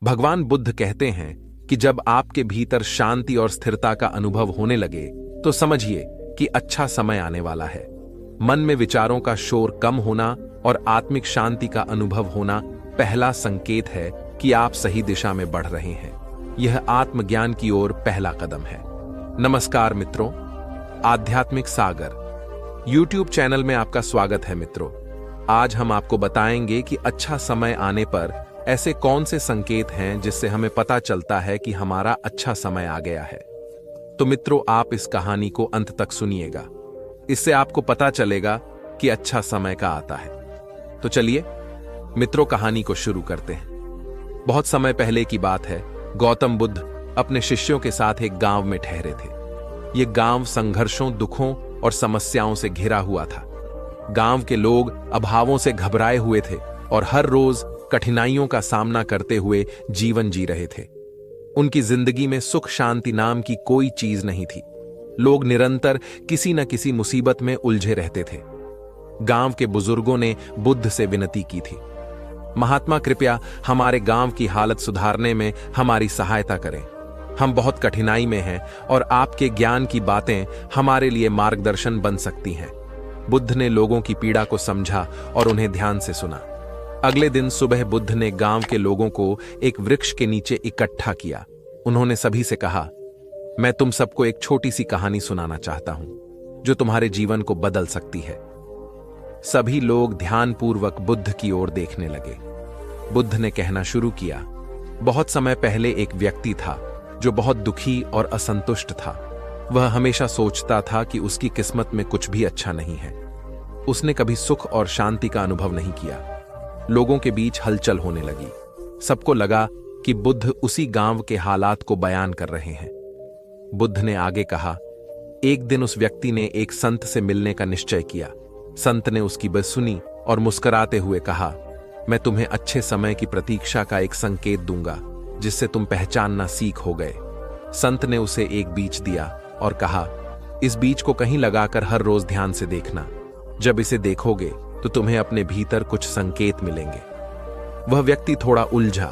भगवान बुद्ध कहते हैं कि जब आपके भीतर शांति और स्थिरता का अनुभव होने लगे तो समझिए कि अच्छा समय आने वाला है। मन में विचारों का शोर कम होना और आत्मिक शांति का अनुभव होना पहला संकेत है कि आप सही दिशा में बढ़ रहे हैं। यह आत्मज्ञान की ओर पहला कदम है। नमस्कार मित्रों, आध्यात्मिक सागर YouTube चैनल में आपका स्वागत है। मित्रों, आज हम आपको बताएंगे कि अच्छा समय आने पर ऐसे कौन से संकेत हैं जिससे हमें पता चलता है कि हमारा अच्छा समय आ गया है। तो मित्रों, आप इस कहानी को अंत तक सुनिएगा। इससे आपको पता चलेगा कि अच्छा समय का आता है। तो चलिए मित्रों, कहानी को शुरू करते हैं। बहुत समय पहले की बात है। गौतम बुद्ध अपने शिष्यों के साथ एक गांव में ठहरे थे। यह गांव संघर्षों, दुखों और समस्याओं से घिरा हुआ था। गांव के लोग अभावों से घबराए हुए थे और हर रोज कठिनाइयों का सामना करते हुए जीवन जी रहे थे। उनकी जिंदगी में सुख शांति नाम की कोई चीज नहीं थी। लोग निरंतर किसी न किसी मुसीबत में उलझे रहते थे। गांव के बुजुर्गों ने बुद्ध से विनती की थी, महात्मा कृपया हमारे गांव की हालत सुधारने में हमारी सहायता करें। हम बहुत कठिनाई में हैं और आपके ज्ञान की बातें हमारे लिए मार्गदर्शन बन सकती हैं। बुद्ध ने लोगों की पीड़ा को समझा और उन्हें ध्यान से सुना। अगले दिन सुबह बुद्ध ने गांव के लोगों को एक वृक्ष के नीचे इकट्ठा किया। उन्होंने सभी से कहा, मैं तुम सबको एक छोटी सी कहानी सुनाना चाहता हूं जो तुम्हारे जीवन को बदल सकती है। सभी लोग ध्यानपूर्वक बुद्ध की ओर देखने लगे। बुद्ध ने कहना शुरू किया, बहुत समय पहले एक व्यक्ति था जो बहुत दुखी और असंतुष्ट था। वह हमेशा सोचता था कि उसकी किस्मत में कुछ भी अच्छा नहीं है। उसने कभी सुख और शांति का अनुभव नहीं किया। लोगों के बीच हलचल होने लगी। सबको लगा कि बुद्ध उसी गांव के हालात को बयान कर रहे हैं। बुद्ध ने आगे कहा, एक दिन उस व्यक्ति ने एक संत से मिलने का निश्चय किया। संत ने उसकी बात सुनी और मुस्कुराते हुए कहा, मैं तुम्हें अच्छे समय की प्रतीक्षा का एक संकेत दूंगा जिससे तुम पहचानना सीख हो गए। संत ने उसे एक बीज दिया और कहा, इस बीज को कहीं लगाकर हर रोज ध्यान से देखना। जब इसे देखोगे तो तुम्हें अपने भीतर कुछ संकेत मिलेंगे। वह व्यक्ति थोड़ा उलझा,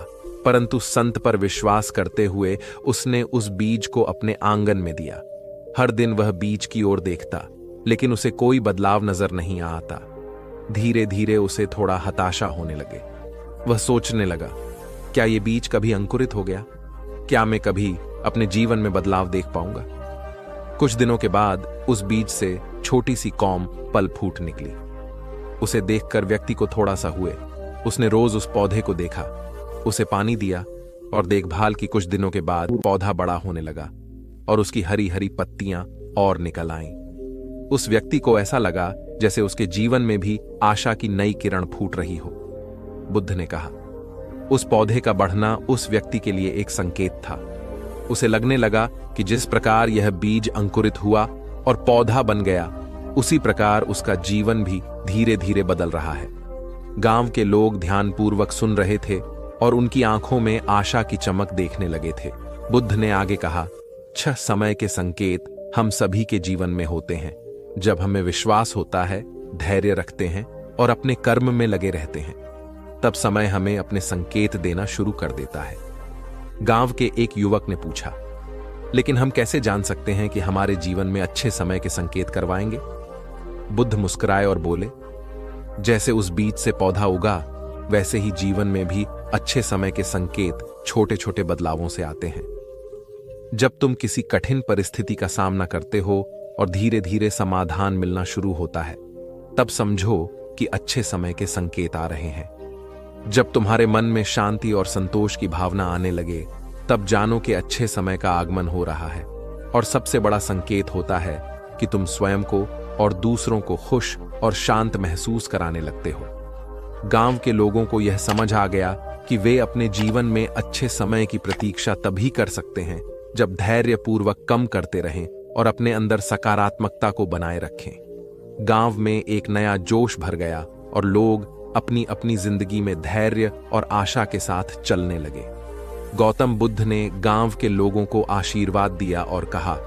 परंतु संत पर विश्वास करते हुए उसने उस बीज को अपने आंगन में दिया। हर दिन वह बीज की ओर देखता, लेकिन उसे कोई बदलाव नजर नहीं आता। धीरे धीरे उसे थोड़ा हताशा होने लगे। वह सोचने लगा, क्या यह बीज कभी अंकुरित हो गया? क्या मैं कभी अपने जीवन में बदलाव देख पाऊंगा? कुछ दिनों के बाद उस बीज से छोटी सी कौम पल फूट निकली। उसे देखकर व्यक्ति को थोड़ा सा हुए। उसने रोज उस पौधे को देखा, उसे पानी दिया और देखभाल की। कुछ दिनों के बाद पौधा बड़ा होने लगा और उसकी हरी हरी पत्तियां और निकल आईं। उस व्यक्ति को ऐसा लगा जैसे उसके जीवन में भी आशा की नई किरण फूट रही हो। बुद्ध ने कहा, उस पौधे का बढ़ना उस व्यक्ति के लिए एक संकेत था। उसे लगने लगा कि जिस प्रकार यह बीज अंकुरित हुआ और पौधा बन गया, उसी प्रकार उसका जीवन भी धीरे धीरे बदल रहा है। गांव के लोग ध्यानपूर्वक सुन रहे थे और उनकी आंखों में आशा की चमक देखने लगे थे। बुद्ध ने आगे कहा, 6 समय के संकेत हम सभी के जीवन में होते हैं। जब हमें विश्वास होता है, धैर्य रखते हैं और अपने कर्म में लगे रहते हैं, तब समय हमें अपने संकेत देना शुरू कर देता है। गांव के एक युवक ने पूछा, लेकिन हम कैसे जान सकते हैं कि हमारे जीवन में अच्छे समय के संकेत करवाएंगे? बुद्ध मुस्कुराए और बोले, जैसे उस बीज से पौधा उगा, वैसे ही जीवन में भी अच्छे समय के संकेत छोटे छोटे बदलावों से आते हैं। जब तुम किसी कठिन परिस्थिति का सामना करते हो और धीरे धीरे समाधान मिलना शुरू होता है, तब समझो कि अच्छे समय के संकेत आ रहे हैं। जब तुम्हारे मन में शांति और संतोष की भावना आने लगे, तब जानो कि अच्छे समय का आगमन हो रहा है। और सबसे बड़ा संकेत होता है कि तुम स्वयं को और दूसरों को खुश और शांत महसूस कराने लगते हो। गांव के लोगों को यह समझ आ गया कि वे अपने जीवन में अच्छे समय की प्रतीक्षा तभी कर सकते हैं जब धैर्यपूर्वक कम करते रहें और अपने अंदर सकारात्मकता को बनाए रखें। गांव में एक नया जोश भर गया और लोग अपनी अपनी जिंदगी में धैर्य और आशा के साथ चलने लगे। गौतम बुद्ध ने गांव के लोगों को आशीर्वाद दिया और कहा,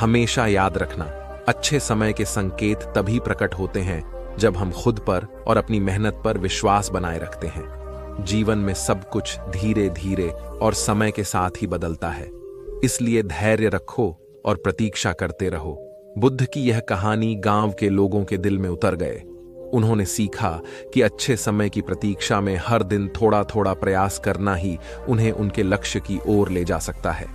हमेशा याद रखना, अच्छे समय के संकेत तभी प्रकट होते हैं जब हम खुद पर और अपनी मेहनत पर विश्वास बनाए रखते हैं। जीवन में सब कुछ धीरे धीरे और समय के साथ ही बदलता है, इसलिए धैर्य रखो और प्रतीक्षा करते रहो। बुद्ध की यह कहानी गांव के लोगों के दिल में उतर गए। उन्होंने सीखा कि अच्छे समय की प्रतीक्षा में हर दिन थोड़ा थोड़ा प्रयास करना ही उन्हें उनके लक्ष्य की ओर ले जा सकता है।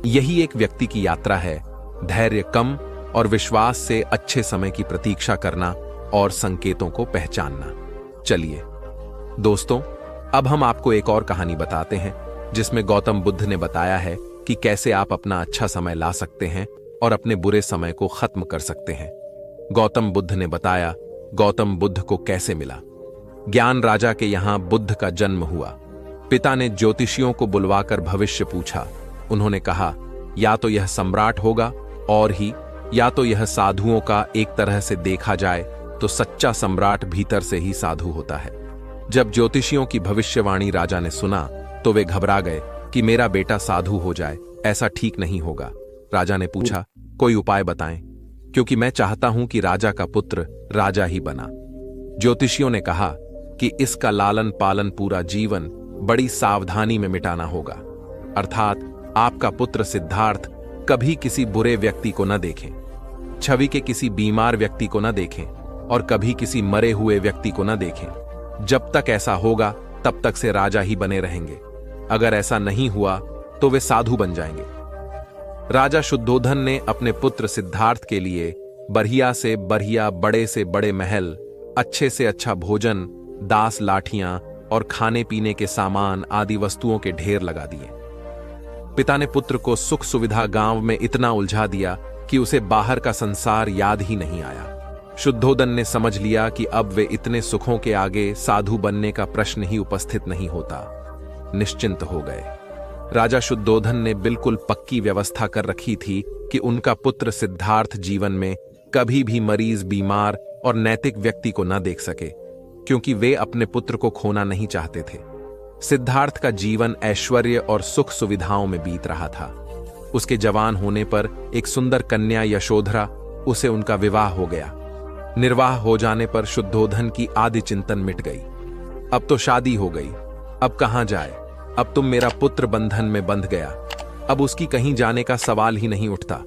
यही एक व्यक्ति की यात्रा है, धैर्य कम और विश्वास से अच्छे समय की प्रतीक्षा करना और संकेतों को पहचानना। चलिए दोस्तों, अब हम आपको एक और कहानी बताते हैं जिसमें गौतम बुद्ध ने बताया है कि कैसे आप अपना अच्छा समय ला सकते हैं और अपने बुरे समय को खत्म कर सकते हैं। गौतम बुद्ध ने बताया गौतम बुद्ध को कैसे मिला। ज्ञान राजा के यहां बुद्ध का जन्म हुआ। पिता ने ज्योतिषियों को बुलवाकर भविष्य पूछा। उन्होंने कहा, या तो यह सम्राट होगा और ही या तो यह साधुओं का एक तरह से देखा जाए तो सच्चा सम्राट भीतर से ही साधु होता है। जब ज्योतिषियों की भविष्यवाणी राजा ने सुना तो वे घबरा गए कि मेरा बेटा साधु हो जाए, ऐसा ठीक नहीं होगा। राजा ने पूछा, कोई उपाय बताएं, क्योंकि मैं चाहता हूं कि राजा का पुत्र राजा ही बना। ज्योतिषियों ने कहा कि इसका लालन पालन पूरा जीवन बड़ी सावधानी में मिटाना होगा, अर्थात आपका पुत्र सिद्धार्थ कभी किसी बुरे व्यक्ति को न देखें, छवि के किसी बीमार व्यक्ति को न देखें और कभी किसी मरे हुए व्यक्ति को न देखें। जब तक ऐसा होगा तब तक से राजा ही बने रहेंगे। अगर ऐसा नहीं हुआ तो वे साधु बन जाएंगे। राजा शुद्धोधन ने अपने पुत्र सिद्धार्थ के लिए बढ़िया से बढ़िया, बड़े से बड़े महल, अच्छे से अच्छा भोजन, दास लाठियां और खाने पीने के सामान आदि वस्तुओं के ढेर लगा दिए। पिता ने पुत्र को सुख सुविधा गांव में इतना उलझा दिया कि उसे बाहर का संसार याद ही नहीं आया। शुद्धोधन ने समझ लिया कि अब वे इतने सुखों के आगे साधु बनने का प्रश्न ही उपस्थित नहीं होता। निश्चिंत हो गए। राजा शुद्धोधन ने बिल्कुल पक्की व्यवस्था कर रखी थी कि उनका पुत्र सिद्धार्थ जीवन में कभी भी मरीज, बीमार और नैतिक व्यक्ति को न देख सके, क्योंकि वे अपने पुत्र को खोना नहीं चाहते थे। सिद्धार्थ का जीवन ऐश्वर्य और सुख सुविधाओं में बीत रहा था। उसके जवान होने पर एक सुंदर कन्या यशोधरा, उसे उनका विवाह हो गया। निर्वाह हो जाने पर शुद्धोधन की आदि चिंतन मिट गई। अब तो शादी हो गई, अब कहां जाए, अब तुम मेरा पुत्र बंधन में बंध गया, अब उसकी कहीं जाने का सवाल ही नहीं उठता।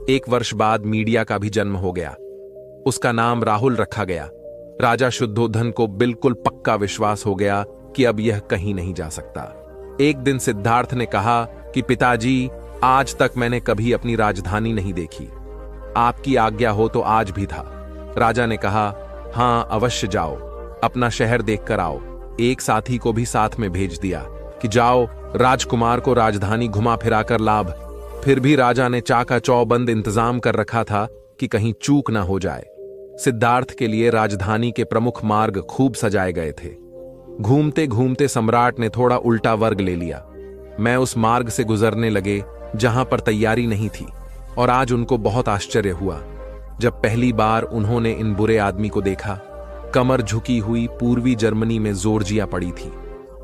1 वर्ष बाद मीडिया का भी जन्म हो गया। उसका नाम राहुल रखा गया। राजा शुद्धोधन को बिल्कुल पक्का विश्वास हो गया कि अब यह कहीं नहीं जा सकता। एक दिन सिद्धार्थ ने कहा कि पिताजी, आज तक मैंने कभी अपनी राजधानी नहीं देखी, आपकी आज्ञा हो तो आज भी था। राजा ने कहा, हां अवश्य जाओ, अपना शहर देखकर आओ। एक साथी को भी साथ में भेज दिया कि जाओ राजकुमार को राजधानी घुमा फिरा कर लाभ। फिर भी राजा ने चाका चौबंद इंतजाम कर रखा था कि कहीं चूक ना हो जाए। सिद्धार्थ के लिए राजधानी के प्रमुख मार्ग खूब सजाए गए थे। घूमते घूमते सम्राट ने थोड़ा उल्टा वर्ग ले लिया। मैं उस मार्ग से गुजरने लगे जहां पर तैयारी नहीं थी, और आज उनको बहुत आश्चर्य हुआ जब पहली बार उन्होंने इन बुरे आदमी को देखा। कमर झुकी हुई पूर्वी जर्मनी में जोर्जिया पड़ी थी।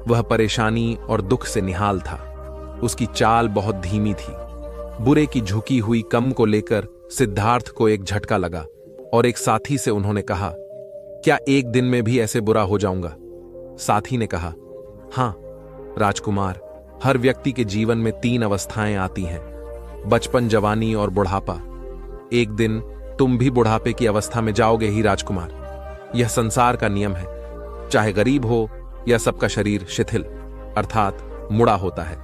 वह परेशानी और दुख से निहाल था। उसकी चाल बहुत धीमी थी। बुरे की झुकी हुई कम को लेकर सिद्धार्थ को एक झटका लगा और एक साथी से उन्होंने कहा, क्या एक दिन में भी ऐसे बुरा हो जाऊंगा? साथी ने कहा, हां राजकुमार, हर व्यक्ति के जीवन में 3 अवस्थाएं आती हैं, बचपन, जवानी और बुढ़ापा। एक दिन तुम भी बुढ़ापे की अवस्था में जाओगे ही राजकुमार। यह संसार का नियम है, चाहे गरीब हो या सबका शरीर शिथिल अर्थात मुड़ा होता है।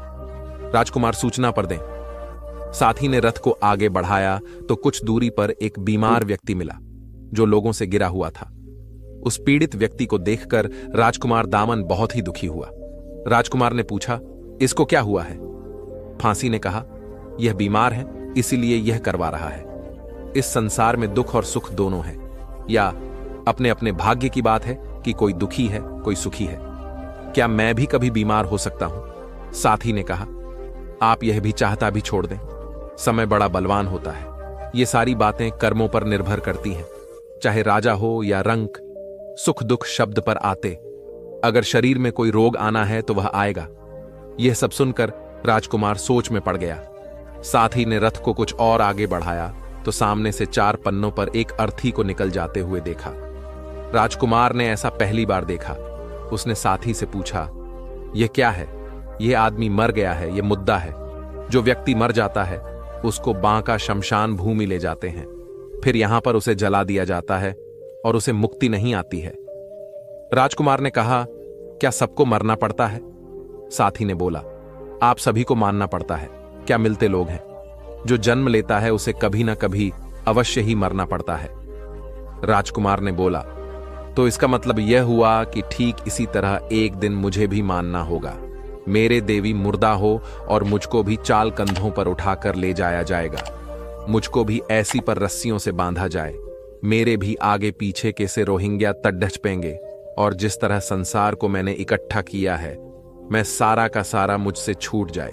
राजकुमार सूचना पर दें। साथी ने रथ को आगे बढ़ाया तो कुछ दूरी पर एक बीमार व्यक्ति मिला जो लोगों से गिरा हुआ था। उस पीड़ित व्यक्ति को देखकर राजकुमार दामन बहुत ही दुखी हुआ। राजकुमार ने पूछा, इसको क्या हुआ है? फांसी ने कहा, यह बीमार है इसीलिए यह करवा रहा है। इस संसार में दुख और सुख दोनों है, या अपने अपने भाग्य की बात है कि कोई दुखी है कोई सुखी है। क्या मैं भी कभी बीमार हो सकता हूं? साथी ने कहा, आप यह भी चाहता भी छोड़ दें, समय बड़ा बलवान होता है। ये सारी बातें कर्मों पर निर्भर करती हैं, चाहे राजा हो या रंक। सुख दुख शब्द पर आते, अगर शरीर में कोई रोग आना है तो वह आएगा। यह सब सुनकर राजकुमार सोच में पड़ गया। साथी ने रथ को कुछ और आगे बढ़ाया तो सामने से 4 पन्नों पर एक अर्थी को निकल जाते हुए देखा। राजकुमार ने ऐसा पहली बार देखा। उसने साथी से पूछा, यह क्या है? यह आदमी मर गया है, यह मुद्दा है। जो व्यक्ति मर जाता है उसको बांका शमशान भूमि ले जाते हैं, फिर यहां पर उसे जला दिया जाता है और उसे मुक्ति नहीं आती है। राजकुमार ने कहा, क्या सबको मरना पड़ता है? साथी ने बोला, आप सभी को मानना पड़ता है। क्या मिलते लोग हैं? जो जन्म लेता है उसे कभी ना कभी अवश्य ही मरना पड़ता है। राजकुमार ने बोला, तो इसका मतलब यह हुआ कि ठीक इसी तरह एक दिन मुझे भी मानना होगा। मेरे देवी मुर्दा हो और मुझको भी चाल कंधों पर उठाकर ले जाया जाएगा। मुझको भी ऐसी पर रस्सियों से बांधा जाए, मेरे भी आगे पीछे के से रोहिंग्या तड्ढच पेंगे, और जिस तरह संसार को मैंने इकट्ठा किया है मैं सारा का सारा मुझसे छूट जाए।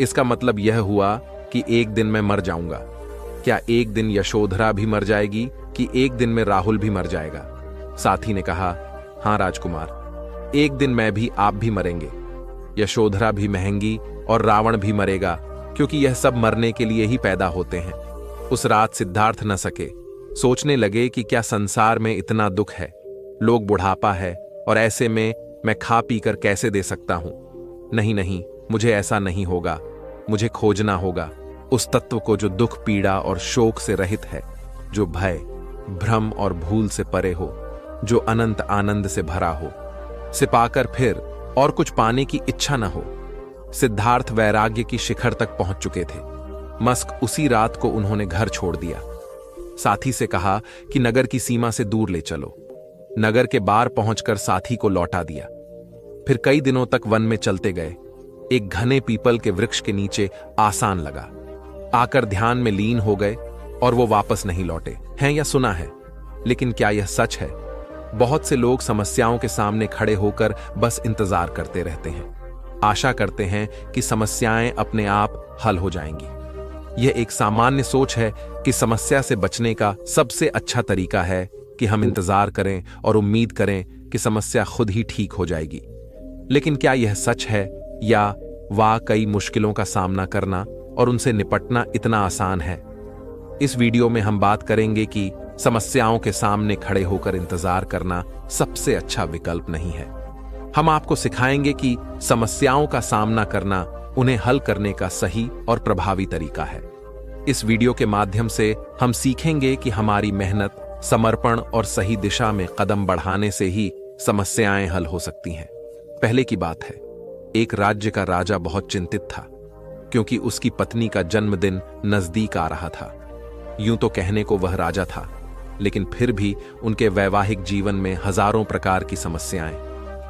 इसका मतलब यह हुआ कि एक दिन मैं मर जाऊंगा। क्या एक दिन यशोधरा भी मर जाएगी कि एक दिन में राहुल भी मर जाएगा? साथी ने कहा, हां राजकुमार, एक दिन मैं भी, आप भी मरेंगे। यशोधरा भी महंगी और रावण भी मरेगा, क्योंकि यह सब मरने के लिए ही पैदा होते हैं। उस रात सिद्धार्थ न सके, सोचने लगे कि क्या संसार में इतना दुख है, लोग बुढ़ापा है, और ऐसे में मैं खा पी कर कैसे दे सकता हूं? नहीं नहीं, मुझे ऐसा नहीं होगा। मुझे खोजना होगा उस तत्व को जो दुख, पीड़ा और शोक से रहित है, जो भय, भ्रम और भूल से परे हो, जो अनंत आनंद से भरा हो, से पाकर फिर और कुछ पाने की इच्छा न हो। सिद्धार्थ वैराग्य की शिखर तक पहुंच चुके थे। मस्क उसी रात को उन्होंने घर छोड़ दिया। साथी से कहा कि नगर की सीमा से दूर ले चलो। नगर के बाहर पहुंचकर साथी को लौटा दिया। फिर कई दिनों तक वन में चलते गए। एक घने पीपल के वृक्ष के नीचे आसान लगा, आकर ध्यान में लीन हो गए और वो वापस नहीं लौटे। हैं या सुना है, लेकिन क्या यह सच है? बहुत से लोग समस्याओं के सामने खड़े होकर बस इंतजार करते रहते हैं, आशा करते हैं कि समस्याएं अपने आप हल हो जाएंगी। यह एक सामान्य सोच है कि समस्या से बचने का सबसे अच्छा तरीका है कि हम इंतजार करें और उम्मीद करें कि समस्या खुद ही ठीक हो जाएगी। लेकिन क्या यह सच है, या वाकई मुश्किलों का सामना करना और उनसे निपटना इतना आसान है? इस वीडियो में हम बात करेंगे कि समस्याओं के सामने खड़े होकर इंतजार करना सबसे अच्छा विकल्प नहीं है। हम आपको सिखाएंगे कि समस्याओं का सामना करना उन्हें हल करने का सही और प्रभावी तरीका है। इस वीडियो के माध्यम से हम सीखेंगे कि हमारी मेहनत, समर्पण और सही दिशा में कदम बढ़ाने से ही समस्याएं हल हो सकती हैं। पहले की बात है, एक राज्य का राजा बहुत चिंतित था, क्योंकि उसकी पत्नी का जन्मदिन नजदीक आ रहा था। यूं तो कहने को वह राजा था, लेकिन फिर भी उनके वैवाहिक जीवन में हजारों प्रकार की समस्याएं।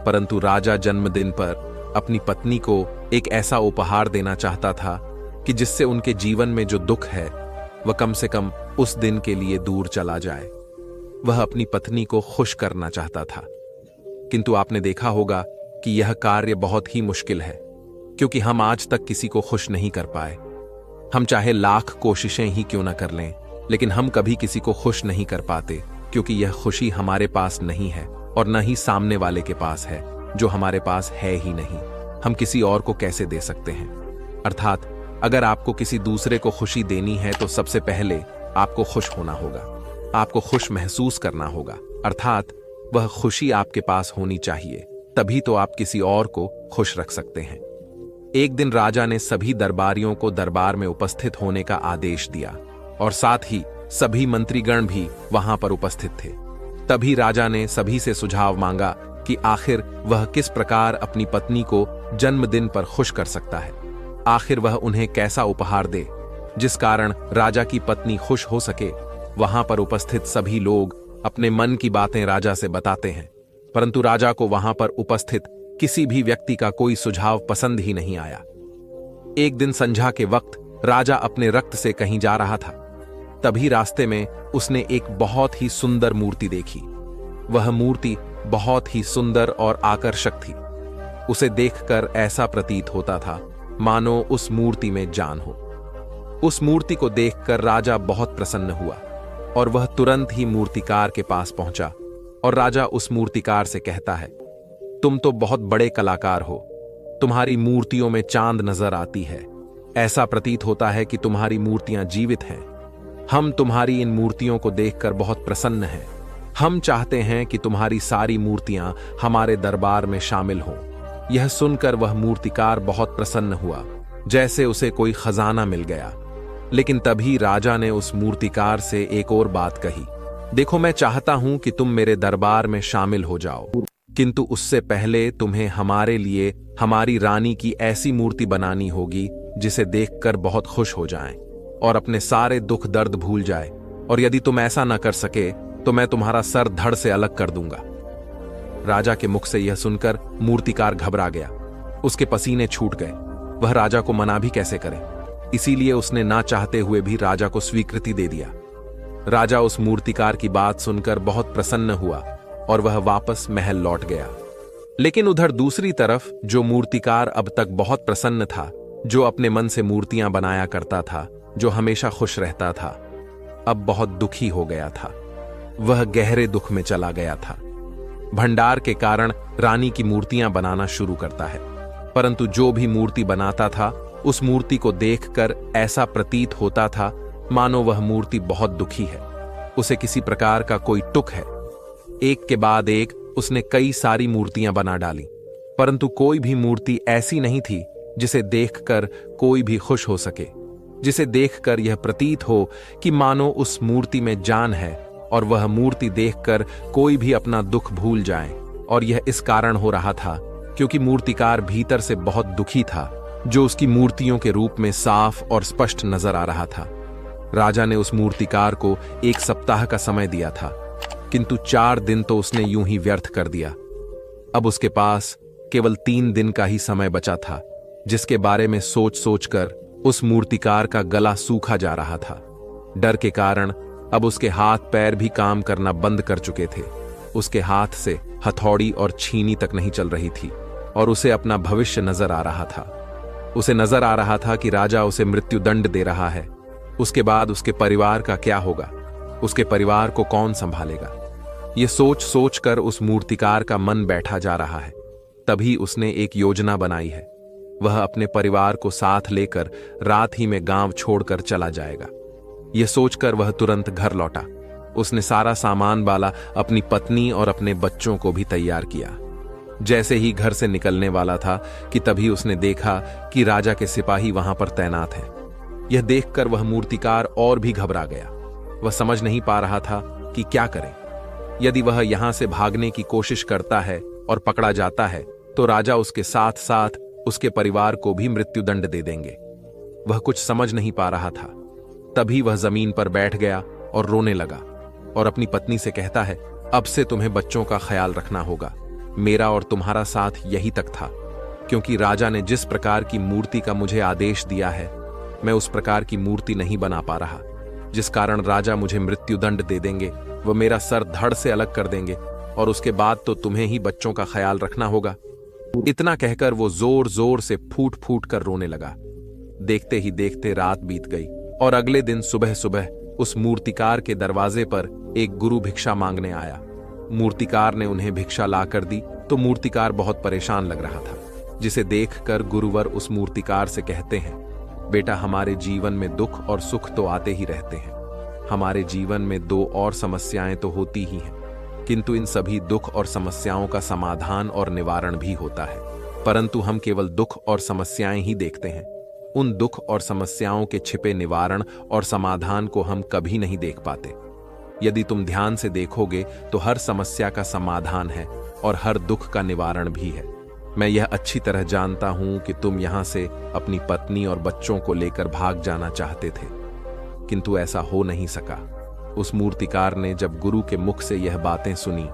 परंतु राजा जन्मदिन पर अपनी पत्नी को एक ऐसा उपहार देना चाहता था कि जिससे उनके जीवन में जो दुख है वह कम से कम उस दिन के लिए दूर चला जाए। वह अपनी पत्नी को खुश करना चाहता था, किंतु आपने देखा होगा कि यह कार्य बहुत ही मुश्किल है, क्योंकि हम आज तक किसी को खुश नहीं कर पाए। हम चाहे लाख कोशिशें ही क्यों न कर लें, लेकिन हम कभी किसी को खुश नहीं कर पाते, क्योंकि यह खुशी हमारे पास नहीं है और न ही सामने वाले के पास है, जो हमारे पास है ही नहीं। हम किसी और को कैसे दे सकते हैं? अर्थात अगर आपको किसी दूसरे को खुशी देनी है तो सबसे पहले आपको खुश होना होगा, आपको खुश महसूस करना होगा, अर्थात वह खुशी आपके पास होनी चाहिए, तभी तो आप किसी और को खुश रख सकते हैं। एक दिन राजा ने सभी दरबारियों को दरबार में उपस्थित होने का आदेश दिया और साथ ही सभी मंत्रीगण भी वहां पर उपस्थित थे। तभी राजा ने सभी से सुझाव मांगा कि आखिर वह किस प्रकार अपनी पत्नी को जन्मदिन पर खुश कर सकता है। आखिर वह उन्हें कैसा उपहार दे जिस कारण राजा की पत्नी खुश हो सके। वहां पर उपस्थित सभी लोग अपने मन की बातें राजा से बताते हैं, परंतु राजा को वहां पर उपस्थित किसी भी व्यक्ति का कोई सुझाव पसंद ही नहीं आया। एक दिन संध्या के वक्त राजा अपने रक्त से कहीं जा रहा था। तभी रास्ते में उसने एक बहुत ही सुंदर मूर्ति देखी। वह मूर्ति बहुत ही सुंदर और आकर्षक थी। उसे देखकर ऐसा प्रतीत होता था मानो उस मूर्ति में जान हो। उस मूर्ति को देखकर राजा बहुत प्रसन्न हुआ और वह तुरंत ही मूर्तिकार के पास पहुंचा और राजा उस मूर्तिकार से कहता है, तुम तो बहुत बड़े कलाकार हो, तुम्हारी मूर्तियों में चांद नजर आती है, ऐसा प्रतीत होता है कि तुम्हारी मूर्तियां जीवित हैं। हम तुम्हारी इन मूर्तियों को देखकर बहुत प्रसन्न हैं। हम चाहते हैं कि तुम्हारी सारी मूर्तियां हमारे दरबार में शामिल हों। यह सुनकर वह मूर्तिकार बहुत प्रसन्न हुआ, जैसे उसे कोई खजाना मिल गया। लेकिन तभी राजा ने उस मूर्तिकार से एक और बात कही, देखो, मैं चाहता हूं कि तुम मेरे दरबार में शामिल हो जाओ, किंतु उससे पहले तुम्हें हमारे लिए हमारी रानी की ऐसी मूर्ति बनानी होगी जिसे देखकर बहुत खुश हो जाएं और अपने सारे दुख दर्द भूल जाए, और यदि तुम ऐसा न कर सके तो मैं तुम्हारा सर धड़ से अलग कर दूंगा। राजा के मुख से यह सुनकर मूर्तिकार घबरा गया, उसके पसीने छूट गए। वह राजा को मना भी कैसे करे, इसीलिए उसने ना चाहते हुए भी राजा को स्वीकृति दे दिया। राजा उस मूर्तिकार की बात सुनकर बहुत प्रसन्न हुआ और वह वापस महल लौट गया। लेकिन उधर दूसरी तरफ जो मूर्तिकार अब तक बहुत प्रसन्न था, जो अपने मन से मूर्तियां बनाया करता था, जो हमेशा खुश रहता था, अब बहुत दुखी हो गया था। वह गहरे दुख में चला गया था। भंडार के कारण रानी की मूर्तियां बनाना शुरू करता है, परंतु जो भी मूर्ति बनाता था उस मूर्ति को देखकर ऐसा प्रतीत होता था मानो वह मूर्ति बहुत दुखी है, उसे किसी प्रकार का कोई टुक है। एक के बाद एक उसने कई सारी मूर्तियां बना डाली, परंतु कोई भी मूर्ति ऐसी नहीं थी जिसे देखकर कोई भी खुश हो सके, जिसे देखकर यह प्रतीत हो कि मानो उस मूर्ति में जान है और वह मूर्ति देखकर कोई भी अपना दुख भूल जाए। और यह इस कारण हो रहा था क्योंकि मूर्तिकार भीतर से बहुत दुखी था, जो उसकी मूर्तियों के रूप में साफ और स्पष्ट नजर आ रहा था। राजा ने उस मूर्तिकार को 1 सप्ताह का समय दिया था, किंतु 4 दिन तो उसने यूं ही व्यर्थ कर दिया। अब उसके पास केवल 3 दिन का ही समय बचा था, जिसके बारे में सोच सोचकर उस मूर्तिकार का गला सूखा जा रहा था। डर के कारण अब उसके हाथ पैर भी काम करना बंद कर चुके थे। उसके हाथ से हथौड़ी और छीनी तक नहीं चल रही थी और उसे अपना भविष्य नजर आ रहा था। उसे नजर आ रहा था कि राजा उसे मृत्युदंड दे रहा है। उसके बाद उसके परिवार का क्या होगा, उसके परिवार को कौन संभालेगा। यह सोच सोच कर उस मूर्तिकार का मन बैठा जा रहा है। तभी उसने एक योजना बनाई है। वह अपने परिवार को साथ लेकर रात ही में गांव छोड़कर चला जाएगा। यह सोचकर वह तुरंत घर लौटा। उसने सारा सामान वाला अपनी पत्नी और अपने बच्चों को भी तैयार किया। जैसे ही घर से निकलने वाला था कि तभी उसने देखा कि राजा के सिपाही वहां पर तैनात हैं। यह देखकर वह मूर्तिकार और भी घबरा गया। वह समझ नहीं पा रहा था कि क्या करे। यदि वह यहां से भागने की कोशिश करता है और पकड़ा जाता है तो राजा उसके साथ साथ उसके परिवार को भी मृत्युदंड दे देंगे। वह कुछ समझ नहीं पा रहा था। तभी वह जमीन पर बैठ गया और रोने लगा और अपनी पत्नी से कहता है, अब से तुम्हें बच्चों का ख्याल रखना होगा। मेरा और तुम्हारा साथ यही तक था, क्योंकि राजा ने जिस प्रकार की मूर्ति का मुझे आदेश दिया है, मैं उस प्रकार की मूर्ति नहीं बना पा रहा, जिस कारण राजा मुझे मृत्युदंड दे देंगे। वह मेरा सर धड़ से अलग कर देंगे और उसके बाद तो तुम्हें ही बच्चों का ख्याल रखना होगा। इतना कहकर वो जोर जोर से फूट फूट कर रोने लगा। देखते ही देखते रात बीत गई और अगले दिन सुबह सुबह उस मूर्तिकार के दरवाजे पर एक गुरु भिक्षा मांगने आया। मूर्तिकार ने उन्हें भिक्षा लाकर दी तो मूर्तिकार बहुत परेशान लग रहा था, जिसे देखकर गुरुवर उस मूर्तिकार से कहते हैं, बेटा, हमारे जीवन में दुख और सुख तो आते ही रहते हैं। हमारे जीवन में 2 और समस्याएं तो होती ही हैं, किंतु इन सभी दुख और समस्याओं का समाधान और निवारण भी होता है, परंतु हम केवल दुख और समस्याएं ही देखते हैं। उन दुख और समस्याओं के छिपे निवारण और समाधान को हम कभी नहीं देख पाते। यदि तुम ध्यान से देखोगे तो हर समस्या का समाधान है और हर दुख का निवारण भी है। मैं यह अच्छी तरह जानता हूं कि तुम यहां से अपनी पत्नी और बच्चों को लेकर भाग जाना चाहते थे, किंतु ऐसा हो नहीं सका। उस मूर्तिकार ने जब गुरु के मुख से यह बातें सुनी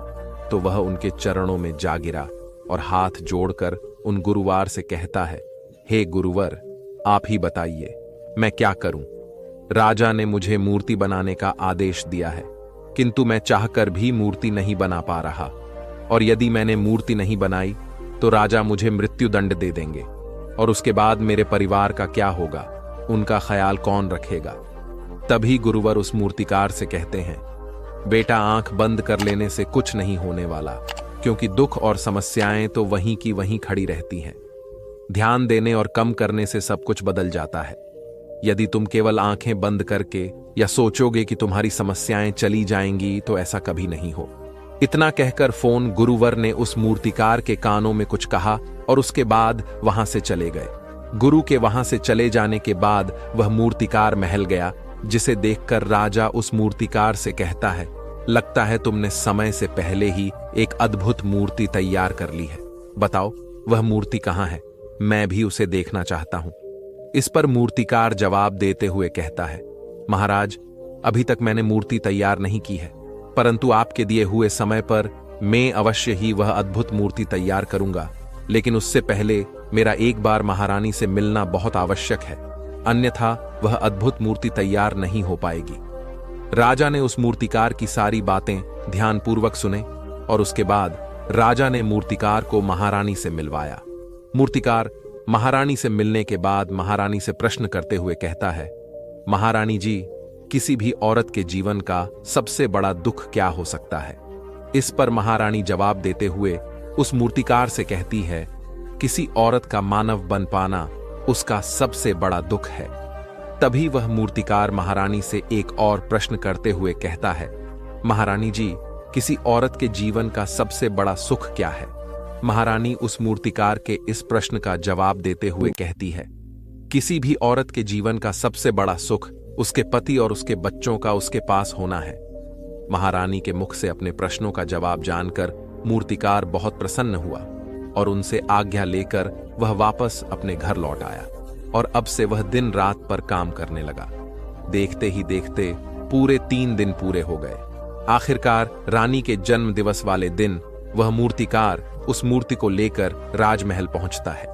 तो वह उनके चरणों में जा गिरा और हाथ जोड़कर उन गुरुवार से कहता है, हे गुरुवर, आप ही बताइए मैं क्या करूं। राजा ने मुझे मूर्ति बनाने का आदेश दिया है, किंतु मैं चाहकर भी मूर्ति नहीं बना पा रहा, और यदि मैंने मूर्ति नहीं बनाई तो राजा मुझे मृत्युदंड दे देंगे, और उसके बाद मेरे परिवार का क्या होगा, उनका ख्याल कौन रखेगा। तभी गुरुवर उस मूर्तिकार से कहते हैं, बेटा, आंख बंद कर लेने से कुछ नहीं होने वाला, क्योंकि दुख और समस्याएं तो वहीं की वहीं खड़ी रहती हैं। ध्यान देने और कम करने से सब कुछ बदल जाता है। यदि तुम केवल आंखें बंद करके या सोचोगे कि तुम्हारी समस्याएं चली जाएंगी तो ऐसा कभी नहीं हो। इतना कहकर फोन गुरुवर ने उस मूर्तिकार के कानों में कुछ कहा और उसके बाद वहां से चले गए। गुरु के वहां से चले जाने के बाद वह मूर्तिकार महल गया, जिसे देखकर राजा उस मूर्तिकार से कहता है, लगता है तुमने समय से पहले ही एक अद्भुत मूर्ति तैयार कर ली है। बताओ वह मूर्ति कहाँ है? मैं भी उसे देखना चाहता हूं। इस पर मूर्तिकार जवाब देते हुए कहता है, महाराज, अभी तक मैंने मूर्ति तैयार नहीं की है, परंतु आपके दिए हुए समय पर मैं अवश्य ही वह अद्भुत मूर्ति तैयार करूंगा। लेकिन उससे पहले मेरा एक बार महारानी से मिलना बहुत आवश्यक है, अन्यथा वह अद्भुत मूर्ति तैयार नहीं हो पाएगी। राजा ने उस मूर्तिकार की सारी बातें ध्यानपूर्वक सुने और उसके बाद राजा ने मूर्तिकार को महारानी से मिलवाया। मूर्तिकार महारानी से मिलने के बाद महारानी से प्रश्न करते हुए कहता है, महारानी जी, किसी भी औरत के जीवन का सबसे बड़ा दुख क्या हो सकता है? इस पर महारानी जवाब देते हुए उस मूर्तिकार से कहती है, किसी औरत का मानव बन पाना उसका सबसे बड़ा दुख है। तभी वह मूर्तिकार महारानी से एक और प्रश्न करते हुए कहता है, महारानी जी, किसी औरत के जीवन का सबसे बड़ा सुख क्या है? महारानी उस मूर्तिकार के इस प्रश्न का जवाब देते हुए कहती है, किसी भी औरत के जीवन का सबसे बड़ा सुख उसके पति और उसके बच्चों का उसके पास होना है। महारानी के मुख से अपने प्रश्नों का जवाब जानकर मूर्तिकार बहुत प्रसन्न हुआ और उनसे आज्ञा लेकर वह वापस अपने घर लौट आया और अब से वह दिन रात पर काम करने लगा। देखते ही देखते पूरे 3 दिन पूरे हो गए। आखिरकार रानी के जन्म दिवस वाले दिन वह मूर्तिकार उस मूर्ति को लेकर राजमहल पहुंचता है।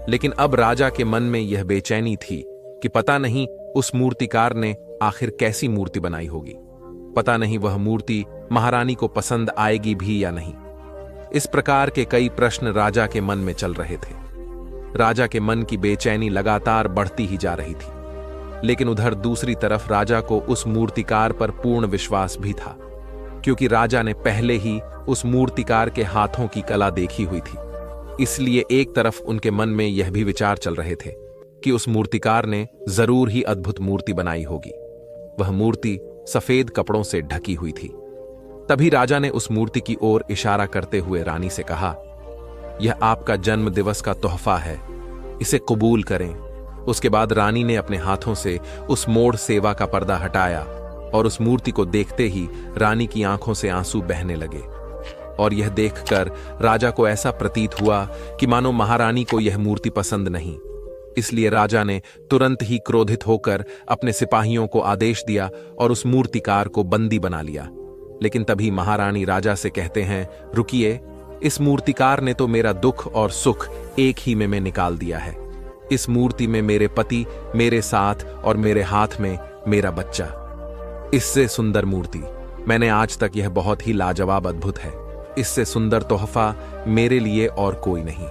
लेकिन अब राजा के मन में यह बेचैनी थी कि पता नहीं उस मूर्तिकार ने आखिर कैसी मूर्ति बनाई होगी। पता नहीं वह मूर्ति महारानी को पसंद आएगी भी या नहीं। इस प्रकार के कई प्रश्न राजा के मन में चल रहे थे। राजा के मन की बेचैनी लगातार बढ़ती ही जा रही थी। लेकिन उधर दूसरी तरफ राजा को उस मूर्तिकार पर पूर्ण विश्वास भी था, क्योंकि राजा ने पहले ही उस मूर्तिकार के हाथों की कला देखी हुई थी। इसलिए एक तरफ उनके मन में यह भी विचार चल रहे थे कि उस मूर्तिकार ने जरूर ही अद्भुत मूर्ति बनाई होगी। वह मूर्ति सफेद कपड़ों से ढकी हुई थी। तभी राजा ने उस मूर्ति की ओर इशारा करते हुए रानी से कहा, यह आपका जन्म दिवस का तोहफा है, इसे कबूल करें। उसके बाद रानी ने अपने हाथों से उस मोड़ सेवा का पर्दा हटाया और उस मूर्ति को देखते ही रानी की आंखों से आंसू बहने लगे। और यह देखकर राजा को ऐसा प्रतीत हुआ कि मानो महारानी को यह मूर्ति पसंद नहीं। इसलिए राजा ने तुरंत ही क्रोधित होकर अपने सिपाहियों को आदेश दिया और उस मूर्तिकार को बंदी बना लिया। लेकिन तभी महारानी राजा से कहते हैं, रुकिए, इस मूर्तिकार ने तो मेरा दुख और सुख एक ही में निकाल दिया है। इस मूर्ति में मेरे पति मेरे साथ और मेरे हाथ में मेरा बच्चा। इससे सुंदर मूर्ति मैंने आज तक, यह बहुत ही लाजवाब अद्भुत है। इससे सुंदर तोहफा मेरे लिए और कोई नहीं।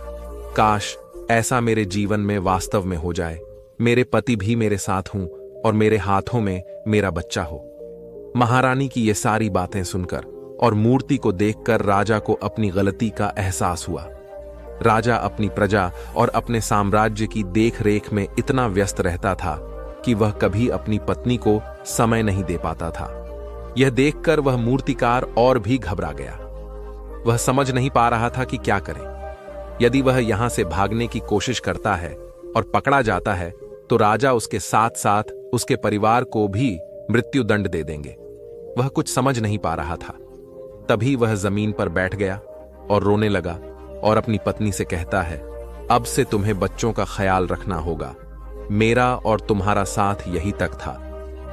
काश ऐसा मेरे जीवन में वास्तव में हो जाए। मेरे पति भी मेरे साथ हों और मेरे हाथों में मेरा बच्चा हो। महारानी की ये सारी बातें सुनकर और मूर्ति को देखकर राजा को अपनी गलती का एहसास हुआ। राजा अपनी प्रजा और अपने साम्राज्य की देखरेख में इतना व्यस्त रहता था कि वह कभी अपनी पत्नी को समय नहीं दे पाता था। यह देखकर वह मूर्तिकार और भी घबरा गया। वह समझ नहीं पा रहा था कि क्या करे। यदि वह यहां से भागने की कोशिश करता है और पकड़ा जाता है तो राजा उसके साथ साथ उसके परिवार को भी मृत्यु दंड दे देंगे। वह कुछ समझ नहीं पा रहा था। तभी वह जमीन पर बैठ गया और रोने लगा और अपनी पत्नी से कहता है, अब से तुम्हें बच्चों का ख्याल रखना होगा। मेरा और तुम्हारा साथ यही तक था,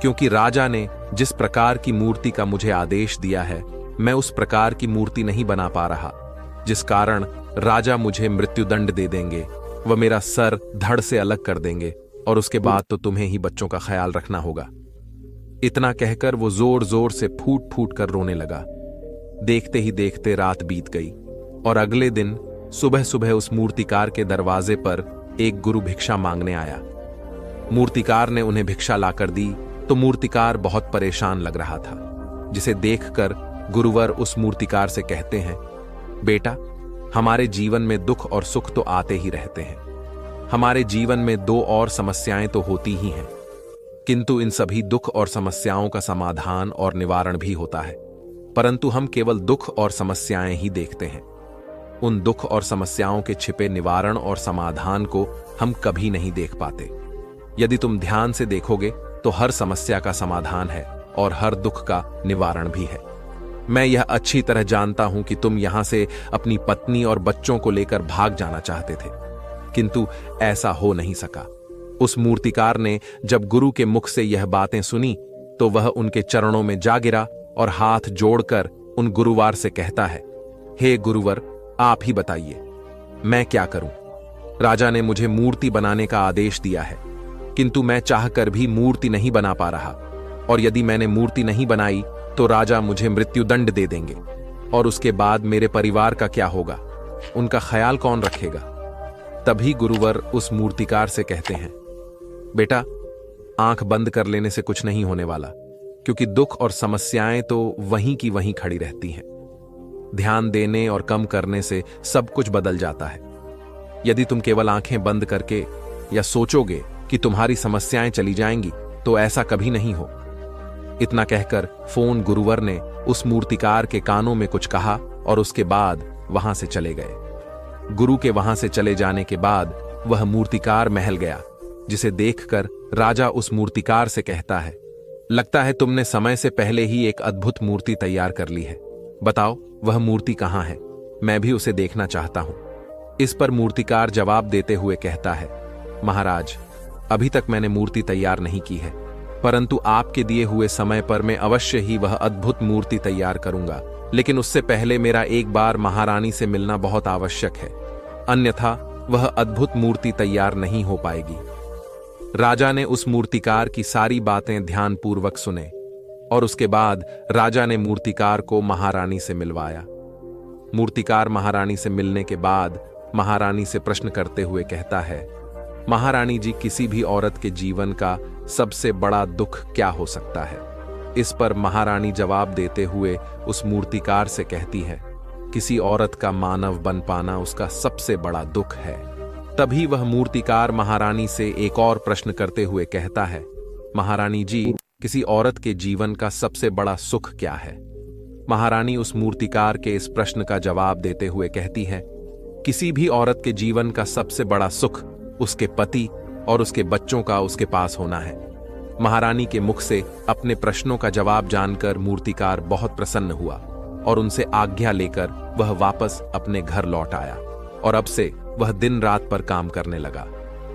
क्योंकि राजा ने जिस प्रकार की मूर्ति का मुझे आदेश दिया है, मैं उस प्रकार की मूर्ति नहीं बना पा रहा, जिस कारण राजा मुझे मृत्युदंड दे देंगे। वह मेरा सर धड़ से अलग कर देंगे और उसके बाद तो तुम्हें ही बच्चों का ख्याल रखना होगा। इतना कहकर वो जोर जोर से फूट फूट कर रोने लगा। देखते ही देखते रात बीत गई और अगले दिन सुबह सुबह उस मूर्तिकार के दरवाजे पर एक गुरु भिक्षा मांगने आया। मूर्तिकार ने उन्हें भिक्षा लाकर दी तो मूर्तिकार बहुत परेशान लग रहा था, जिसे देखकर गुरुवर उस मूर्तिकार से कहते हैं, बेटा, हमारे जीवन में दुख और सुख तो आते ही रहते हैं। हमारे जीवन में 2 और समस्याएं तो होती ही हैं, किंतु इन सभी दुख और समस्याओं का समाधान और निवारण भी होता है। परंतु हम केवल दुख और समस्याएं ही देखते हैं। उन दुख और समस्याओं के छिपे निवारण और समाधान को हम कभी नहीं देख पाते। यदि तुम ध्यान से देखोगे तो हर समस्या का समाधान है और हर दुख का निवारण भी है। मैं यह अच्छी तरह जानता हूं कि तुम यहां से अपनी पत्नी और बच्चों को लेकर भाग जाना चाहते थे, किंतु ऐसा हो नहीं सका। उस मूर्तिकार ने जब गुरु के मुख से यह बातें सुनी तो वह उनके चरणों में जा गिरा और हाथ जोड़कर उन गुरुवार से कहता है, हे गुरुवर, आप ही बताइए मैं क्या करूं। राजा ने मुझे मूर्ति बनाने का आदेश दिया है, किंतु मैं चाहकर भी मूर्ति नहीं बना पा रहा, और यदि मैंने मूर्ति नहीं बनाई तो राजा मुझे मृत्युदंड दे देंगे, और उसके बाद मेरे परिवार का क्या होगा, उनका ख्याल कौन रखेगा। तभी गुरुवर उस मूर्तिकार से कहते हैं, बेटा, आंख बंद कर लेने से कुछ नहीं होने वाला, क्योंकि दुख और समस्याएं तो वहीं की वहीं खड़ी रहती हैं। ध्यान देने और कम करने से सब कुछ बदल जाता है। यदि तुम केवल आंखें बंद करके या सोचोगे कि तुम्हारी समस्याएं चली जाएंगी तो ऐसा कभी नहीं हो। इतना कहकर फोन गुरुवर ने उस मूर्तिकार के कानों में कुछ कहा और उसके बाद वहां से चले गए। गुरु के वहां से चले जाने के बाद वह मूर्तिकार महल गया, जिसे देखकर राजा उस मूर्तिकार से कहता है, लगता है तुमने समय से पहले ही एक अद्भुत मूर्ति तैयार कर ली है। बताओ वह मूर्ति कहां है, मैं भी उसे देखना चाहता हूं। इस पर मूर्तिकार जवाब देते हुए कहता है, महाराज, अभी तक मैंने मूर्ति तैयार नहीं की है, परंतु आपके दिए हुए समय पर मैं अवश्य ही वह अद्भुत मूर्ति तैयार करूंगा, लेकिन उससे पहले मेरा एक बार महारानी से मिलना बहुत आवश्यक है, अन्यथा वह अद्भुत मूर्ति तैयार नहीं हो पाएगी। राजा ने उस मूर्तिकार की सारी बातें ध्यानपूर्वक सुने और उसके बाद राजा ने मूर्तिकार को महारानी से मिलवाया। मूर्तिकार महारानी से मिलने के बाद महारानी से प्रश्न करते हुए कहता है, महारानी जी, किसी भी औरत के जीवन का सबसे बड़ा दुख क्या हो सकता है। इस पर महारानी जवाब देते हुए उस मूर्तिकार से कहती है, किसी औरत का मानव बन पाना उसका सबसे बड़ा दुख है। तभी वह मूर्तिकार महारानी से एक और प्रश्न करते हुए कहता है, महारानी जी, किसी औरत के जीवन का सबसे बड़ा सुख क्या है। महारानी उस मूर्तिकार के इस प्रश्न का जवाब देते हुए कहती है, किसी भी औरत के जीवन का सबसे बड़ा सुख उसके पति और उसके बच्चों का उसके पास होना है। महारानी के मुख से अपने प्रश्नों का जवाब जानकर मूर्तिकार बहुत प्रसन्न हुआ और उनसे आज्ञा लेकर वह वापस अपने घर लौट आया और अब से वह दिन रात पर काम करने लगा।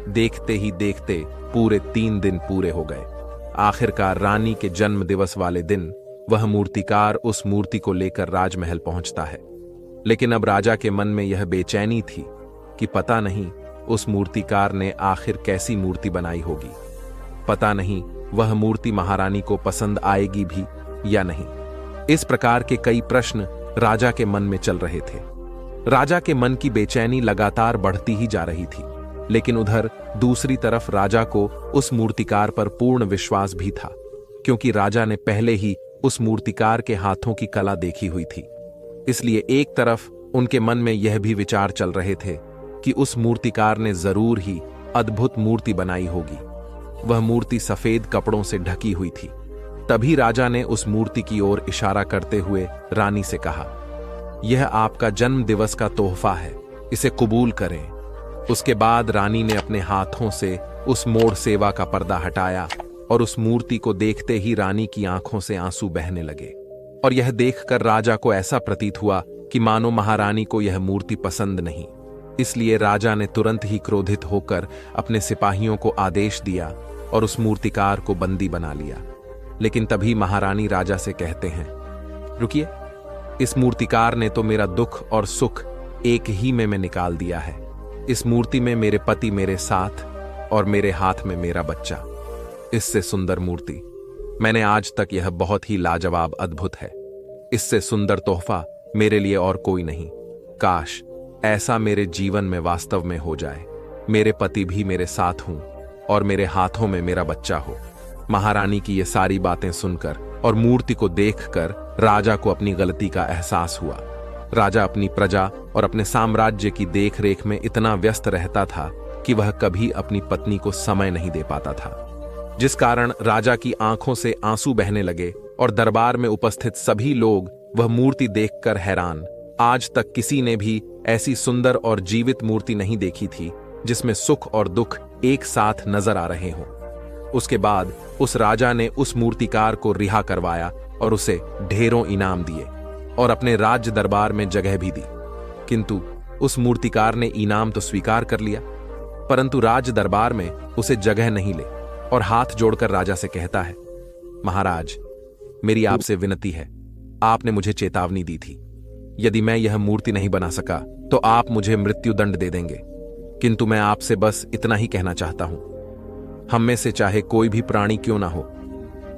देखते ही देखते पूरे 3 दिन पूरे हो गए। आखिरकार रानी के जन्म दिवस वाले दिन वह मूर्तिकार उस मूर्ति को लेकर राजमहल पहुंचता है, लेकिन अब राजा के मन में यह बेचैनी थी कि पता नहीं उस मूर्तिकार ने आखिर कैसी मूर्ति बनाई होगी। पता नहीं वह मूर्ति महारानी को पसंद आएगी भी या नहीं। इस प्रकार के कई प्रश्न राजा के मन में चल रहे थे। राजा के मन की बेचैनी लगातार बढ़ती ही जा रही थी, लेकिन उधर दूसरी तरफ राजा को उस मूर्तिकार पर पूर्ण विश्वास भी था, क्योंकि राजा ने पहले ही उस मूर्तिकार के हाथों की कला देखी हुई थी। इसलिए एक तरफ उनके मन में यह भी विचार चल रहे थे कि उस मूर्तिकार ने जरूर ही अद्भुत मूर्ति बनाई होगी। वह मूर्ति सफेद कपड़ों से ढकी हुई थी। तभी राजा ने उस मूर्ति की ओर इशारा करते हुए रानी से कहा, यह आपका जन्म दिवस का तोहफा है, इसे कबूल करें। उसके बाद रानी ने अपने हाथों से उस मोड़ सेवा का पर्दा हटाया और उस मूर्ति को देखते ही रानी की आंखों से आंसू बहने लगे, और यह देखकर राजा को ऐसा प्रतीत हुआ कि मानो महारानी को यह मूर्ति पसंद नहीं। इसलिए राजा ने तुरंत ही क्रोधित होकर अपने सिपाहियों को आदेश दिया और उस मूर्तिकार को बंदी बना लिया। लेकिन तभी महारानी राजा से कहते हैं, रुकिए, इस मूर्तिकार ने तो मेरा दुख और सुख एक ही में निकाल दिया है। इस मूर्ति में मेरे पति मेरे साथ और मेरे हाथ में मेरा बच्चा। इससे सुंदर मूर्ति मैंने आज तक, यह बहुत ही लाजवाब अद्भुत है। इससे सुंदर तोहफा मेरे लिए और कोई नहीं। काश ऐसा मेरे जीवन में वास्तव में हो जाए। मेरे पति भी मेरे साथ हों और मेरे हाथों में मेरा बच्चा हो। महारानी की ये सारी बातें सुनकर और मूर्ति को देखकर राजा को अपनी गलती का एहसास हुआ। राजा अपनी प्रजा और अपने साम्राज्य की देखरेख में इतना व्यस्त रहता था कि वह कभी अपनी पत्नी को समय नहीं दे पाता था, जिस कारण राजा की आंखों से आंसू बहने लगे और दरबार में उपस्थित सभी लोग वह मूर्ति देखकर हैरान। आज तक किसी ने भी ऐसी सुंदर और जीवित मूर्ति नहीं देखी थी जिसमें सुख और दुख एक साथ नजर आ रहे हों। उसके बाद उस राजा ने उस मूर्तिकार को रिहा करवाया और उसे ढेरों इनाम दिए और अपने राज्य दरबार में जगह भी दी। किंतु उस मूर्तिकार ने इनाम तो स्वीकार कर लिया, परंतु राज्य दरबार में उसे जगह नहीं ले और हाथ जोड़कर राजा से कहता है, महाराज, मेरी आपसे विनती है, आपने मुझे चेतावनी दी थी, यदि मैं यह मूर्ति नहीं बना सका तो आप मुझे मृत्युदंड दे देंगे। किंतु मैं आपसे बस इतना ही कहना चाहता हूं, हम में से चाहे कोई भी प्राणी क्यों ना हो,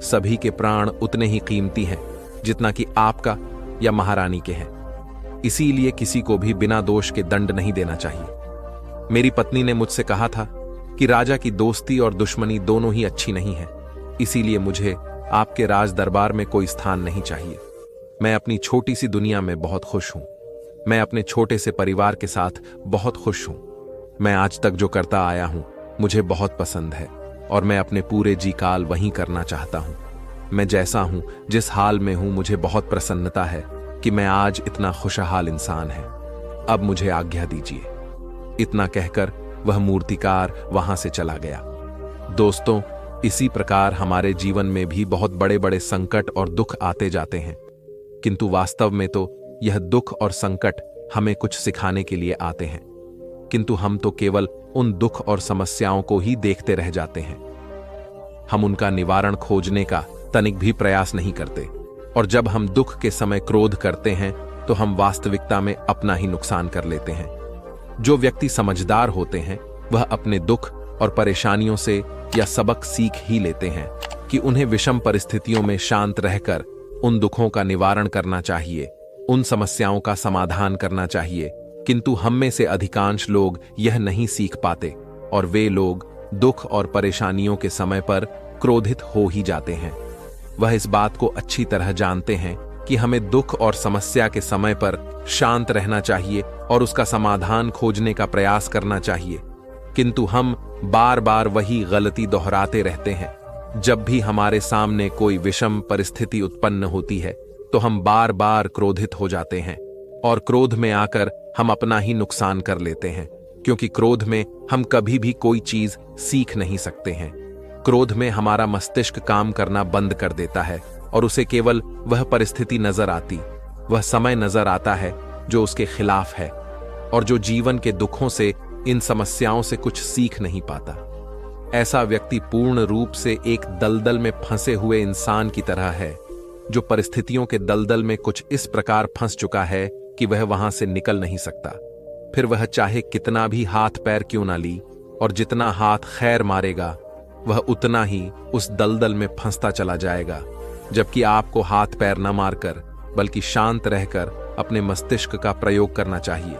सभी के प्राण उतने ही कीमती हैं जितना कि आपका या महारानी के हैं। इसीलिए किसी को भी बिना दोष के दंड नहीं देना चाहिए। मेरी पत्नी ने मुझसे कहा था कि राजा की दोस्ती और दुश्मनी दोनों ही अच्छी नहीं है, इसीलिए मुझे आपके राज दरबार में कोई स्थान नहीं चाहिए। मैं अपनी छोटी सी दुनिया में बहुत खुश हूं। मैं अपने छोटे से परिवार के साथ बहुत खुश हूं। मैं आज तक जो करता आया हूं मुझे बहुत पसंद है और मैं अपने पूरे जीकाल वहीं करना चाहता हूं। मैं जैसा हूं, जिस हाल में हूं, मुझे बहुत प्रसन्नता है कि मैं आज इतना खुशहाल इंसान है। अब मुझे आज्ञा दीजिए। इतना कहकर वह मूर्तिकार वहां से चला गया। दोस्तों, इसी प्रकार हमारे जीवन में भी बहुत बड़े बड़े संकट और दुख आते जाते हैं, किंतु वास्तव में तो यह दुख और संकट हमें कुछ सिखाने के लिए आते हैं, किंतु हम तो केवल उन दुख और समस्याओं को ही देखते रह जाते हैं। हम उनका निवारण खोजने का तनिक भी प्रयास नहीं करते, और जब हम दुख के समय क्रोध करते हैं तो हम वास्तविकता में अपना ही नुकसान कर लेते हैं। जो व्यक्ति समझदार होते हैं वह अपने दुख और परेशानियों से यह सबक सीख ही लेते हैं कि उन्हें विषम परिस्थितियों में शांत रहकर उन दुखों का निवारण करना चाहिए, उन समस्याओं का समाधान करना चाहिए। किंतु हम में से अधिकांश लोग यह नहीं सीख पाते और वे लोग दुख और परेशानियों के समय पर क्रोधित हो ही जाते हैं। वह इस बात को अच्छी तरह जानते हैं कि हमें दुख और समस्या के समय पर शांत रहना चाहिए और उसका समाधान खोजने का प्रयास करना चाहिए, किंतु हम बार बार वही गलती दोहराते रहते हैं। जब भी हमारे सामने कोई विषम परिस्थिति उत्पन्न होती है तो हम बार बार क्रोधित हो जाते हैं और क्रोध में आकर हम अपना ही नुकसान कर लेते हैं, क्योंकि क्रोध में हम कभी भी कोई चीज सीख नहीं सकते हैं। क्रोध में हमारा मस्तिष्क काम करना बंद कर देता है और उसे केवल वह परिस्थिति नजर आती, वह समय नजर आता है जो उसके खिलाफ है, और जो जीवन के दुखों से, इन समस्याओं से कुछ सीख नहीं पाता। ऐसा व्यक्ति पूर्ण रूप से एक दलदल में फंसे हुए इंसान की तरह है, जो परिस्थितियों के दलदल में कुछ इस प्रकार फंस चुका है कि वह वहां से निकल नहीं सकता। फिर वह चाहे कितना भी हाथ पैर क्यों ना ली और जितना हाथ खैर मारेगा, वह उतना ही उस दलदल में फंसता चला जाएगा। जबकि आपको हाथ पैर न मारकर बल्कि शांत रहकर अपने मस्तिष्क का प्रयोग करना चाहिए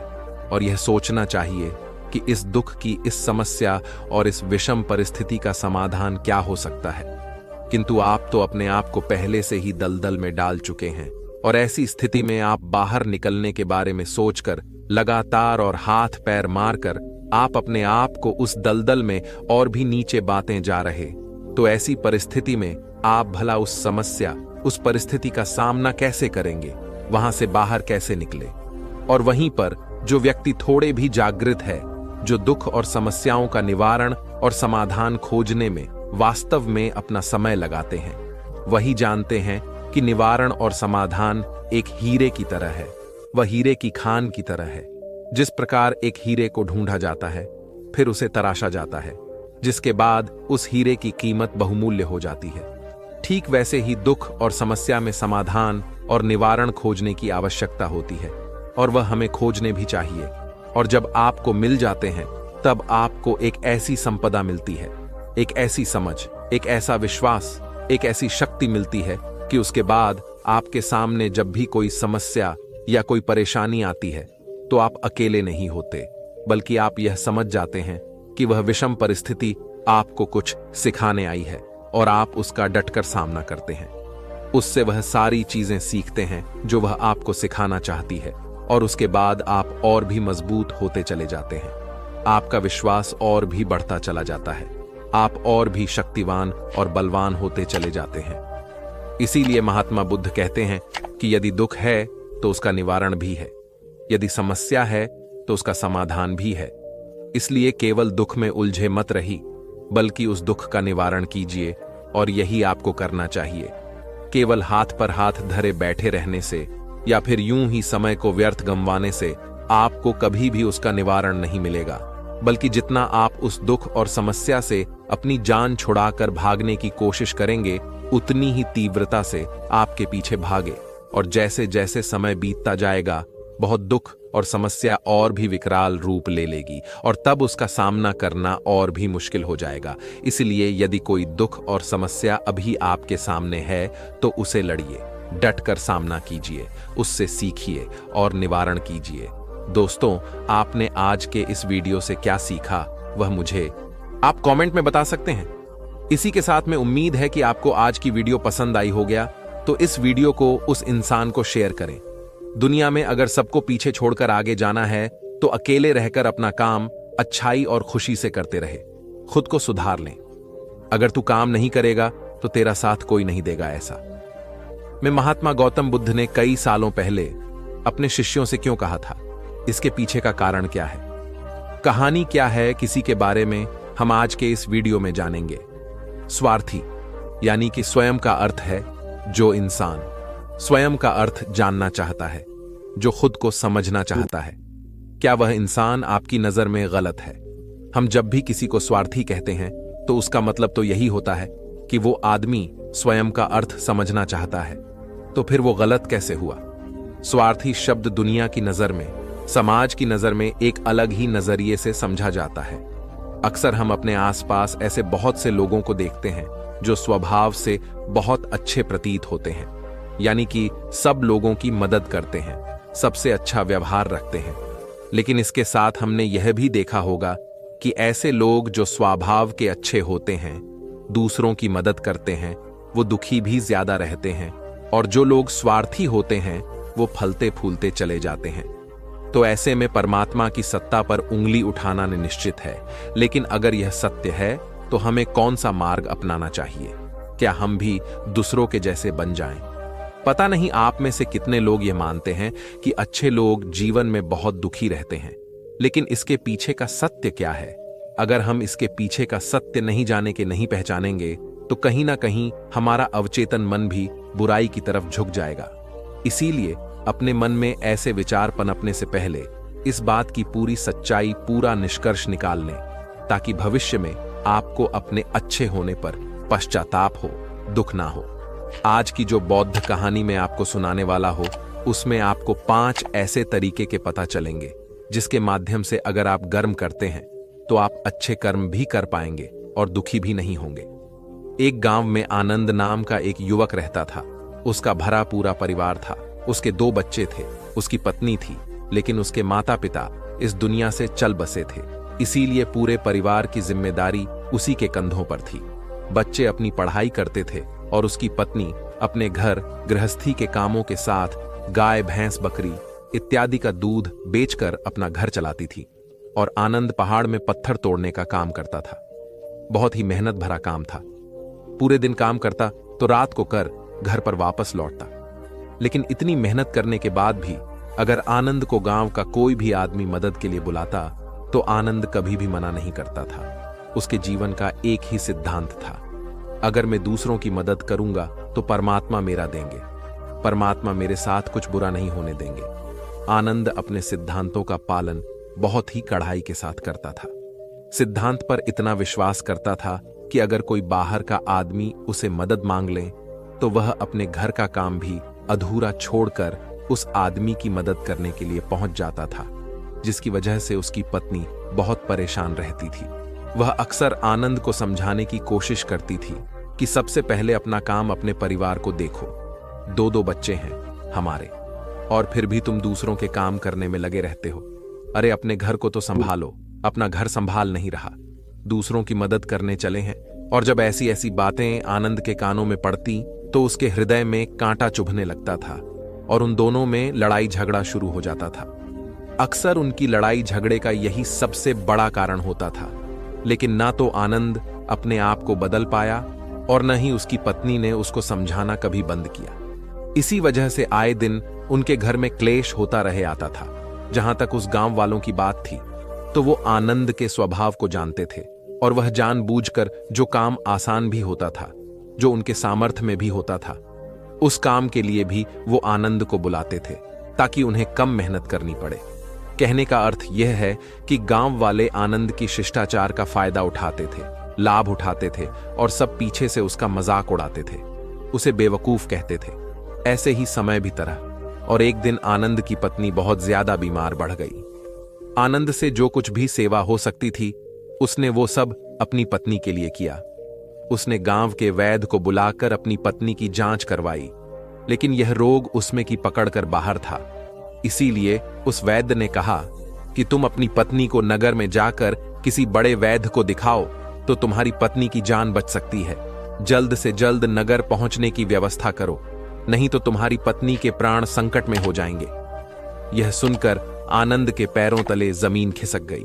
और यह सोचना चाहिए कि इस दुख की, इस समस्या और इस विषम परिस्थिति का समाधान क्या हो सकता है। किंतु आप तो अपने आप को पहले से ही दलदल में डाल चुके हैं और ऐसी स्थिति में आप बाहर निकलने के बारे में सोचकर लगातार और हाथ पैर मारकर आप अपने आप को उस दलदल में और भी नीचे बातें जा रहे। तो ऐसी परिस्थिति में आप भला उस समस्या, उस परिस्थिति का सामना कैसे करेंगे, वहां से बाहर कैसे निकले। और वहीं पर जो व्यक्ति थोड़े भी जागृत है, जो दुख और समस्याओं का निवारण और समाधान खोजने में वास्तव में अपना समय लगाते हैं, वही जानते हैं कि निवारण और समाधान एक हीरे की तरह है। वह हीरे की खान की तरह है। जिस प्रकार एक हीरे को ढूंढा जाता है, फिर उसे तराशा जाता है, जिसके बाद उस हीरे की कीमत बहुमूल्य हो जाती है। ठीक वैसे ही दुख और समस्या में समाधान और निवारण खोजने की आवश्यकता होती है, और वह हमें खोजने भी चाहिए। और जब आपको मिल जाते हैं, तब आपको एक ऐसी संपदा मिलती है, एक ऐसी समझ, एक ऐसा विश्वास, एक ऐसी शक्ति मिलती है कि उसके बाद आपके सामने जब भी कोई समस्या या कोई परेशानी आती है तो आप अकेले नहीं होते, बल्कि आप यह समझ जाते हैं कि वह विषम परिस्थिति आपको कुछ सिखाने आई है और आप उसका डटकर सामना करते हैं। उससे वह सारी चीजें सीखते हैं जो वह आपको सिखाना चाहती है, और उसके बाद आप और भी मजबूत होते चले जाते हैं। आपका विश्वास और भी बढ़ता चला जाता है, आप और भी शक्तिवान और बलवान होते चले जाते हैं। इसीलिए महात्मा बुद्ध कहते हैं कि यदि दुख है तो उसका निवारण भी है, यदि समस्या है तो उसका समाधान भी है। इसलिए केवल दुख में उलझे मत रही, बल्कि उस दुख का निवारण कीजिए, और यही आपको करना चाहिए। केवल हाथ पर हाथ धरे बैठे रहने से या फिर यूं ही समय को व्यर्थ गंवाने से आपको कभी भी उसका निवारण नहीं मिलेगा, बल्कि जितना आप उस दुख और समस्या से अपनी जान छुड़ाकर भागने की कोशिश करेंगे, उतनी ही तीव्रता से आपके पीछे भागे। और जैसे जैसे समय बीतता जाएगा, बहुत दुख और समस्या और भी विकराल रूप ले लेगी, और तब उसका सामना करना और भी मुश्किल हो जाएगा। इसलिए यदि कोई दुख और समस्या अभी आपके सामने है तो उसे लड़िए, डटकर सामना कीजिए, उससे सीखिए और निवारण कीजिए। दोस्तों, आपने आज के इस वीडियो से क्या सीखा वह मुझे आप कमेंट में बता सकते हैं। इसी के साथ में उम्मीद है कि आपको आज की वीडियो पसंद आई हो गया, तो इस वीडियो को उस इंसान को शेयर करें। दुनिया में अगर सबको पीछे छोड़कर आगे जाना है तो अकेले रहकर अपना काम अच्छाई और खुशी से करते रहे। खुद को सुधार लें। अगर तू काम नहीं करेगा तो तेरा साथ कोई नहीं देगा। ऐसा मैं महात्मा गौतम बुद्ध ने कई सालों पहले अपने शिष्यों से क्यों कहा था, इसके पीछे का कारण क्या है, कहानी क्या है, किसी के बारे में हम आज के इस वीडियो में जानेंगे। स्वार्थी यानी कि स्वयं का अर्थ है जो इंसान स्वयं का अर्थ जानना चाहता है, जो खुद को समझना चाहता है। क्या वह इंसान आपकी नजर में गलत है? हम जब भी किसी को स्वार्थी कहते हैं तो उसका मतलब तो यही होता है कि वो आदमी स्वयं का अर्थ समझना चाहता है। तो फिर वो गलत कैसे हुआ? स्वार्थी शब्द दुनिया की नजर में, समाज की नजर में एक अलग ही नजरिए से समझा जाता है। अक्सर हम अपने आसपास ऐसे बहुत से लोगों को देखते हैं जो स्वभाव से बहुत अच्छे प्रतीत होते हैं, यानी कि सब लोगों की मदद करते हैं, सबसे अच्छा व्यवहार रखते हैं। लेकिन इसके साथ हमने यह भी देखा होगा कि ऐसे लोग जो स्वभाव के अच्छे होते हैं, दूसरों की मदद करते हैं, वो दुखी भी ज्यादा रहते हैं, और जो लोग स्वार्थी होते हैं वो फलते फूलते चले जाते हैं। तो ऐसे में परमात्मा की सत्ता पर उंगली उठाना निश्चित है। लेकिन अगर यह सत्य है तो हमें कौन सा मार्ग अपनाना चाहिए? क्या हम भी दूसरों के जैसे बन जाएं? पता नहीं आप में से कितने लोग यह मानते हैं कि अच्छे लोग जीवन में बहुत दुखी रहते हैं, लेकिन इसके पीछे का सत्य क्या है? अगर हम इसके पीछे का सत्य नहीं जाने के नहीं पहचानेंगे तो कहीं ना कहीं हमारा अवचेतन मन भी बुराई की तरफ झुक जाएगा। इसीलिए अपने मन में ऐसे विचार पनपने से पहले इस बात की पूरी सच्चाई, पूरा निष्कर्ष निकाल लें, ताकि भविष्य में आपको अपने अच्छे होने पर पश्चाताप हो, दुख ना हो। आज की जो बौद्ध कहानी मैं आपको सुनाने वाला हो, उसमें आपको 5 ऐसे तरीके के पता चलेंगे जिसके माध्यम से अगर आप कर्म करते हैं तो आप अच्छे कर्म भी कर पाएंगे और दुखी भी नहीं होंगे। एक गांव में आनंद नाम का एक युवक रहता था। उसका भरा पूरा परिवार था। उसके 2 बच्चे थे, उसकी पत्नी थी, लेकिन उसके माता पिता इस दुनिया से चल बसे थे। इसीलिए पूरे परिवार की जिम्मेदारी उसी के कंधों पर थी। बच्चे अपनी पढ़ाई करते थे और उसकी पत्नी अपने घर गृहस्थी के कामों के साथ गाय, भैंस, बकरी इत्यादि का दूध बेचकर अपना घर चलाती थी। और आनंद पहाड़ में पत्थर तोड़ने का काम करता था। बहुत ही मेहनत भरा काम था। पूरे दिन काम करता तो रात को कर घर पर वापस लौटता। लेकिन इतनी मेहनत करने के बाद भी अगर आनंद को गांव का कोई भी आदमी मदद के लिए बुलाता तो आनंद कभी भी मना नहीं करता था। उसके जीवन का एक ही सिद्धांत था, अगर मैं दूसरों की मदद करूंगा तो परमात्मा मेरा देंगे, परमात्मा मेरे साथ कुछ बुरा नहीं होने देंगे। आनंद अपने सिद्धांतों का पालन बहुत ही कड़ाई के साथ करता था। सिद्धांत पर इतना विश्वास करता था कि अगर कोई बाहर का आदमी उसे मदद मांग ले तो वह अपने घर का काम भी अधूरा छोड़कर उस आदमी की मदद करने के लिए पहुंच जाता था, जिसकी वजह से उसकी पत्नी बहुत परेशान रहती थी। वह अक्सर आनंद को समझाने की कोशिश करती थी कि सबसे पहले अपना काम अपने परिवार को देखो। 2 बच्चे हैं हमारे, और फिर भी तुम दूसरों के काम करने में लगे रहते हो। अरे अपने घर को तो संभालो, अपना घर संभाल नहीं रहा, दूसरों की मदद करने चले हैं। और जब ऐसी ऐसी बातें आनंद के कानों में पड़ती तो उसके हृदय में कांटा चुभने लगता था और उन दोनों में लड़ाई झगड़ा शुरू हो जाता था। अक्सर उनकी लड़ाई झगड़े का यही सबसे बड़ा कारण होता था। लेकिन ना तो आनंद अपने आप को बदल पाया और न ही उसकी पत्नी ने उसको समझाना कभी बंद किया। इसी वजह से आए दिन उनके घर में क्लेश होता रहे आता था। जहां तक उस गांव वालों की बात थी तो वो आनंद के स्वभाव को जानते थे और वह जानबूझकर जो काम आसान भी होता था, जो उनके सामर्थ्य में भी होता था, उस काम के लिए भी वो आनंद को बुलाते थे ताकि उन्हें कम मेहनत करनी पड़े। कहने का अर्थ यह है कि गांव वाले आनंद की शिष्टाचार का फायदा उठाते थे, लाभ उठाते थे और सब पीछे से उसका मजाक उड़ाते थे, उसे बेवकूफ कहते थे। ऐसे ही समय भी तरह और एक दिन आनंद की पत्नी बहुत ज्यादा बीमार बढ़ गई। आनंद से जो कुछ भी सेवा हो सकती थी उसने वो सब अपनी पत्नी के लिए किया। उसने गांव के वैद्य को बुलाकर अपनी पत्नी की जांच करवाई, लेकिन यह रोग उसमें की पकड़कर बाहर था। इसीलिए उस वैद्य ने कहा कि तुम अपनी पत्नी को नगर में जाकर किसी बड़े वैद्य को दिखाओ तो तुम्हारी पत्नी की जान बच सकती है। जल्द से जल्द नगर पहुंचने की व्यवस्था करो, नहीं तो तुम्हारी पत्नी के प्राण संकट में हो जाएंगे। यह सुनकर आनंद के पैरों तले जमीन खिसक गई।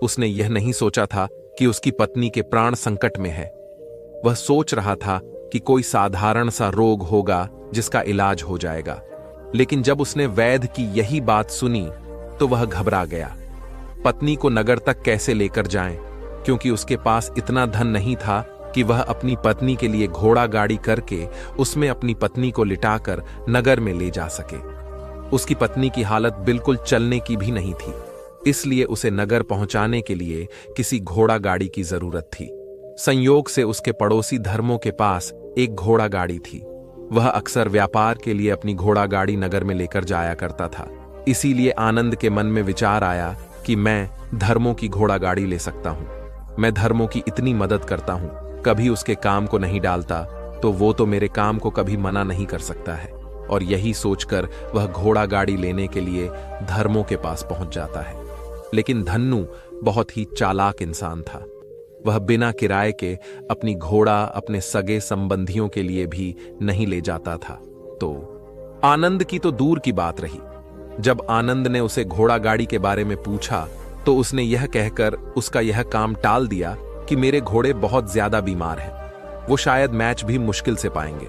उसने यह नहीं सोचा था कि उसकी पत्नी के प्राण संकट में है। वह सोच रहा था कि कोई साधारण सा रोग होगा जिसका इलाज हो जाएगा, लेकिन जब उसने वैद्य की यही बात सुनी तो वह घबरा गया। पत्नी को नगर तक कैसे लेकर जाएं, क्योंकि उसके पास इतना धन नहीं था कि वह अपनी पत्नी के लिए घोड़ा गाड़ी करके उसमें अपनी पत्नी को लिटाकर नगर में ले जा सके। उसकी पत्नी की हालत बिल्कुल चलने की भी नहीं थी, इसलिए उसे नगर पहुंचाने के लिए किसी घोड़ा गाड़ी की जरूरत थी। संयोग से उसके पड़ोसी धर्मों के पास एक घोड़ा गाड़ी थी। वह अक्सर व्यापार के लिए अपनी घोड़ा गाड़ी नगर में लेकर जाया करता था। इसीलिए आनंद के मन में विचार आया कि मैं धर्मों की घोड़ा गाड़ी ले सकता हूं। मैं धर्मों की इतनी मदद करता हूं, कभी उसके काम को नहीं डालता, तो वो तो मेरे काम को कभी मना नहीं कर सकता है। और यही सोचकर वह घोड़ा गाड़ी लेने के लिए धर्मों के पास पहुंच जाता है। लेकिन धन्नू बहुत ही चालाक इंसान था। वह बिना किराए के अपनी घोड़ा अपने सगे संबंधियों के लिए भी नहीं ले जाता था। तो आनंद की तो दूर की बात रही। जब आनंद ने उसे घोड़ा गाड़ी के बारे में पूछा तो उसने यह कहकर उसका यह काम टाल दिया कि मेरे घोड़े बहुत ज्यादा बीमार हैं, वो शायद मैच भी मुश्किल से पाएंगे।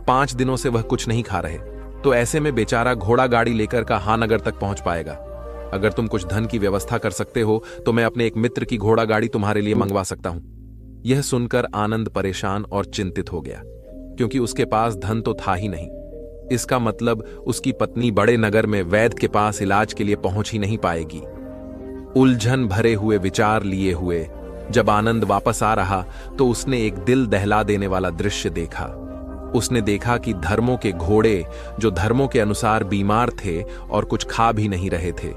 5 दिनों से वह कुछ नहीं खा रहे, तो ऐसे में बेचारा घोड़ा गाड़ी लेकर कहां नगर तक पहुंच पाएगा। अगर तुम कुछ धन की व्यवस्था कर सकते हो तो मैं अपने एक मित्र की घोड़ा गाड़ी तुम्हारे लिए मंगवा सकता हूं। यह सुनकर आनंद परेशान और चिंतित हो गया, क्योंकि उसके पास धन तो था ही नहीं। इसका मतलब उसकी पत्नी बड़े नगर में वैद्य के पास इलाज के लिए पहुंच ही नहीं पाएगी। उलझन भरे हुए विचार लिए हुए जब आनंद वापस आ रहा तो उसने एक दिल दहला देने वाला दृश्य देखा। उसने देखा कि धर्मों के घोड़े, जो धर्मों के अनुसार बीमार थे और कुछ खा भी नहीं रहे थे,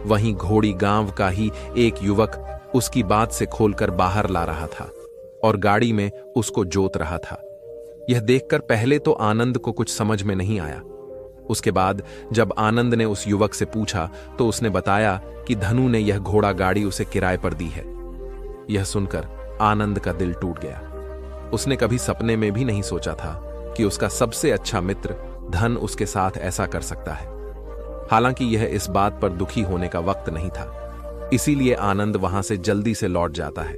वहीं घोड़ी गांव का ही एक युवक उसकी बात से खोलकर बाहर ला रहा था और गाड़ी में उसको जोत रहा था। यह देखकर पहले तो आनंद को कुछ समझ में नहीं आया। उसके बाद जब आनंद ने उस युवक से पूछा तो उसने बताया कि धनु ने यह घोड़ा गाड़ी उसे किराए पर दी है। यह सुनकर आनंद का दिल टूट गया। उसने कभी सपने में भी नहीं सोचा था कि उसका सबसे अच्छा मित्र धन उसके साथ ऐसा कर सकता है। हालांकि यह इस बात पर दुखी होने का वक्त नहीं था, इसीलिए आनंद वहां से जल्दी से लौट जाता है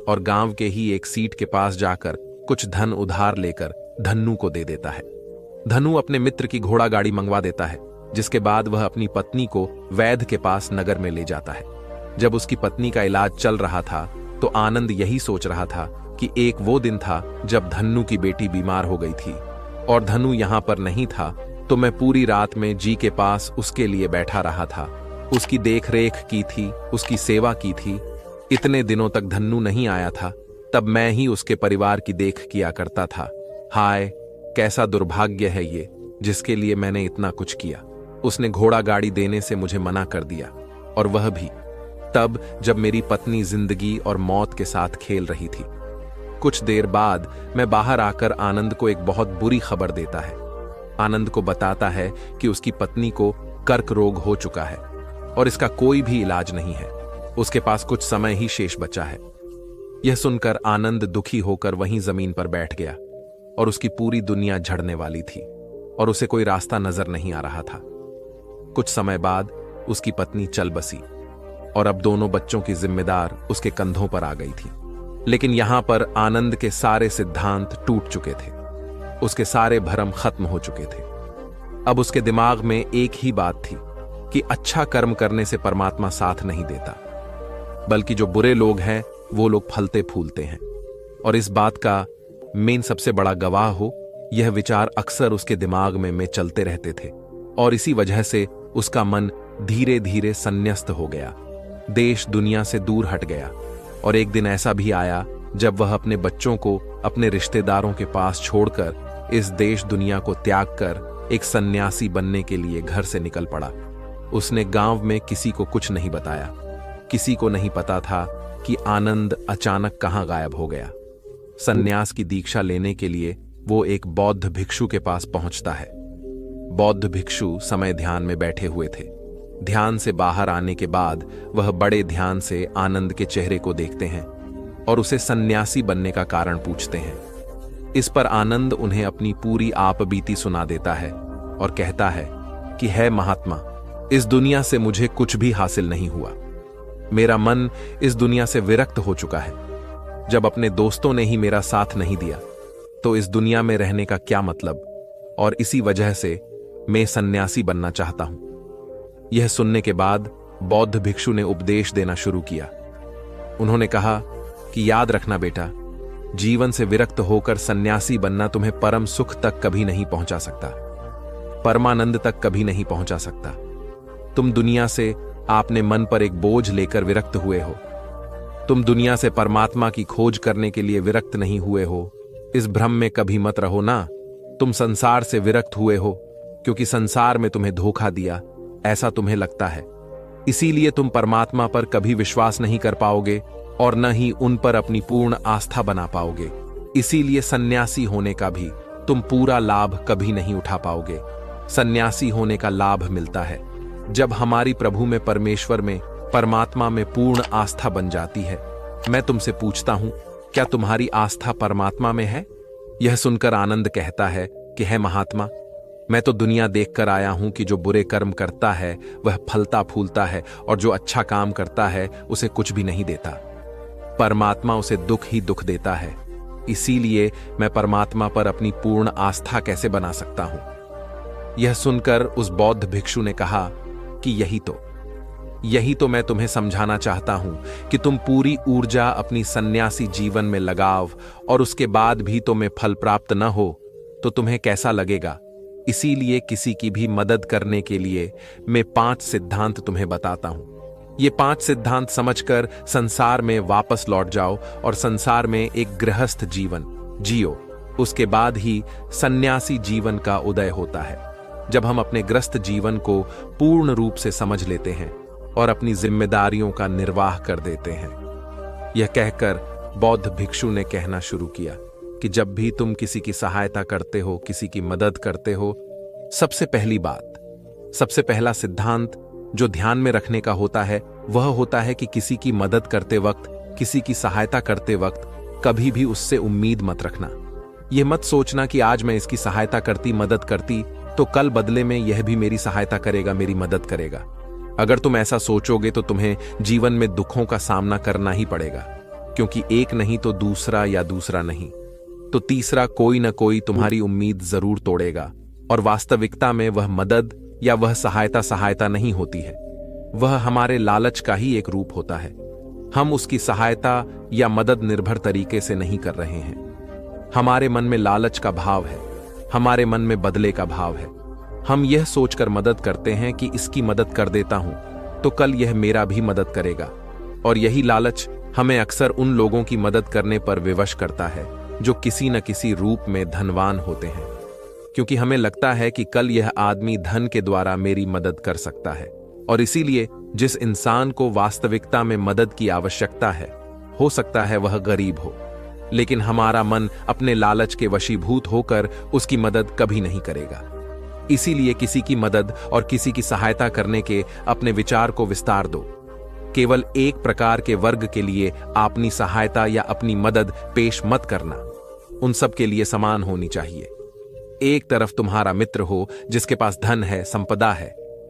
और गांव के ही एक सीट के पास जाकर कुछ धन उधार लेकर धन्नू को दे देता है। धनु अपने मित्र की घोड़ा गाड़ी मंगवा देता है, जिसके बाद वह अपनी पत्नी को वैद्य के पास नगर में ले जाता है। जब उसकी पत्नी का इलाज चल रहा था तो आनंद यही सोच रहा था कि एक वो दिन था जब धन्नू की बेटी बीमार हो गई थी और धनु यहां पर नहीं था, तो मैं पूरी रात में जी के पास उसके लिए बैठा रहा था, उसकी देखरेख की थी, उसकी सेवा की थी। इतने दिनों तक धन्नू नहीं आया था, तब मैं ही उसके परिवार की देख किया करता था। हाय, कैसा दुर्भाग्य है ये, जिसके लिए मैंने इतना कुछ किया। उसने घोड़ा गाड़ी देने से मुझे मना कर दिया, और वह भी तब जब मेरी पत्नी जिंदगी और मौत के साथ खेल रही थी। कुछ देर बाद मैं बाहर आकर आनंद को एक बहुत बुरी खबर देता है। आनंद को बताता है कि उसकी पत्नी को कर्क रोग हो चुका है और इसका कोई भी इलाज नहीं है। उसके पास कुछ समय ही शेष बचा है। यह सुनकर आनंद दुखी होकर वहीं जमीन पर बैठ गया और उसकी पूरी दुनिया झड़ने वाली थी और उसे कोई रास्ता नजर नहीं आ रहा था। कुछ समय बाद उसकी पत्नी चल बसी और अब दोनों बच्चों की जिम्मेदार उसके कंधों पर आ गई थी। लेकिन यहां पर आनंद के सारे सिद्धांत टूट चुके थे। उसके सारे भ्रम खत्म हो चुके थे। अब उसके दिमाग में एक ही बात थी कि अच्छा कर्म करने से परमात्मा साथ नहीं देता, बल्कि जो बुरे लोग हैं वो लोग फलते फूलते हैं। और इस बात का मेन सबसे बड़ा गवाह हो, यह विचार अक्सर उसके दिमाग में चलते रहते थे, और इसी वजह से उसका मन धीरे धीरे संन्यस्त हो गया, देश दुनिया से दूर हट गया। और एक दिन ऐसा भी आया जब वह अपने बच्चों को अपने रिश्तेदारों के पास छोड़कर इस देश दुनिया को त्याग कर एक सन्यासी बनने के लिए घर से निकल पड़ा। उसने गांव में किसी को कुछ नहीं बताया। किसी को नहीं पता था कि आनंद अचानक कहां गायब हो गया। सन्यास की दीक्षा लेने के लिए वो एक बौद्ध भिक्षु के पास पहुंचता है। बौद्ध भिक्षु समय ध्यान में बैठे हुए थे। ध्यान से बाहर आने के बाद वह बड़े ध्यान से आनंद के चेहरे को देखते हैं और उसे सन्यासी बनने का कारण पूछते हैं। इस पर आनंद उन्हें अपनी पूरी आपबीती सुना देता है और कहता है कि है महात्मा, इस दुनिया से मुझे कुछ भी हासिल नहीं हुआ। मेरा मन इस दुनिया से विरक्त हो चुका है। जब अपने दोस्तों ने ही मेरा साथ नहीं दिया तो इस दुनिया में रहने का क्या मतलब, और इसी वजह से मैं सन्यासी बनना चाहता हूं। यह सुनने के बाद बौद्ध भिक्षु ने उपदेश देना शुरू किया। उन्होंने कहा कि याद रखना बेटा, जीवन से विरक्त होकर सन्यासी बनना तुम्हें परम सुख तक कभी नहीं पहुंचा सकता, परमानंद तक कभी नहीं पहुंचा सकता। तुम दुनिया से आपने मन पर एक बोझ लेकर विरक्त हुए हो। तुम दुनिया से परमात्मा की खोज करने के लिए विरक्त नहीं हुए हो। इस भ्रम में कभी मत रहो ना। तुम संसार से विरक्त हुए हो क्योंकि संसार में तुम्हें धोखा दिया, ऐसा तुम्हें लगता है। इसीलिए तुम परमात्मा पर कभी विश्वास नहीं कर पाओगे और न ही उन पर अपनी पूर्ण आस्था बना पाओगे। इसीलिए सन्यासी होने का भी तुम पूरा लाभ कभी नहीं उठा पाओगे। सन्यासी होने का लाभ मिलता है जब हमारी प्रभु में, परमेश्वर में, परमात्मा में पूर्ण आस्था बन जाती है। मैं तुमसे पूछता हूं, क्या तुम्हारी आस्था परमात्मा में है? यह सुनकर आनंद कहता है कि है महात्मा, मैं तो दुनिया देखकर आया हूं कि जो बुरे कर्म करता है वह फलता फूलता है, और जो अच्छा काम करता है उसे कुछ भी नहीं देता। परमात्मा उसे दुख ही दुख देता है। इसीलिए मैं परमात्मा पर अपनी पूर्ण आस्था कैसे बना सकता हूं? यह सुनकर उस बौद्ध भिक्षु ने कहा कि यही तो मैं तुम्हें समझाना चाहता हूं कि तुम पूरी ऊर्जा अपनी सन्यासी जीवन में लगाओ और उसके बाद भी तुम्हें फल प्राप्त न हो तो तुम्हें कैसा लगेगा। इसीलिए किसी की भी मदद करने के लिए मैं 5 सिद्धांत तुम्हें बताता हूं। ये 5 सिद्धांत समझकर संसार में वापस लौट जाओ और संसार में एक गृहस्थ जीवन जियो। उसके बाद ही सन्यासी जीवन का उदय होता है, जब हम अपने ग्रस्त जीवन को पूर्ण रूप से समझ लेते हैं और अपनी जिम्मेदारियों का निर्वाह कर देते हैं। यह कहकर बौद्ध भिक्षु ने कहना शुरू किया कि जब भी तुम किसी की सहायता करते हो, किसी की मदद करते हो, सबसे पहली बात, सबसे पहला सिद्धांत जो ध्यान में रखने का होता है वह होता है कि किसी की मदद करते वक्त, किसी की सहायता करते वक्त कभी भी उससे उम्मीद मत रखना। यह मत सोचना कि आज मैं इसकी सहायता करती, मदद करती तो कल बदले में यह भी मेरी सहायता करेगा, मेरी मदद करेगा। अगर तुम ऐसा सोचोगे तो तुम्हें जीवन में दुखों का सामना करना ही पड़ेगा, क्योंकि एक नहीं तो दूसरा, या दूसरा नहीं तो तीसरा कोई न कोई तुम्हारी उम्मीद जरूर तोड़ेगा। और वास्तविकता में वह मदद या वह सहायता नहीं होती है, वह हमारे लालच का ही एक रूप होता है। हम उसकी सहायता या मदद निर्भर तरीके से नहीं कर रहे हैं। हमारे मन में लालच का भाव है, हमारे मन में बदले का भाव है। हम यह सोचकर मदद करते हैं कि इसकी मदद कर देता हूं तो कल यह मेरा भी मदद करेगा, और यही लालच हमें अक्सर उन लोगों की मदद करने पर विवश करता है जो किसी न किसी रूप में धनवान होते हैं, क्योंकि हमें लगता है कि कल यह आदमी धन के द्वारा मेरी मदद कर सकता है। और इसीलिए जिस इंसान को वास्तविकता में मदद की आवश्यकता है, हो सकता है वह गरीब हो, लेकिन हमारा मन अपने लालच के वशीभूत होकर उसकी मदद कभी नहीं करेगा। इसीलिए किसी की मदद और किसी की सहायता करने के अपने विचार को विस्तार दो। केवल एक प्रकार के वर्ग के लिए अपनी सहायता या अपनी मदद पेश मत करना, उन सब के लिए समान होनी चाहिए। एक तरफ तुम्हारा मित्र हो जिसके पास धन है, संपदा है,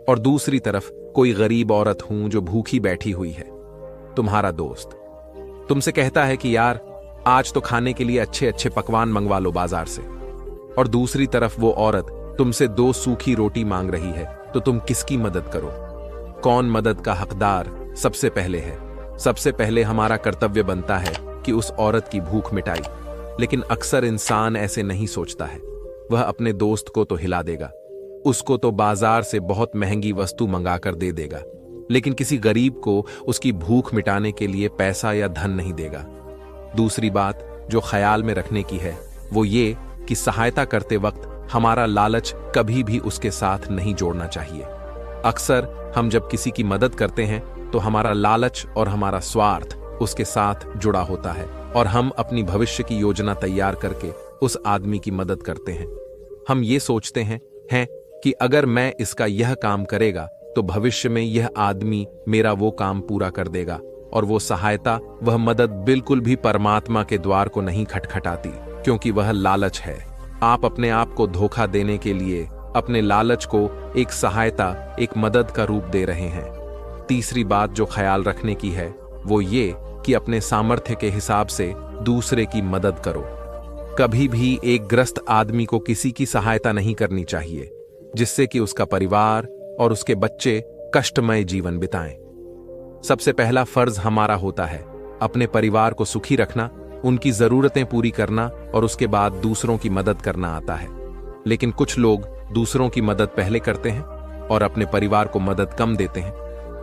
और दूसरी तरफ कोई गरीब औरत हूं जो भूखी बैठी हुई है, तुम्हारा दोस्त। तुमसे कहता है कि यार आज तो खाने के लिए अच्छे अच्छे पकवान मंगवा लो बाजार से, और दूसरी तरफ वो औरत तुमसे 2 सूखी रोटी मांग रही है, तो तुम किसकी मदद करो? कौन मदद का हकदार सबसे पहले है? सबसे पहले हमारा कर्तव्य बनता है कि उस औरत की भूख मिटाई, लेकिन अक्सर इंसान ऐसे नहीं सोचता है। वह अपने दोस्त को तो हिला देगा, उसको तो बाजार से बहुत महंगी वस्तु मंगाकर दे देगा, लेकिन किसी गरीब को उसकी भूख मिटाने के लिए पैसा या धन नहीं देगा। दूसरी बात जो ख्याल में रखने की है वो ये कि सहायता करते वक्त हमारा लालच कभी भी उसके साथ नहीं जोड़ना चाहिए। अक्सर हम जब किसी की मदद करते हैं तो हमारा लालच और हमारा स्वार्थ उसके साथ जुड़ा होता है, और हम अपनी भविष्य की योजना तैयार करके उस आदमी की मदद करते हैं। हम ये सोचते हैं कि अगर मैं इसका यह काम करेगा तो भविष्य में यह आदमी मेरा वो काम पूरा कर देगा, और वो सहायता, वह मदद बिल्कुल भी परमात्मा के द्वार को नहीं खटखटाती, क्योंकि वह लालच है। आप अपने आप को धोखा देने के लिए अपने लालच को एक सहायता, एक मदद का रूप दे रहे हैं। तीसरी बात जो ख्याल रखने की है वो ये कि अपने सामर्थ्य के हिसाब से दूसरे की मदद करो। कभी भी एक ग्रस्त आदमी को किसी की सहायता नहीं करनी चाहिए, जिससे कि उसका परिवार और उसके बच्चे कष्टमय जीवन बिताएं। सबसे पहला फर्ज हमारा होता है अपने परिवार को सुखी रखना, उनकी जरूरतें पूरी करना, और उसके बाद दूसरों की मदद करना आता है। लेकिन कुछ लोग दूसरों की मदद पहले करते हैं और अपने परिवार को मदद कम देते हैं,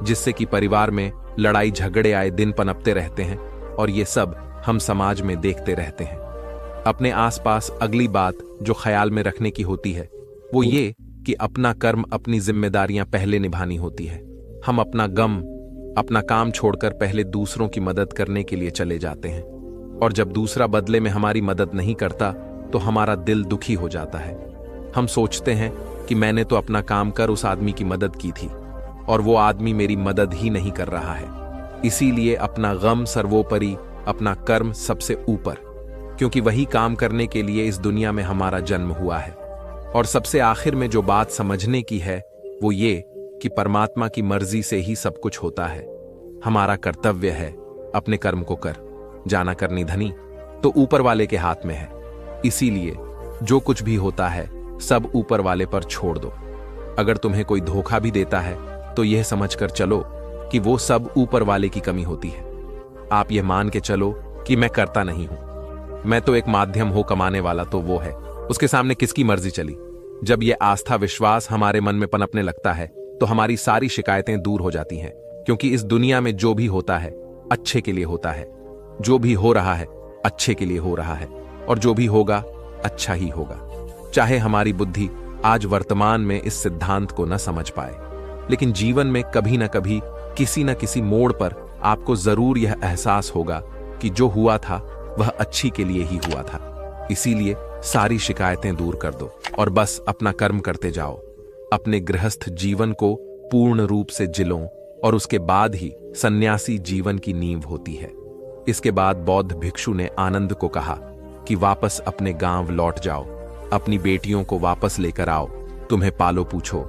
जिससे कि परिवार में लड़ाई झगड़े आए दिन पनपते रहते हैं, और ये सब हम समाज में देखते रहते हैं। अपने आसपास अगली बात जो ख्याल में रखने की होती है वो ये कि अपना कर्म, अपनी जिम्मेदारियां पहले निभानी होती है। हम अपना गम, अपना काम छोड़कर पहले दूसरों की मदद करने के लिए चले जाते हैं, और जब दूसरा बदले में हमारी मदद नहीं करता तो हमारा दिल दुखी हो जाता है। हम सोचते हैं कि मैंने तो अपना काम कर उस आदमी की मदद की थी और वो आदमी मेरी मदद ही नहीं कर रहा है। इसीलिए अपना गम सर्वोपरि, अपना कर्म सबसे ऊपर, क्योंकि वही काम करने के लिए इस दुनिया में हमारा जन्म हुआ है। और सबसे आखिर में जो बात समझने की है वो ये कि परमात्मा की मर्जी से ही सब कुछ होता है। हमारा कर्तव्य है अपने कर्म को कर जाना, करनी धनी तो ऊपर वाले के हाथ में है। इसीलिए जो कुछ भी होता है सब ऊपर वाले पर छोड़ दो। अगर तुम्हें कोई धोखा भी देता है तो यह समझकर चलो कि वो सब ऊपर वाले की कमी होती है। आप यह मान के चलो कि मैं करता नहीं हूं, मैं तो एक माध्यम हो कमाने वाला, तो वो है, उसके सामने किसकी मर्जी चली। जब यह आस्था विश्वास हमारे मन में पनपने लगता है तो हमारी सारी शिकायतें दूर हो जाती हैं, क्योंकि इस दुनिया में जो भी होता है अच्छे के लिए होता है। जो भी हो रहा है अच्छे के लिए हो रहा है, और जो भी होगा अच्छा ही होगा। चाहे हमारी बुद्धि आज वर्तमान में इस सिद्धांत को न समझ पाए, लेकिन जीवन में कभी न कभी किसी न किसी मोड़ पर आपको जरूर यह एहसास होगा कि जो हुआ था वह अच्छी के लिए ही हुआ था। इसीलिए सारी शिकायतें दूर कर दो और बस अपना कर्म करते जाओ। अपने गृहस्थ जीवन को पूर्ण रूप से जिलो, और उसके बाद ही सन्यासी जीवन की नींव होती है। इसके बाद बौद्ध भिक्षु ने आनंद को कहा कि वापस अपने गांव लौट जाओ, अपनी बेटियों को वापस लेकर आओ, तुम्हें पालो पूछो,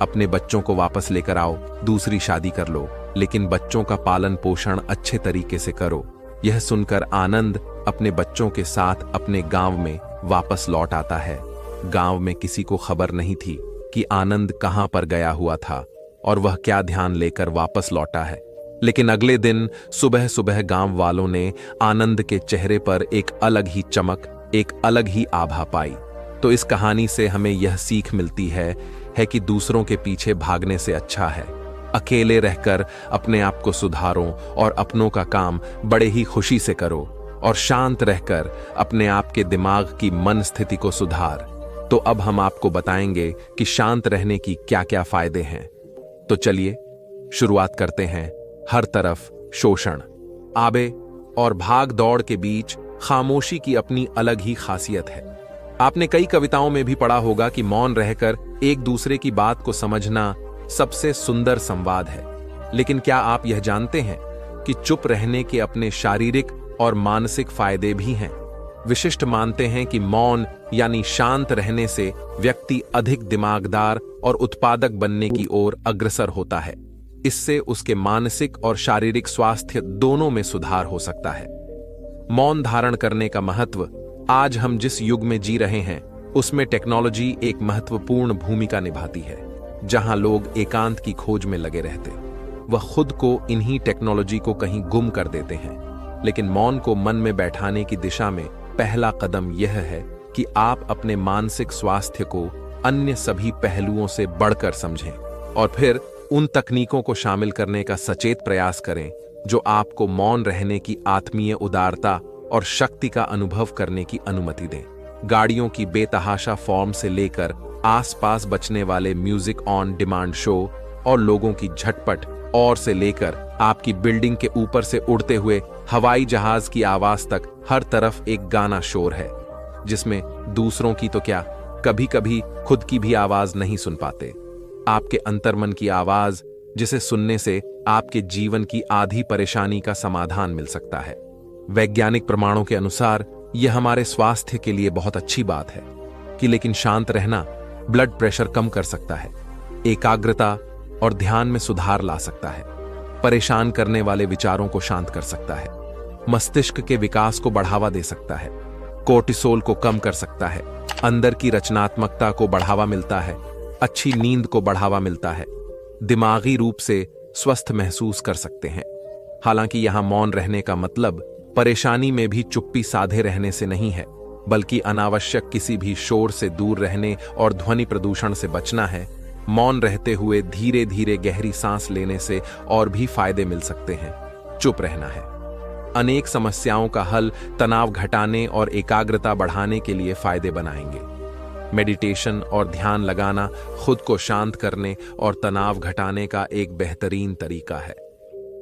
अपने बच्चों को वापस लेकर आओ, दूसरी शादी कर लो, लेकिन बच्चों का पालन पोषण अच्छे तरीके से करो। यह सुनकर आनंद अपने बच्चों के साथ अपने गांव में वापस लौट आता है। गांव में किसी को खबर नहीं थी कि आनंद कहां पर गया हुआ था और वह क्या ध्यान लेकर वापस लौटा है। लेकिन अगले दिन सुबह सुबह गांव वालों ने आनंद के चेहरे पर एक अलग ही चमक, एक अलग ही आभा पाई। तो इस कहानी से हमें यह सीख मिलती है कि दूसरों के पीछे भागने से अच्छा है अकेले रहकर अपने आप को सुधारो और अपनों का काम बड़े ही खुशी से करो, और शांत रहकर अपने आप के दिमाग की मन स्थिति को सुधार। तो अब हम आपको बताएंगे कि शांत रहने की क्या क्या फायदे हैं। तो चलिए शुरुआत करते हैं। हर तरफ शोषण, आबे और भाग दौड़ के बीच खामोशी की अपनी अलग ही खासियत है। आपने कई कविताओं में भी पढ़ा होगा कि मौन रहकर एक दूसरे की बात को समझना सबसे सुंदर संवाद है। लेकिन क्या आप यह जानते हैं कि चुप रहने के अपने शारीरिक और मानसिक फायदे भी हैं? विशिष्ट मानते हैं कि मौन यानी शांत रहने से व्यक्ति अधिक दिमागदार और उत्पादक बनने की ओर अग्रसर होता है। इससे उसके मानसिक और शारीरिक स्वास्थ्य दोनों में सुधार हो सकता है। मौन धारण करने का महत्व। आज हम जिस युग में जी रहे हैं उसमें टेक्नोलॉजी एक महत्वपूर्ण भूमिका निभाती है। जहां लोग एकांत की खोज में लगे रहते, वह खुद को इन्हीं टेक्नोलॉजी को कहीं गुम कर देते हैं। लेकिन मौन को मन में बैठाने की दिशा में पहला कदम यह है कि आप अपने मानसिक स्वास्थ्य को अन्य सभी पहलुओं से बढ़कर समझें और फिर उन तकनीकों को शामिल करने का सचेत प्रयास करें जो आपको मौन रहने की आत्मीय उदारता और शक्ति का अनुभव करने की अनुमति दें। गाड़ियों की बेतहाशा फॉर्म से लेकर आसपास बजने वाले म्यूजिक ऑन डिमांड शो और लोगों की झटपट और से लेकर आपकी बिल्डिंग के ऊपर से उड़ते हुए हवाई जहाज की आवाज तक, हर तरफ एक गाना शोर है जिसमें दूसरों की तो क्या, कभी कभी खुद की भी आवाज नहीं सुन पाते। आपके अंतर्मन की आवाज, जिसे सुनने से आपके जीवन की आधी परेशानी का समाधान मिल सकता है। वैज्ञानिक प्रमाणों के अनुसार यह हमारे स्वास्थ्य के लिए बहुत अच्छी बात है कि लेकिन शांत रहना ब्लड प्रेशर कम कर सकता है, एकाग्रता और ध्यान में सुधार ला सकता है, परेशान करने वाले विचारों को शांत कर सकता है, मस्तिष्क के विकास को बढ़ावा दे सकता है, कोर्टिसोल को कम कर सकता है, अंदर की रचनात्मकता को बढ़ावा मिलता है, अच्छी नींद को बढ़ावा मिलता है, दिमागी रूप से स्वस्थ महसूस कर सकते हैं। हालांकि यहां मौन रहने का मतलब परेशानी में भी चुप्पी साधे रहने से नहीं है, बल्कि अनावश्यक किसी भी शोर से दूर रहने और ध्वनि प्रदूषण से बचना है। मौन रहते हुए धीरे धीरे गहरी सांस लेने से और भी फायदे मिल सकते हैं। चुप रहना है। अनेक समस्याओं का हल तनाव घटाने और एकाग्रता बढ़ाने के लिए फायदे बनाएंगे। मेडिटेशन और ध्यान लगाना खुद को शांत करने और तनाव घटाने का एक बेहतरीन तरीका है।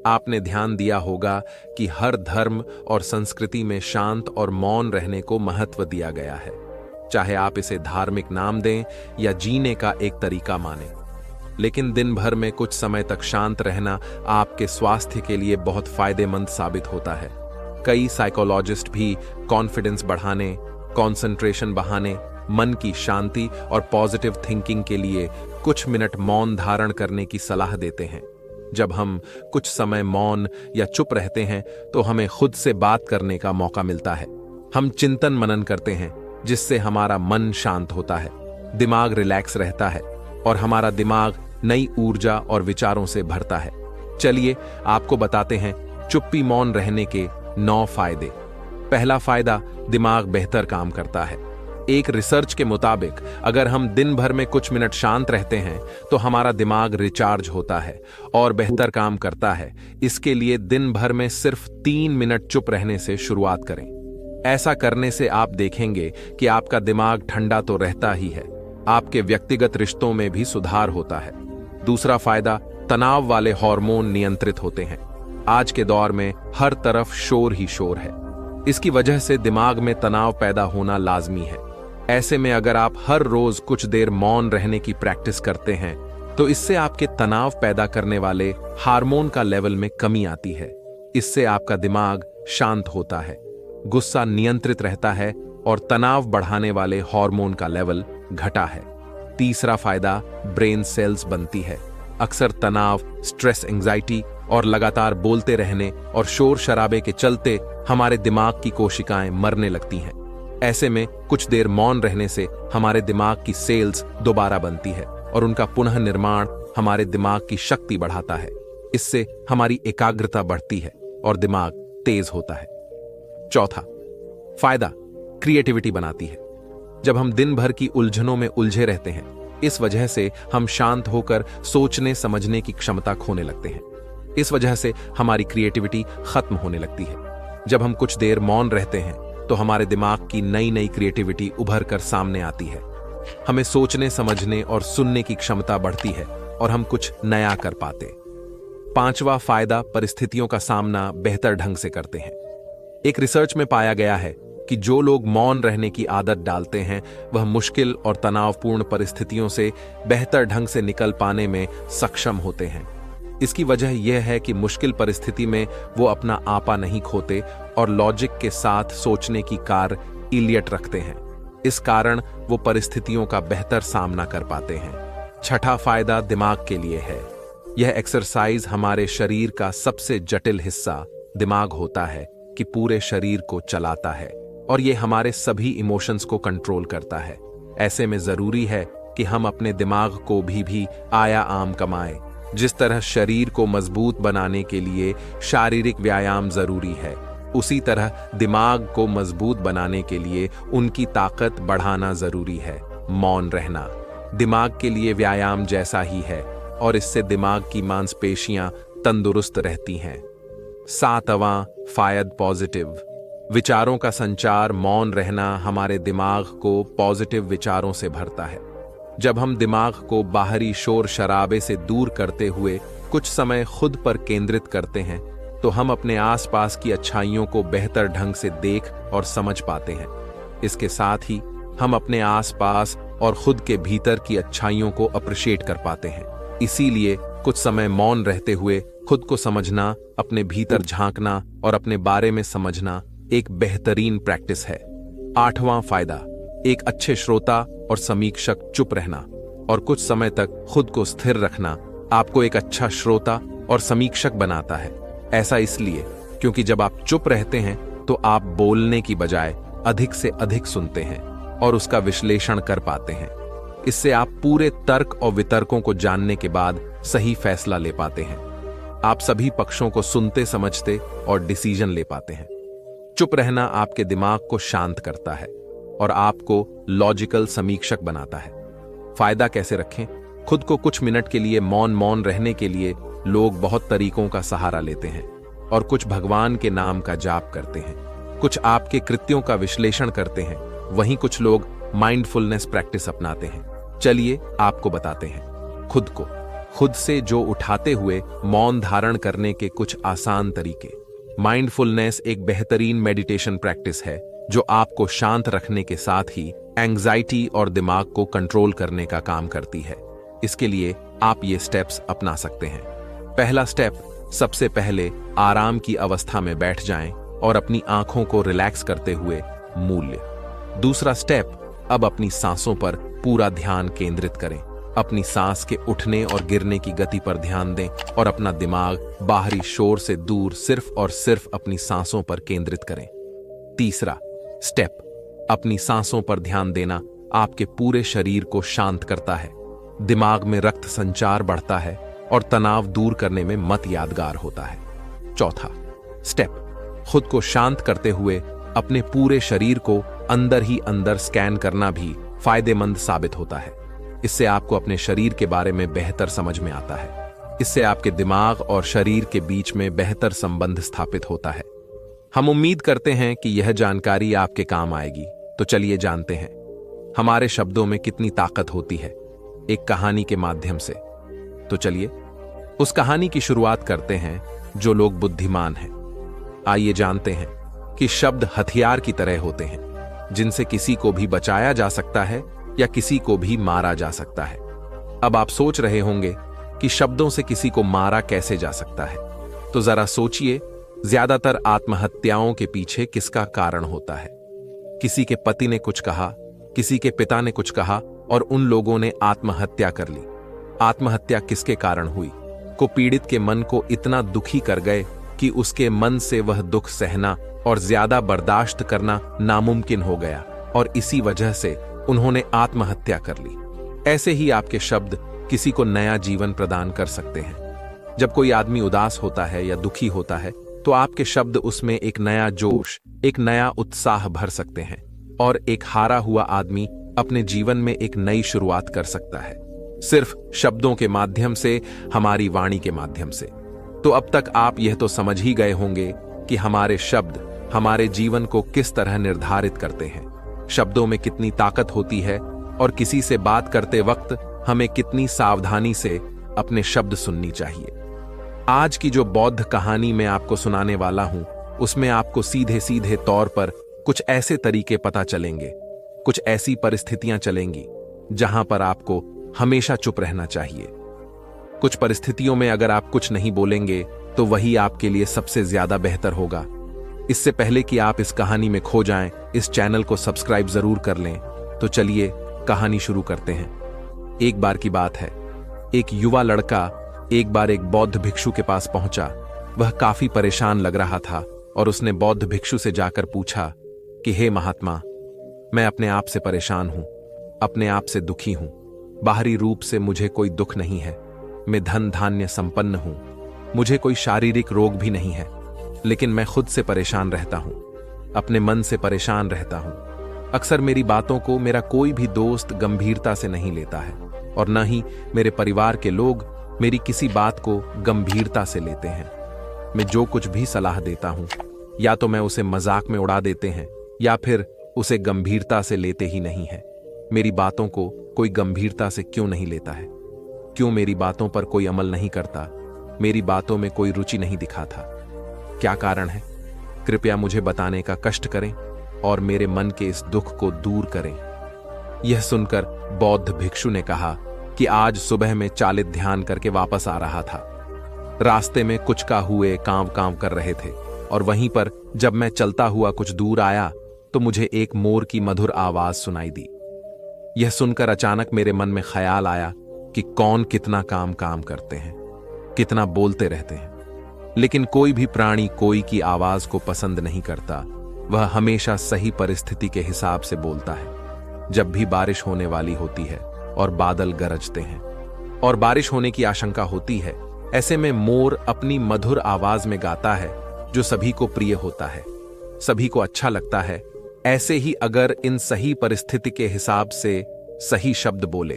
आपने ध्यान दिया होगा कि हर धर्म और संस्कृति में शांत और मौन रहने को महत्व दिया गया है, चाहे आप इसे धार्मिक नाम दें या जीने का एक तरीका माने। लेकिन दिन भर में कुछ समय तक शांत रहना आपके स्वास्थ्य के लिए बहुत फायदेमंद साबित होता है। कई साइकोलॉजिस्ट भी कॉन्फिडेंस बढ़ाने, कंसंट्रेशन बढ़ाने, मन की शांति और पॉजिटिव थिंकिंग के लिए कुछ मिनट मौन धारण करने की सलाह देते हैं। जब हम कुछ समय मौन या चुप रहते हैं तो हमें खुद से बात करने का मौका मिलता है। हम चिंतन मनन करते हैं जिससे हमारा मन शांत होता है, दिमाग रिलैक्स रहता है और हमारा दिमाग नई ऊर्जा और विचारों से भरता है। चलिए आपको बताते हैं चुप्पी मौन रहने के 9 फायदे। पहला फायदा, दिमाग बेहतर काम करता है। एक रिसर्च के मुताबिक अगर हम दिन भर में कुछ मिनट शांत रहते हैं तो हमारा दिमाग रिचार्ज होता है और बेहतर काम करता है। इसके लिए दिन भर में सिर्फ 3 मिनट चुप रहने से शुरुआत करें। ऐसा करने से आप देखेंगे कि आपका दिमाग ठंडा तो रहता ही है, आपके व्यक्तिगत रिश्तों में भी सुधार होता है। दूसरा फायदा, तनाव वाले हार्मोन नियंत्रित होते हैं। आज के दौर में हर तरफ शोर ही शोर है। इसकी वजह से दिमाग में तनाव पैदा होना लाजमी है। ऐसे में अगर आप हर रोज कुछ देर मौन रहने की प्रैक्टिस करते हैं तो इससे आपके तनाव पैदा करने वाले हार्मोन का लेवल में कमी आती है। इससे आपका दिमाग शांत होता है, गुस्सा नियंत्रित रहता है और तनाव बढ़ाने वाले हार्मोन का लेवल घटा है। तीसरा फायदा, ब्रेन सेल्स बनती है। अक्सर तनाव, स्ट्रेस, एंजाइटी और लगातार बोलते रहने और शोर शराबे के चलते हमारे दिमाग की कोशिकाएं मरने लगती हैं। ऐसे में कुछ देर मौन रहने से हमारे दिमाग की सेल्स दोबारा बनती है और उनका पुनः निर्माण हमारे दिमाग की शक्ति बढ़ाता है। इससे हमारी एकाग्रता बढ़ती है और दिमाग तेज होता है। चौथा फायदा, क्रिएटिविटी बनाती है। जब हम दिन भर की उलझनों में उलझे रहते हैं, इस वजह से हम शांत होकर सोचने समझने की क्षमता खोने लगते हैं। इस वजह से हमारी क्रिएटिविटी खत्म होने लगती है। जब हम कुछ देर मौन रहते हैं तो हमारे दिमाग की नई नई क्रिएटिविटी उभर कर सामने आती है। हमें सोचने समझने और सुनने की क्षमता बढ़ती है और हम कुछ नया कर पाते। पांचवा फायदा, परिस्थितियों का सामना बेहतर ढंग से करते हैं। एक रिसर्च में पाया गया है कि जो लोग मौन रहने की आदत डालते हैं वह मुश्किल और तनावपूर्ण परिस्थितियों से बेहतर ढंग से निकल पाने में सक्षम होते हैं। इसकी वजह यह है कि मुश्किल परिस्थिति में वो अपना आपा नहीं खोते और लॉजिक के साथ सोचने की कार इलियट रखते हैं। इस कारण वो परिस्थितियों का बेहतर सामना कर पाते हैं। छठा फायदा दिमाग के लिए है। यह एक्सरसाइज हमारे शरीर का सबसे जटिल हिस्सा दिमाग होता है कि पूरे शरीर को चलाता है और ये हमारे सभी इमोशंस को कंट्रोल करता है। ऐसे में जरूरी है कि हम अपने दिमाग को भी आयाम कमाएं। जिस तरह शरीर को मजबूत बनाने के लिए शारीरिक व्यायाम जरूरी है, उसी तरह दिमाग को मजबूत बनाने के लिए उनकी ताकत बढ़ाना जरूरी है। मौन रहना दिमाग के लिए व्यायाम जैसा ही है और इससे दिमाग की मांसपेशियां तंदुरुस्त रहती हैं। 7वां फायद पॉजिटिव विचारों का संचार। मौन रहना हमारे दिमाग को पॉजिटिव विचारों से भरता है। जब हम दिमाग को बाहरी शोर शराबे से दूर करते हुए कुछ समय खुद पर केंद्रित करते हैं तो हम अपने आसपास की अच्छाइयों को बेहतर ढंग से देख और समझ पाते हैं। इसके साथ ही हम अपने आसपास और खुद के भीतर की अच्छाइयों को अप्रिशिएट कर पाते हैं। इसीलिए कुछ समय मौन रहते हुए खुद को समझना, अपने भीतर झांकना और अपने बारे में समझना एक बेहतरीन प्रैक्टिस है। 8वां फायदा एक अच्छे श्रोता और समीक्षक। चुप रहना और कुछ समय तक खुद को स्थिर रखना आपको एक अच्छा श्रोता और समीक्षक बनाता है। ऐसा इसलिए क्योंकि जब आप चुप रहते हैं तो आप बोलने की बजाय अधिक से अधिक सुनते हैं और उसका विश्लेषण कर पाते हैं। इससे आप पूरे तर्क और वितर्कों को जानने के बाद सही फैसला ले पाते हैं। आप सभी पक्षों को सुनते, समझते और डिसीजन ले पाते हैं। चुप रहना आपके दिमाग को शांत करता है और आपको लॉजिकल समीक्षक बनाता है। फायदा कैसे रखें? खुद को कुछ मिनट के लिए मौन रहने के लिए लोग बहुत तरीकों का सहारा लेते हैं और कुछ भगवान के नाम का जाप करते हैं, कुछ आपके कृत्यों का विश्लेषण करते हैं, वहीं कुछ लोग माइंडफुलनेस प्रैक्टिस अपनाते हैं। चलिए आपको बताते हैं खुद से जो उठाते हुए मौन धारण करने के कुछ आसान तरीके। माइंडफुलनेस एक बेहतरीन मेडिटेशन प्रैक्टिस है जो आपको शांत रखने के साथ ही एंग्जाइटी और दिमाग को कंट्रोल करने का काम करती है। इसके लिए आप ये स्टेप्स अपना सकते हैं। पहला स्टेप, सबसे पहले आराम की अवस्था में बैठ जाएं और अपनी आंखों को रिलैक्स करते हुए मूल्य। दूसरा स्टेप, अब अपनी सांसों पर पूरा ध्यान केंद्रित करें। अपनी सांस के उठने और गिरने की गति पर ध्यान दें और अपना दिमाग बाहरी शोर से दूर सिर्फ और सिर्फ अपनी सांसों पर केंद्रित करें। तीसरा स्टेप, अपनी सांसों पर ध्यान देना आपके पूरे शरीर को शांत करता है, दिमाग में रक्त संचार बढ़ता है और तनाव दूर करने में मत यादगार होता है। चौथा स्टेप, खुद को शांत करते हुए अपने पूरे शरीर को अंदर ही अंदर स्कैन करना भी फायदेमंद साबित होता है। इससे आपको अपने शरीर के बारे में बेहतर समझ में आता है। इससे आपके दिमाग और शरीर के बीच में बेहतर संबंध स्थापित होता है। हम उम्मीद करते हैं कि यह जानकारी आपके काम आएगी। तो चलिए जानते हैं हमारे शब्दों में कितनी ताकत होती है एक कहानी के माध्यम से। तो चलिए उस कहानी की शुरुआत करते हैं जो लोग बुद्धिमान हैं। आइए जानते हैं कि शब्द हथियार की तरह होते हैं जिनसे किसी को भी बचाया जा सकता है या किसी को भी मारा जा सकता है। अब आप सोच रहे होंगे कि शब्दों से किसी को मारा कैसे जा सकता है। तो जरा सोचिए, ज्यादातर आत्महत्याओं के पीछे किसका कारण होता है? किसी के पति ने कुछ कहा, किसी के पिता ने कुछ कहा और उन लोगों ने आत्महत्या कर ली। आत्महत्या किसके कारण हुई? को पीड़ित के मन को इतना दुखी कर गए कि उसके मन से वह दुख सहना और ज्यादा बर्दाश्त करना नामुमकिन हो गया और इसी वजह से उन्होंने आत्महत्या कर ली। ऐसे ही आपके शब्द किसी को नया जीवन प्रदान कर सकते हैं। जब कोई आदमी उदास होता है या दुखी होता है तो आपके शब्द उसमें एक नया जोश, एक नया उत्साह भर सकते हैं और एक हारा हुआ आदमी अपने जीवन में एक नई शुरुआत कर सकता है, सिर्फ शब्दों के माध्यम से, हमारी वाणी के माध्यम से। तो अब तक आप यह तो समझ ही गए होंगे कि हमारे शब्द हमारे जीवन को किस तरह निर्धारित करते हैं, शब्दों में कितनी ताकत होती है और किसी से बात करते वक्त हमें कितनी सावधानी से अपने शब्द सुननी चाहिए। आज की जो बौद्ध कहानी मैं आपको सुनाने वाला हूं, उसमें आपको सीधे सीधे तौर पर कुछ ऐसे तरीके पता चलेंगे, कुछ ऐसी परिस्थितियां चलेंगी जहां पर आपको हमेशा चुप रहना चाहिए। कुछ परिस्थितियों में अगर आप कुछ नहीं बोलेंगे तो वही आपके लिए सबसे ज्यादा बेहतर होगा। इससे पहले कि आप इस कहानी में खो जाएं, इस चैनल को सब्सक्राइब जरूर कर लें। तो चलिए कहानी शुरू करते हैं। एक बार की बात है, एक युवा लड़का एक बार एक बौद्ध भिक्षु के पास पहुंचा। वह काफी परेशान लग रहा था और उसने बौद्ध भिक्षु से जाकर पूछा कि हे महात्मा, मैं अपने आप से परेशान हूं, अपने आप से दुखी हूं। बाहरी रूप से मुझे कोई दुख नहीं है, मैं धन धान्य संपन्न हूं, मुझे कोई शारीरिक रोग भी नहीं है, लेकिन मैं खुद से परेशान रहता हूं, अपने मन से परेशान रहता हूं। अक्सर मेरी बातों को मेरा कोई भी दोस्त गंभीरता से नहीं लेता है और न ही मेरे परिवार के लोग मेरी किसी बात को गंभीरता से लेते हैं। मैं जो कुछ भी सलाह देता हूं, या तो मैं उसे मजाक में उड़ा देते हैं या फिर उसे गंभीरता से लेते ही नहीं है। मेरी बातों को कोई गंभीरता से क्यों नहीं लेता है? क्यों मेरी बातों पर कोई अमल नहीं करता? मेरी बातों में कोई रुचि नहीं दिखाता? क्या कारण है? कृपया मुझे बताने का कष्ट करें और मेरे मन के इस दुख को दूर करें। यह सुनकर बौद्ध भिक्षु ने कहा कि आज सुबह में चालित ध्यान करके वापस आ रहा था। रास्ते में कुछ का हुए कांव कांव कर रहे थे और वहीं पर जब मैं चलता हुआ कुछ दूर आया तो मुझे एक मोर की मधुर आवाज सुनाई दी। यह सुनकर अचानक मेरे मन में ख्याल आया कि कौन कितना काम करते हैं, कितना बोलते रहते हैं, लेकिन कोई भी प्राणी कोई की आवाज को पसंद नहीं करता। वह हमेशा सही परिस्थिति के हिसाब से बोलता है। जब भी बारिश होने वाली होती है और बादल गरजते हैं और बारिश होने की आशंका होती है, ऐसे में मोर अपनी मधुर आवाज में गाता है जो सभी को प्रिय होता है, सभी को अच्छा लगता है। ऐसे ही अगर इन सही परिस्थिति के हिसाब से सही शब्द बोले,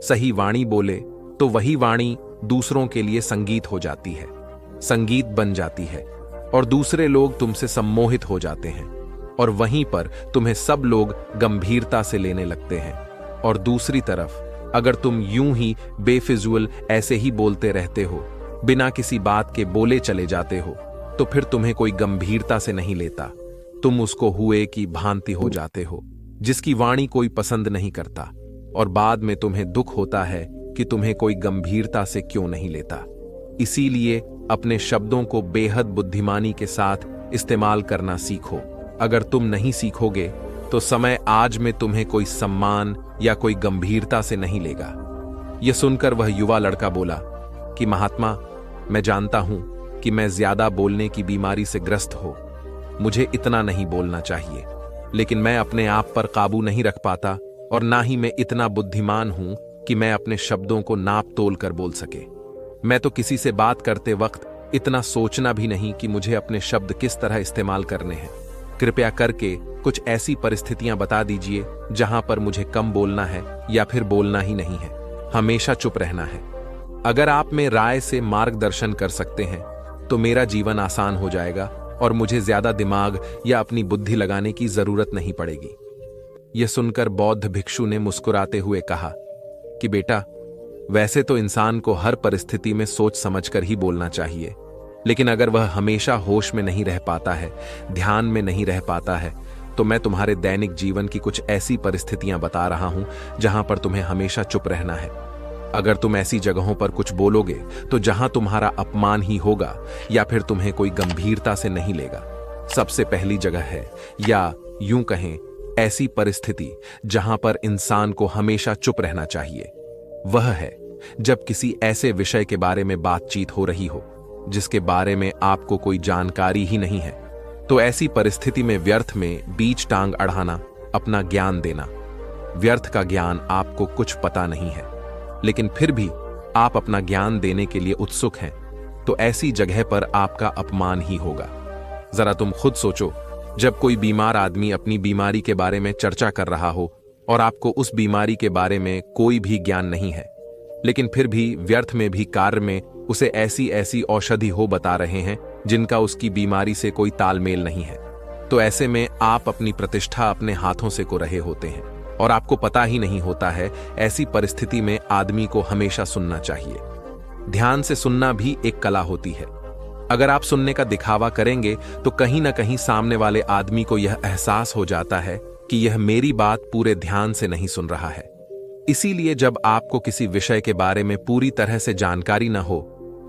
सही वाणी बोले, तो वही वाणी दूसरों के लिए संगीत हो जाती है, संगीत बन जाती है और दूसरे लोग तुमसे सम्मोहित हो जाते हैं और वहीं पर तुम्हें सब लोग गंभीरता से लेने लगते हैं। और दूसरी तरफ अगर तुम यूं ही बेफिजूल ऐसे ही बोलते रहते हो, बिना किसी बात के बोले चले जाते हो, तो फिर तुम्हें कोई गंभीरता से नहीं लेता। तुम उसको हुए की भांति हो जाते हो जिसकी वाणी कोई पसंद नहीं करता और बाद में तुम्हें दुख होता है कि तुम्हें कोई गंभीरता से क्यों नहीं लेता। इसीलिए अपने शब्दों को बेहद बुद्धिमानी के साथ इस्तेमाल करना सीखो। अगर तुम नहीं सीखोगे तो समय आज में तुम्हें कोई सम्मान या कोई गंभीरता से नहीं लेगा। यह सुनकर वह युवा लड़का बोला कि महात्मा, मैं जानता हूं कि मैं ज्यादा बोलने की बीमारी से ग्रस्त हो, मुझे इतना नहीं बोलना चाहिए, लेकिन मैं अपने आप पर काबू नहीं रख पाता और ना ही मैं इतना बुद्धिमान हूं कि मैं अपने शब्दों को नाप तोल कर बोल सके। मैं तो किसी से बात करते वक्त इतना सोचना भी नहीं कि मुझे अपने शब्द किस तरह इस्तेमाल करने हैं। कृपया करके कुछ ऐसी परिस्थितियां बता दीजिए जहां पर मुझे कम बोलना है या फिर बोलना ही नहीं है, हमेशा चुप रहना है। अगर आप में राय से मार्गदर्शन कर सकते हैं तो मेरा जीवन आसान हो जाएगा और मुझे ज्यादा दिमाग या अपनी बुद्धि लगाने की जरूरत नहीं पड़ेगी। यह सुनकर बौद्ध भिक्षु ने मुस्कुराते हुए कहा कि बेटा, वैसे तो इंसान को हर परिस्थिति में सोच समझकर ही बोलना चाहिए, लेकिन अगर वह हमेशा होश में नहीं रह पाता है, ध्यान में नहीं रह पाता है, तो मैं तुम्हारे दैनिक जीवन की कुछ ऐसी परिस्थितियां बता रहा हूं जहां पर तुम्हें हमेशा चुप रहना है। अगर तुम ऐसी जगहों पर कुछ बोलोगे तो जहां तुम्हारा अपमान ही होगा या फिर तुम्हें कोई गंभीरता से नहीं लेगा। सबसे पहली जगह है, या यूं कहें ऐसी परिस्थिति जहां पर इंसान को हमेशा चुप रहना चाहिए, वह है जब किसी ऐसे विषय के बारे में बातचीत हो रही हो जिसके बारे में आपको कोई जानकारी ही नहीं है। तो ऐसी परिस्थिति में व्यर्थ में बीच टांग अड़ाना, अपना ज्ञान देना। व्यर्थ का ज्ञान आपको कुछ पता नहीं है, लेकिन फिर भी आप अपना ज्ञान देने के लिए उत्सुक हैं, तो ऐसी जगह पर आपका अपमान ही होगा। जरा तुम खुद सोचो, जब कोई बीमार आदमी अपनी बीमारी के बारे में चर्चा कर रहा हो और आपको उस बीमारी के बारे में कोई भी ज्ञान नहीं है, लेकिन फिर भी व्यर्थ में भी कार्य में उसे ऐसी ऐसी औषधि हो बता रहे हैं जिनका उसकी बीमारी से कोई तालमेल नहीं है, तो ऐसे में आप अपनी प्रतिष्ठा अपने हाथों से को रहे होते हैं और आपको पता ही नहीं होता है। ऐसी परिस्थिति में आदमी को हमेशा सुनना चाहिए। ध्यान से सुनना भी एक कला होती है। अगर आप सुनने का दिखावा करेंगे तो कहीं ना कहीं सामने वाले आदमी को यह एहसास हो जाता है कि यह मेरी बात पूरे ध्यान से नहीं सुन रहा है। इसीलिए जब आपको किसी विषय के बारे में पूरी तरह से जानकारी न हो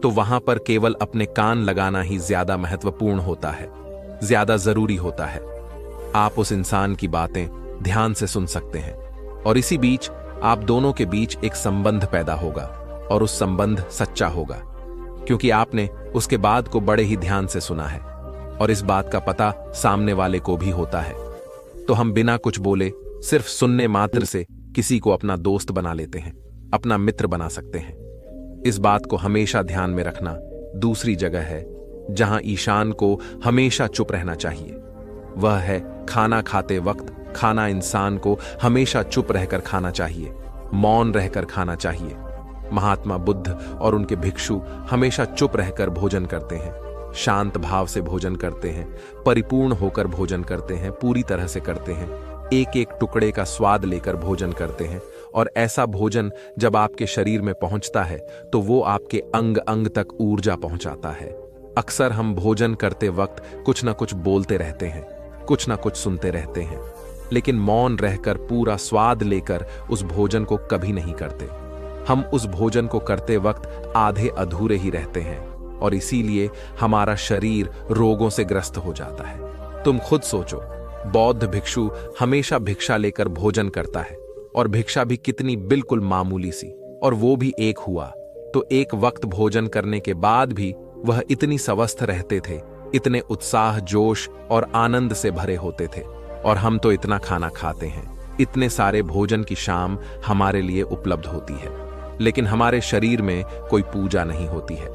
तो वहां पर केवल अपने कान लगाना ही ज्यादा महत्वपूर्ण होता है, ज्यादा जरूरी होता है। आप उस इंसान की बातें ध्यान से सुन सकते हैं और इसी बीच आप दोनों के बीच एक संबंध पैदा होगा। और उस संबंध सच्चा होगा, क्योंकि आपने उसके बाद को बड़े ही ध्यान से सुना है और इस बात का पता सामने वाले को भी होता है। तो हम बिना कुछ बोले सिर्फ सुनने मात्र से किसी को अपना दोस्त बना लेते हैं, अपना मित्र बना सकते हैं। इस बात को हमेशा ध्यान में रखना। दूसरी जगह है जहां ईशान को हमेशा चुप रहना चाहिए, वह है खाना खाते वक्त। खाना इंसान को हमेशा चुप रहकर खाना चाहिए, मौन रहकर खाना चाहिए। महात्मा बुद्ध और उनके भिक्षु हमेशा चुप रहकर भोजन करते हैं, शांत भाव से भोजन करते हैं, परिपूर्ण होकर भोजन करते हैं, पूरी तरह से करते हैं, एक एक टुकड़े का स्वाद लेकर भोजन करते हैं। और ऐसा भोजन जब आपके शरीर में पहुंचता है तो वो आपके अंग अंग तक ऊर्जा पहुंचाता है। अक्सर हम भोजन करते वक्त कुछ ना कुछ बोलते रहते हैं, कुछ ना कुछ सुनते रहते हैं, लेकिन मौन रहकर पूरा स्वाद लेकर उस भोजन को कभी नहीं करते। हम उस भोजन को करते वक्त आधे अधूरे ही रहते हैं और इसीलिए हमारा शरीर रोगों से ग्रस्त हो जाता है। तुम खुद सोचो, बौद्ध भिक्षु हमेशा भिक्षा लेकर भोजन करता है और भिक्षा भी कितनी बिल्कुल मामूली सी, और वो भी एक हुआ तो एक वक्त भोजन करने के बाद भी वह इतनी स्वस्थ रहते थे, इतने उत्साह, जोश और आनंद से भरे होते थे। और हम तो इतना खाना खाते हैं, इतने सारे भोजन की शाम हमारे लिए उपलब्ध होती है, लेकिन हमारे शरीर में कोई पूजा नहीं होती है।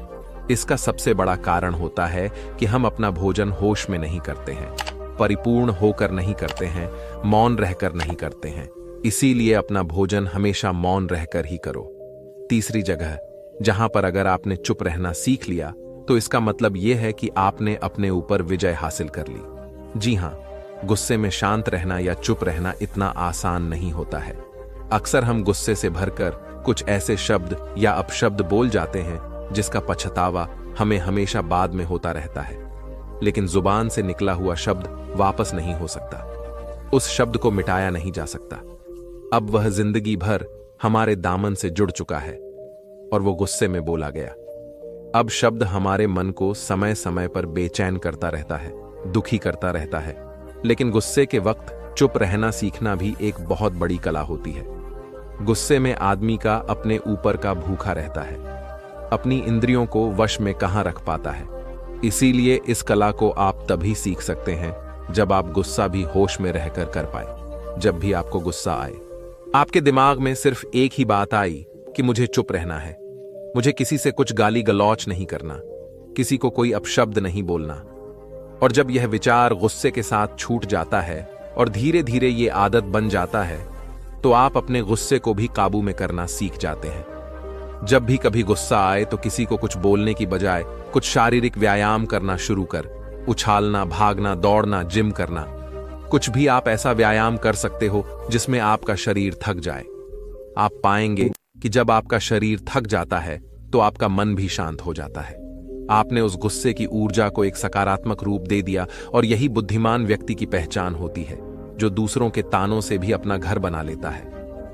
इसका सबसे बड़ा कारण होता है कि हम अपना भोजन होश में नहीं करते हैं, परिपूर्ण होकर नहीं करते हैं, मौन रहकर नहीं करते हैं। इसीलिए अपना भोजन हमेशा मौन रहकर ही करो। तीसरी जगह जहां पर अगर आपने चुप रहना सीख लिया तो इसका मतलब यह है कि आपने अपने ऊपर विजय हासिल कर ली। जी हां, गुस्से में शांत रहना या चुप रहना इतना आसान नहीं होता है। अक्सर हम गुस्से से भरकर कुछ ऐसे शब्द या अपशब्द बोल जाते हैं जिसका पछतावा हमें हमेशा बाद में होता रहता है, लेकिन जुबान से निकला हुआ शब्द वापस नहीं हो सकता, उस शब्द को मिटाया नहीं जा सकता। अब वह जिंदगी भर हमारे दामन से जुड़ चुका है और वो गुस्से में बोला गया। अब शब्द हमारे मन को समय समय पर बेचैन करता रहता है, दुखी करता रहता है, लेकिन गुस्से के वक्त चुप रहना सीखना भी एक बहुत बड़ी कला होती है। गुस्से में आदमी का अपने ऊपर का भूखा रहता है, अपनी इंद्रियों को वश में कहां रख पाता है। इसीलिए इस कला को आप तभी सीख सकते हैं जब आप गुस्सा भी होश में रहकर कर पाए। जब भी आपको गुस्सा आए, आपके दिमाग में सिर्फ एक ही बात आई कि मुझे चुप रहना है, मुझे किसी से कुछ गाली गलौच नहीं करना, किसी को कोई अपशब्द नहीं बोलना। और जब यह विचार गुस्से के साथ छूट जाता है और धीरे धीरे ये आदत बन जाता है तो आप अपने गुस्से को भी काबू में करना सीख जाते हैं। जब भी कभी गुस्सा आए तो किसी को कुछ बोलने की बजाय कुछ शारीरिक व्यायाम करना शुरू कर, उछालना, भागना, दौड़ना, जिम करना, कुछ भी आप ऐसा व्यायाम कर सकते हो जिसमें आपका शरीर थक जाए। आप पाएंगे कि जब आपका शरीर थक जाता है तो आपका मन भी शांत हो जाता है। आपने उस गुस्से की ऊर्जा को एक सकारात्मक रूप दे दिया और यही बुद्धिमान व्यक्ति की पहचान होती है, जो दूसरों के तानों से भी अपना घर बना लेता है,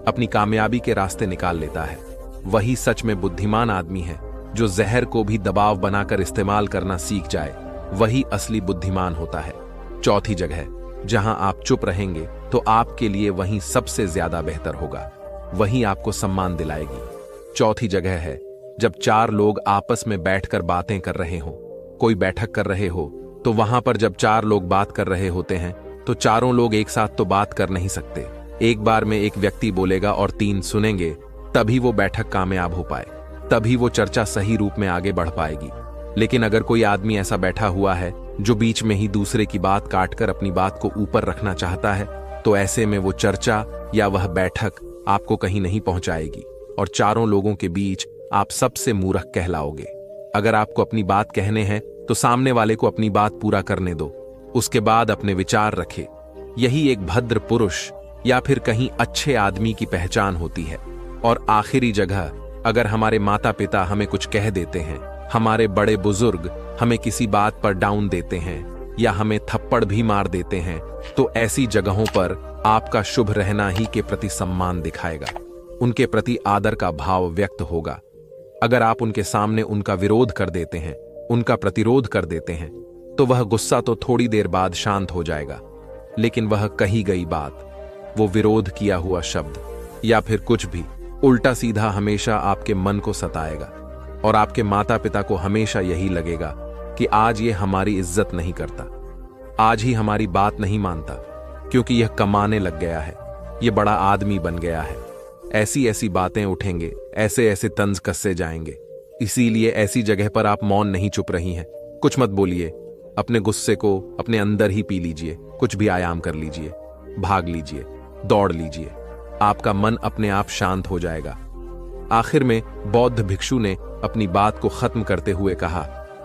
अपनी कामयाबी के रास्ते निकाल लेता है। वही सच में बुद्धिमान आदमी है जो जहर को भी दबाव बनाकर इस्तेमाल करना सीख जाए, वही असली बुद्धिमान होता है। चौथी जगह जहां आप चुप रहेंगे तो आपके लिए वहीं सबसे ज्यादा बेहतर होगा, वही आपको सम्मान दिलाएगी। चौथी जगह है जब चार लोग आपस में बैठकर बातें कर रहे हो, कोई बैठक कर रहे हो, तो वहां पर जब चार लोग बात कर रहे होते हैं तो चारों लोग एक साथ तो बात कर नहीं सकते। एक बार में एक व्यक्ति बोलेगा और तीन सुनेंगे, तभी वो बैठक कामयाब हो पाए, तभी वो चर्चा सही रूप में आगे बढ़ पाएगी। लेकिन अगर कोई आदमी ऐसा बैठा हुआ है जो बीच में ही दूसरे की बात काटकर अपनी बात को ऊपर रखना चाहता है, तो ऐसे में वो चर्चा या वह बैठक आपको कहीं नहीं पहुंचाएगी और चारों लोगों के बीच आप सबसे मूर्ख कहलाओगे। अगर आपको अपनी बात कहने हैं तो सामने वाले को अपनी बात पूरा करने दो, उसके बाद अपने विचार रखे। यही एक भद्र पुरुष या फिर कहीं अच्छे आदमी की पहचान होती है। और आखिरी जगह, अगर हमारे माता पिता हमें कुछ कह देते हैं, हमारे बड़े बुजुर्ग हमें किसी बात पर डाउन देते हैं या हमें थप्पड़ भी मार देते हैं, तो ऐसी जगहों पर आपका शुभ रहना ही के प्रति सम्मान दिखाएगा, उनके प्रति आदर का भाव व्यक्त होगा। अगर आप उनके सामने उनका विरोध कर देते हैं, उनका प्रतिरोध कर देते हैं, तो वह गुस्सा तो थोड़ी देर बाद शांत हो जाएगा, लेकिन वह कही गई बात, वो विरोध किया हुआ शब्द या फिर कुछ भी उल्टा सीधा हमेशा आपके मन को सताएगा और आपके माता पिता को हमेशा यही लगेगा कि आज ये हमारी इज्जत नहीं करता, आज ही हमारी बात नहीं मानता, क्योंकि यह कमाने लग गया है, ये बड़ा आदमी बन गया है। ऐसी ऐसी बातें उठेंगे, ऐसे ऐसे तंज कससे जाएंगे। इसीलिए ऐसी जगह पर आप मौन नहीं चुप रही हैं, कुछ मत बोलिए, अपने गुस्से को अपने अंदर ही पी लीजिए, कुछ भी आयाम कर लीजिए, भाग लीजिए, दौड़ लीजिए, आपका मन अपने आप शांत हो जाएगा। आखिर में बौद्ध भिक्षु ने अपनी बात को खत्म करते हुए कहा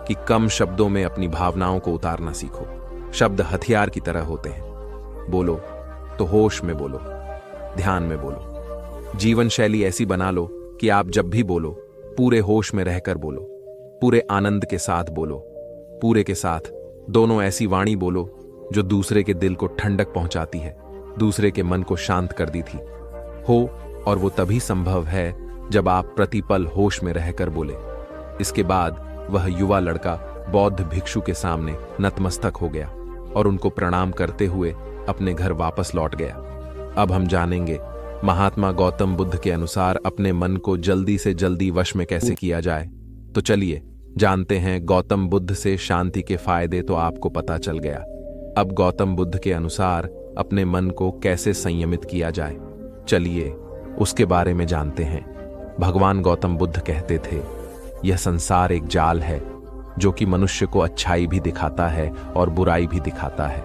कि कम शब्दों में अपनी भावनाओं को उतारना सीखो। शब्द हथियार की तरह होते हैं। बोलो तो होश में बोलो, ध्यान में बोलो। जीवन शैली ऐसी बना लो कि आप जब भी बोलो पूरे होश में रहकर बोलो, पूरे आनंद के साथ बोलो, पूरे के साथ दोनों ऐसी वाणी बोलो जो दूसरे के दिल को ठंडक पहुंचाती है, दूसरे के मन को शांत कर दी थी हो। और वो तभी संभव है जब आप प्रतिपल होश में रहकर बोले। इसके बाद वह युवा लड़का बौद्ध भिक्षु के सामने नतमस्तक हो गया और उनको प्रणाम करते हुए अपने घर वापस लौट गया। अब हम जानेंगे महात्मा गौतम बुद्ध के अनुसार अपने मन को जल्दी से जल्दी वश में कैसे किया जाए। तो चलिए जानते हैं गौतम बुद्ध से शांति के फायदे। तो आपको पता चल गया। अब गौतम बुद्ध के अनुसार अपने मन को कैसे संयमित किया जाए, चलिए उसके बारे में जानते हैं। भगवान गौतम बुद्ध कहते थे, यह संसार एक जाल है जो कि मनुष्य को अच्छाई भी दिखाता है और बुराई भी दिखाता है।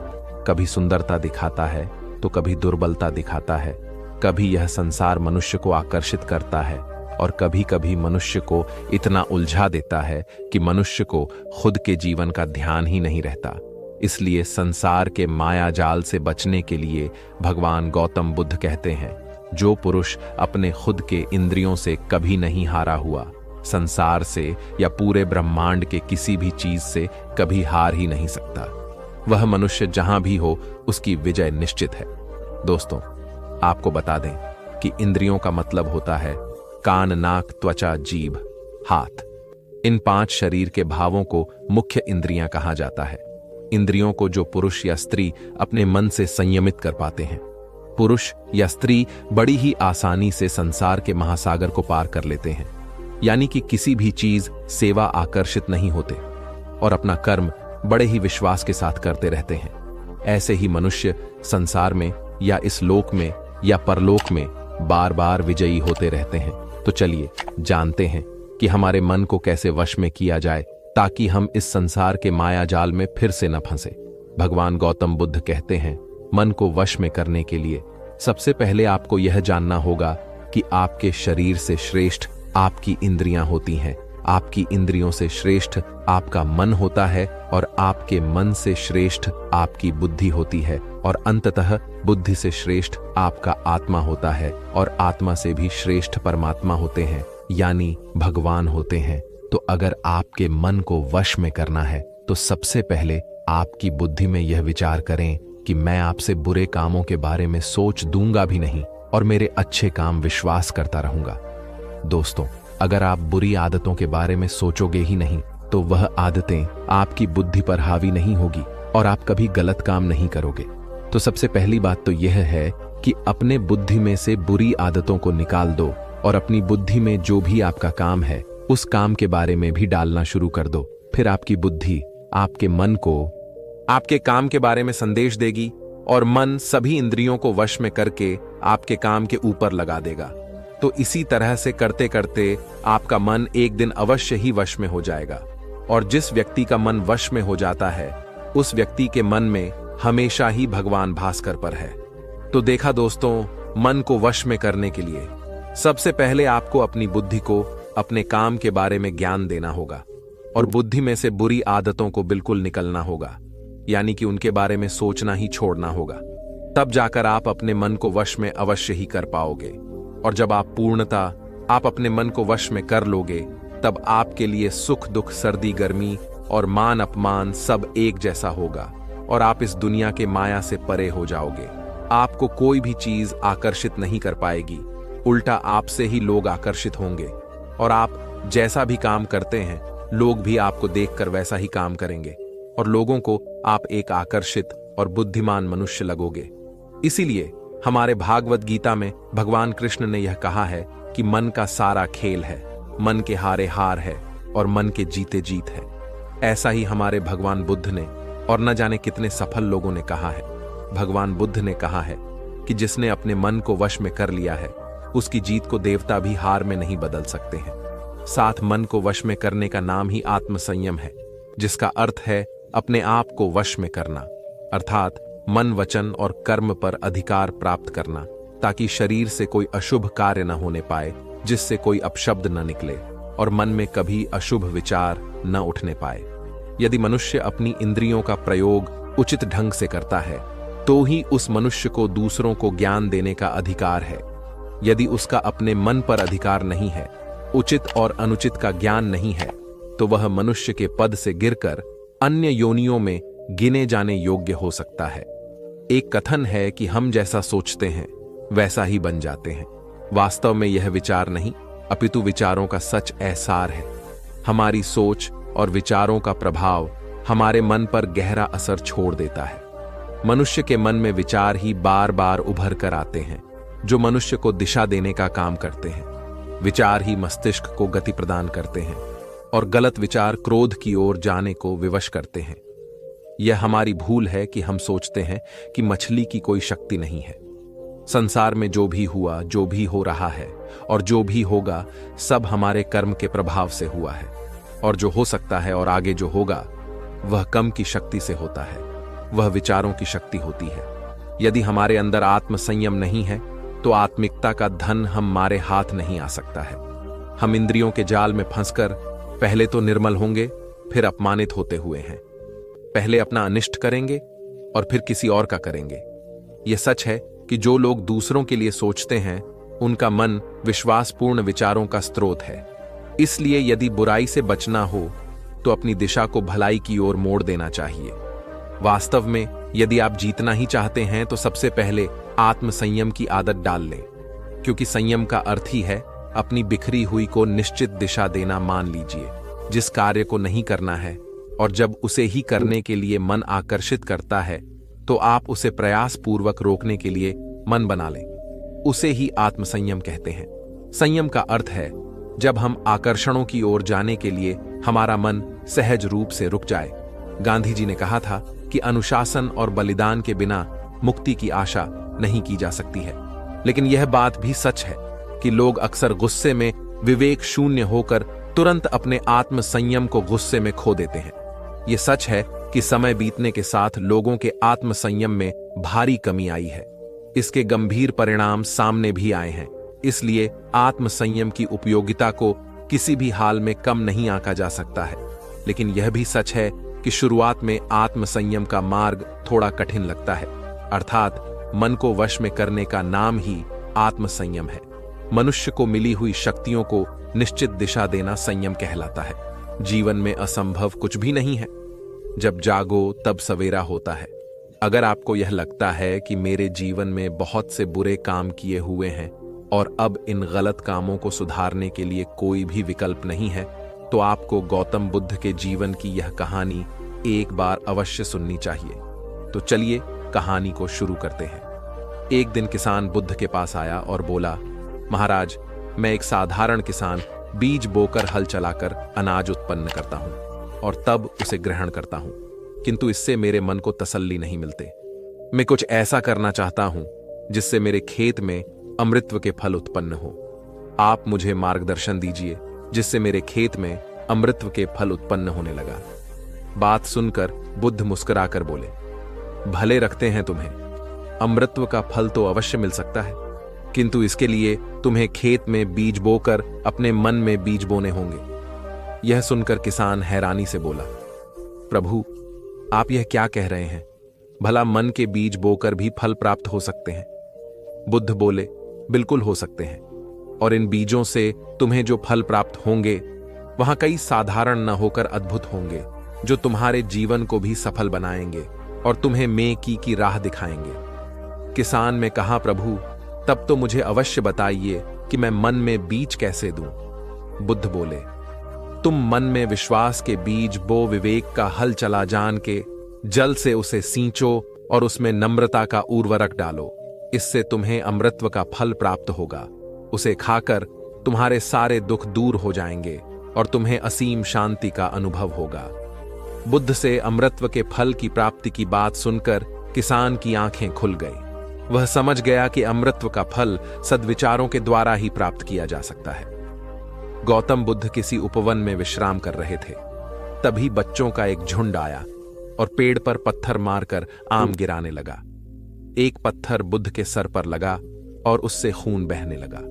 कभी सुंदरता दिखाता है तो कभी दुर्बलता दिखाता है। कभी यह संसार मनुष्य को आकर्षित करता है और कभी कभी मनुष्य को इतना उलझा देता है कि मनुष्य को खुद के जीवन का ध्यान ही नहीं रहता। इसलिए संसार के माया जाल से बचने के लिए भगवान गौतम बुद्ध कहते हैं, जो पुरुष अपने खुद के इंद्रियों से कभी नहीं हारा हुआ, संसार से या पूरे ब्रह्मांड के किसी भी चीज से कभी हार ही नहीं सकता। वह मनुष्य जहां भी हो उसकी विजय निश्चित है। दोस्तों, आपको बता दें कि इंद्रियों का मतलब होता है कान, नाक, त्वचा, जीभ, हाथ। इन 5 शरीर के भावों को मुख्य इंद्रियां कहा जाता है। इंद्रियों को जो पुरुष या स्त्री अपने मन से संयमित कर पाते हैं, पुरुष या स्त्री बड़ी ही आसानी से संसार के महासागर को पार कर लेते हैं। यानी कि किसी भी चीज सेवा आकर्षित नहीं होते और अपना कर्म बड़े ही विश्वास के साथ करते रहते हैं। ऐसे ही मनुष्य संसार में या इस लोक में या परलोक में बार बार विजयी होते रहते हैं। तो चलिए जानते हैं कि हमारे मन को कैसे वश में किया जाए ताकि हम इस संसार के माया जाल में फिर से न फंसे। भगवान गौतम बुद्ध कहते हैं, मन को वश में करने के लिए सबसे पहले आपको यह जानना होगा कि आपके शरीर से श्रेष्ठ आपकी इंद्रियां होती हैं, आपकी इंद्रियों से श्रेष्ठ आपका मन होता है और आपके मन से श्रेष्ठ आपकी बुद्धि होती है और अंततः बुद्धि से श्रेष्ठ आपका आत्मा होता है और आत्मा से भी श्रेष्ठ परमात्मा होते हैं, यानी भगवान होते हैं। तो अगर आपके मन को वश में करना है तो सबसे पहले आपकी बुद्धि में यह विचार करें कि मैं आपसे बुरे कामों के बारे में सोच दूंगा भी नहीं और मेरे अच्छे काम विश्वास करता रहूंगा। दोस्तों, अगर आप बुरी आदतों के बारे में सोचोगे ही नहीं तो वह आदतें आपकी बुद्धि पर हावी नहीं होगी और आप कभी गलत काम नहीं करोगे। तो सबसे पहली बात तो यह है कि अपने बुद्धि में से बुरी आदतों को निकाल दो और अपनी बुद्धि में जो भी आपका काम है उस काम के बारे में भी डालना शुरू कर दो। फिर आपकी बुद्धि आपके मन को आपके काम के बारे में संदेश देगी और मन सभी इंद्रियों को वश में करके आपके काम के ऊपर लगा देगा। तो इसी तरह से करते करते आपका मन एक दिन अवश्य ही वश में हो जाएगा और जिस व्यक्ति का मन वश में हो जाता है उस व्यक्ति के मन में हमेशा ही भगवान भास्कर पर है। तो देखा दोस्तों, मन को वश में करने के लिए सबसे पहले आपको अपनी बुद्धि को अपने काम के बारे में ज्ञान देना होगा और बुद्धि में से बुरी आदतों को बिल्कुल निकलना होगा, यानी कि उनके बारे में सोचना ही छोड़ना होगा। तब जाकर आप अपने मन को वश में अवश्य ही कर पाओगे और जब आप पूर्णता आप अपने मन को वश में कर लोगे तब आपके लिए सुख दुख, सर्दी गर्मी और मान अपमान सब एक जैसा होगा और आप इस दुनिया के माया से परे हो जाओगे। आपको कोई भी चीज आकर्षित नहीं कर पाएगी, उल्टा आपसे ही लोग आकर्षित होंगे और आप जैसा भी काम करते हैं लोग भी आपको देखकर वैसा ही काम करेंगे और लोगों को आप एक आकर्षित और बुद्धिमान मनुष्य लगोगे। इसीलिए हमारे भागवत गीता में भगवान कृष्ण ने यह कहा है कि मन का सारा खेल है, मन के हारे हार है और मन के जीते जीत है। ऐसा ही हमारे भगवान बुद्ध ने और न जाने कितने सफल लोगों ने कहा है। भगवान बुद्ध ने कहा है कि जिसने अपने मन को वश में कर लिया है, उसकी जीत को देवता भी हार में नहीं बदल सकते हैं। साथ मन को वश में करने का नाम ही आत्मसंयम है, जिसका अर्थ है अपने आप को वश में करना, अर्थात मन, वचन और कर्म पर अधिकार प्राप्त करना, ताकि शरीर से कोई अशुभ कार्य न होने पाए, जिससे कोई अपशब्द न निकले और मन में कभी अशुभ विचार न उठने पाए। यदि मनुष्य अपनी इंद्रियों का प्रयोग उचित ढंग से करता है, तो ही उस मनुष्य को दूसरों को ज्ञान देने का अधिकार है। यदि उसका अपने मन पर अधिकार नहीं है, उचित और अनुचित का ज्ञान नहीं है, तो वह मनुष्य के पद से गिरकर अन्य योनियों में गिने जाने योग्य हो सकता है। एक कथन है कि हम जैसा सोचते हैं वैसा ही बन जाते हैं। वास्तव में यह विचार नहीं, अपितु विचारों का सच एहसार है। हमारी सोच और विचारों का प्रभाव हमारे मन पर गहरा असर छोड़ देता है। मनुष्य के मन में विचार ही बार बार उभर कर आते हैं, जो मनुष्य को दिशा देने का काम करते हैं। विचार ही मस्तिष्क को गति प्रदान करते हैं और गलत विचार क्रोध की ओर जाने को विवश करते हैं। यह हमारी भूल है कि हम सोचते हैं कि मछली की कोई शक्ति नहीं है। संसार में जो भी हुआ, जो भी हो रहा है और जो भी होगा, सब हमारे कर्म के प्रभाव से हुआ है। और जो हो सकता है और आगे जो होगा, वह कर्म की शक्ति से होता है, वह विचारों की शक्ति होती है। यदि हमारे अंदर आत्मसंयम नहीं है, तो आत्मिकता का धन हमारे हाथ नहीं आ सकता है। हम इंद्रियों के जाल में फंसकर पहले तो निर्मल होंगे, फिर अपमानित होते हुए हैं। पहले अपना अनिष्ट करेंगे और फिर किसी और का करेंगे। यह सच है कि जो लोग दूसरों के लिए सोचते हैं, उनका मन विश्वासपूर्ण विचारों का स्रोत है। इसलिए यदि बुराई से बचना हो, तो अपनी दिशा को भलाई की ओर मोड़ देना चाहिए। वास्तव में यदि आप जीतना ही चाहते हैं, तो सबसे पहले आत्मसंयम की आदत डाल लें, क्योंकि संयम का अर्थ ही है अपनी बिखरी हुई को निश्चित दिशा देना। मान लीजिए जिस कार्य को नहीं करना है, और जब उसे ही करने के लिए मन आकर्षित करता है, तो आप उसे प्रयास पूर्वक रोकने के लिए मन बना लें। उसे ही आत्मसंयम कहते हैं। संयम का अर्थ है जब हम आकर्षणों की ओर जाने के लिए हमारा मन सहज रूप से रुक जाए। गांधी जी ने कहा था कि अनुशासन और बलिदान के बिना मुक्ति की आशा नहीं की जा सकती है। लेकिन यह बात भी सच है कि लोग अक्सर गुस्से में विवेक शून्य होकर तुरंत अपने आत्मसंयम को गुस्से में खो देते हैं। यह सच है कि समय बीतने के साथ लोगों के आत्मसंयम में भारी कमी आई है। इसके गंभीर परिणाम सामने भी आए हैं। इसलिए आत्मसंयम की उपयोगिता को किसी भी हाल में कम नहीं आंका जा सकता है। लेकिन यह भी सच है कि शुरुआत में आत्मसंयम का मार्ग थोड़ा कठिन लगता है, अर्थात मन को वश में करने का नाम ही आत्मसंयम है। मनुष्य को मिली हुई शक्तियों को निश्चित दिशा देना संयम कहलाता है। जीवन में असंभव कुछ भी नहीं है। जब जागो तब सवेरा होता है। अगर आपको यह लगता है कि मेरे जीवन में बहुत से बुरे काम किए हुए हैं और अब इन गलत कामों को सुधारने के लिए कोई भी विकल्प नहीं है, तो आपको गौतम बुद्ध के जीवन की यह कहानी एक बार अवश्य सुननी चाहिए। तो चलिए कहानी को शुरू करते हैं। एक दिन किसान बुद्ध के पास आया और बोला, महाराज, मैं एक साधारण किसान बीज बोकर हल चलाकर अनाज उत्पन्न करता हूं और तब उसे ग्रहण करता हूं, किंतु इससे मेरे मन को तसल्ली नहीं मिलते। मैं कुछ ऐसा करना चाहता हूं जिससे मेरे खेत में अमृतत्व के फल उत्पन्न हो। आप मुझे मार्गदर्शन दीजिए जिससे मेरे खेत में अमृतत्व के फल उत्पन्न होने लगा। बात सुनकर बुद्ध मुस्कुराकर बोले, भले रखते हैं तुम्हें, अमृतत्व का फल तो अवश्य मिल सकता है, किंतु इसके लिए तुम्हें खेत में बीज बोकर अपने मन में बीज बोने होंगे। यह सुनकर किसान हैरानी से बोला, प्रभु, आप यह क्या कह रहे हैं? भला मन के बीज बोकर भी फल प्राप्त हो सकते हैं? बुद्ध बोले, बिल्कुल हो सकते हैं, और इन बीजों से तुम्हें जो फल प्राप्त होंगे वहां कई साधारण न होकर अद्भुत होंगे, जो तुम्हारे जीवन को भी सफल बनाएंगे और तुम्हें नेकी की राह दिखाएंगे। किसान ने कहा, प्रभु, तब तो मुझे अवश्य बताइए कि मैं मन में बीज कैसे दूं? बुद्ध बोले, तुम मन में विश्वास के बीज बो, विवेक का हल चला जान के जल से उसे सींचो और उसमें नम्रता का उर्वरक डालो। इससे तुम्हें अमृतत्व का फल प्राप्त होगा। उसे खाकर तुम्हारे सारे दुख दूर हो जाएंगे और तुम्हें असीम शांति का अनुभव होगा। बुद्ध से अमृतत्व के फल की प्राप्ति की बात सुनकर किसान की आंखें खुल गई। वह समझ गया कि अमृतत्व का फल सद्विचारों के द्वारा ही प्राप्त किया जा सकता है। गौतम बुद्ध किसी उपवन में विश्राम कर रहे थे। तभी बच्चों का एक झुंड आया और पेड़ पर पत्थर मारकर आम गिराने लगा। एक पत्थर बुद्ध के सर पर लगा और उससे खून बहने लगा।